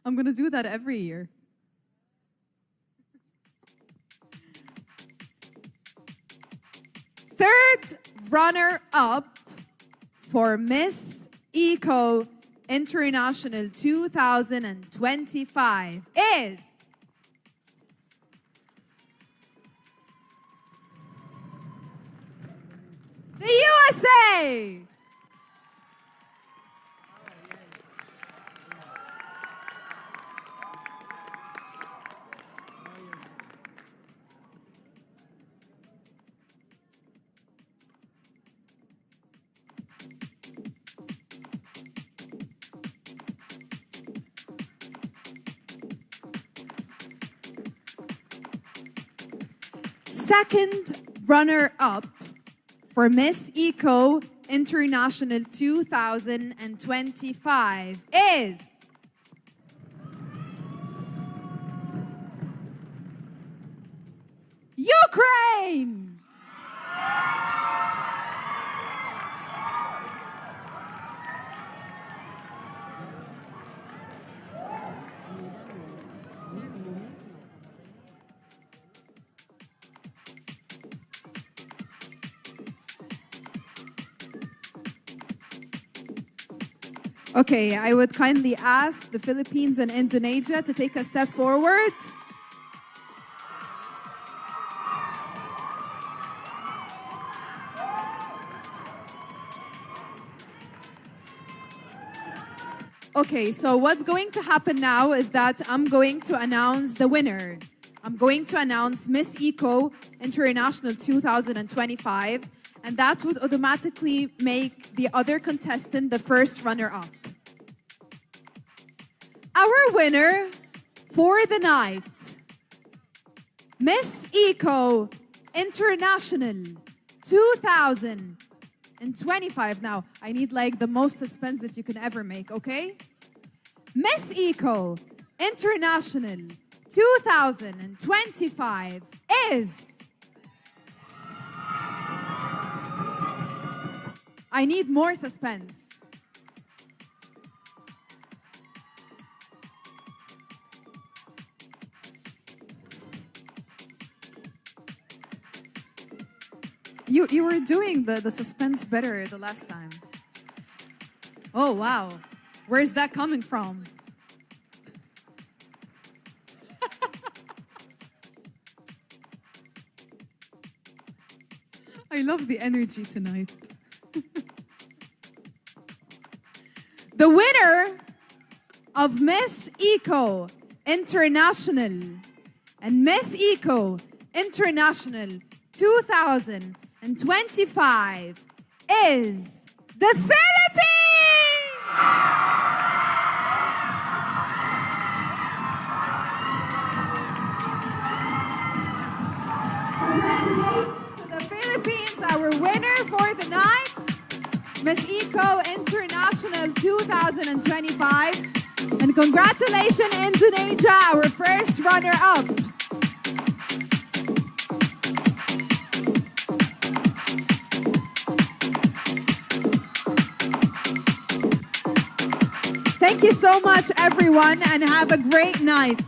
I'm going to do that every year. Third runner-up for Miss Eco International 2025 is the USA! Second runner-up for Miss Eco International 2025 is Ukraine! Okay, I would kindly ask the Philippines and Indonesia to take a step forward. Okay, so what's going to happen now is that I'm going to announce the winner. I'm going to announce Miss Eco International 2025, and that would automatically make the other contestant the first runner-up. Our winner for the night, Miss Eco International 2025. Now, I need like the most suspense that you can ever make, okay? Miss Eco International 2025 is... I need more suspense. You were doing the suspense better the last times. Oh, wow. Where's that coming from? I love the energy tonight. The winner of Miss Eco International and Miss Eco International 2025 is the Philippines! Congratulations to the Philippines, our winner for the night, Miss Eco International 2025. And congratulations, Indonesia, our first runner-up. Thank you so much, everyone, and have a great night.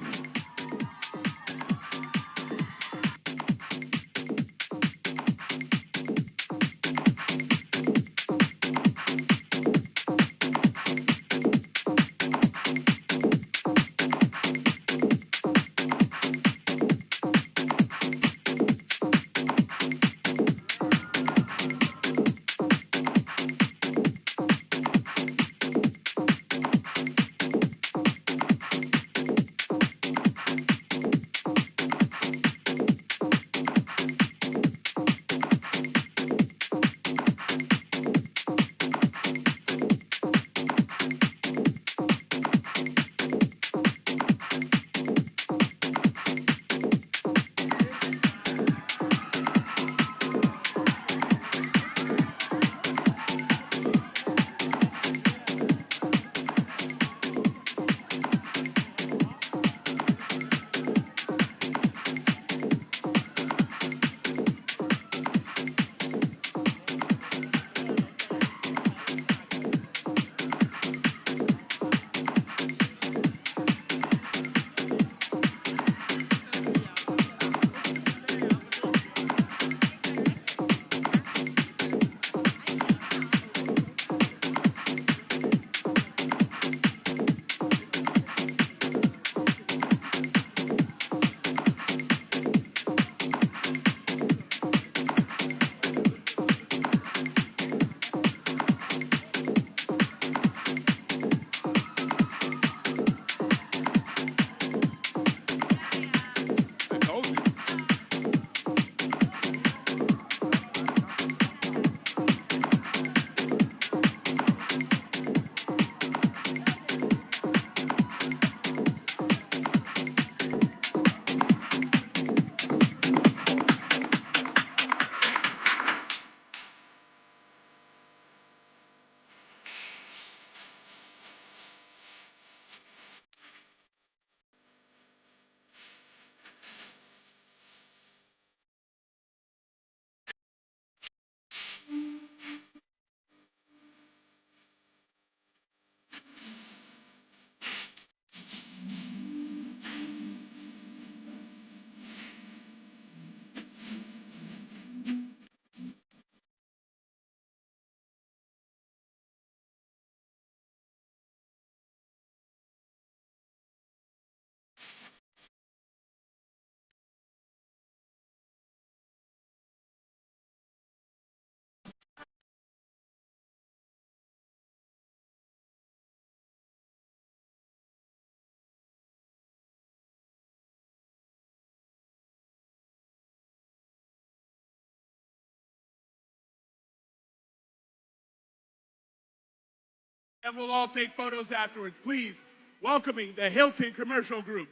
And we'll all take photos afterwards. Please, welcoming the Hilton Commercial Group.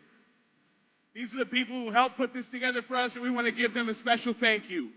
These are the people who helped put this together for us, and we want to give them a special thank you.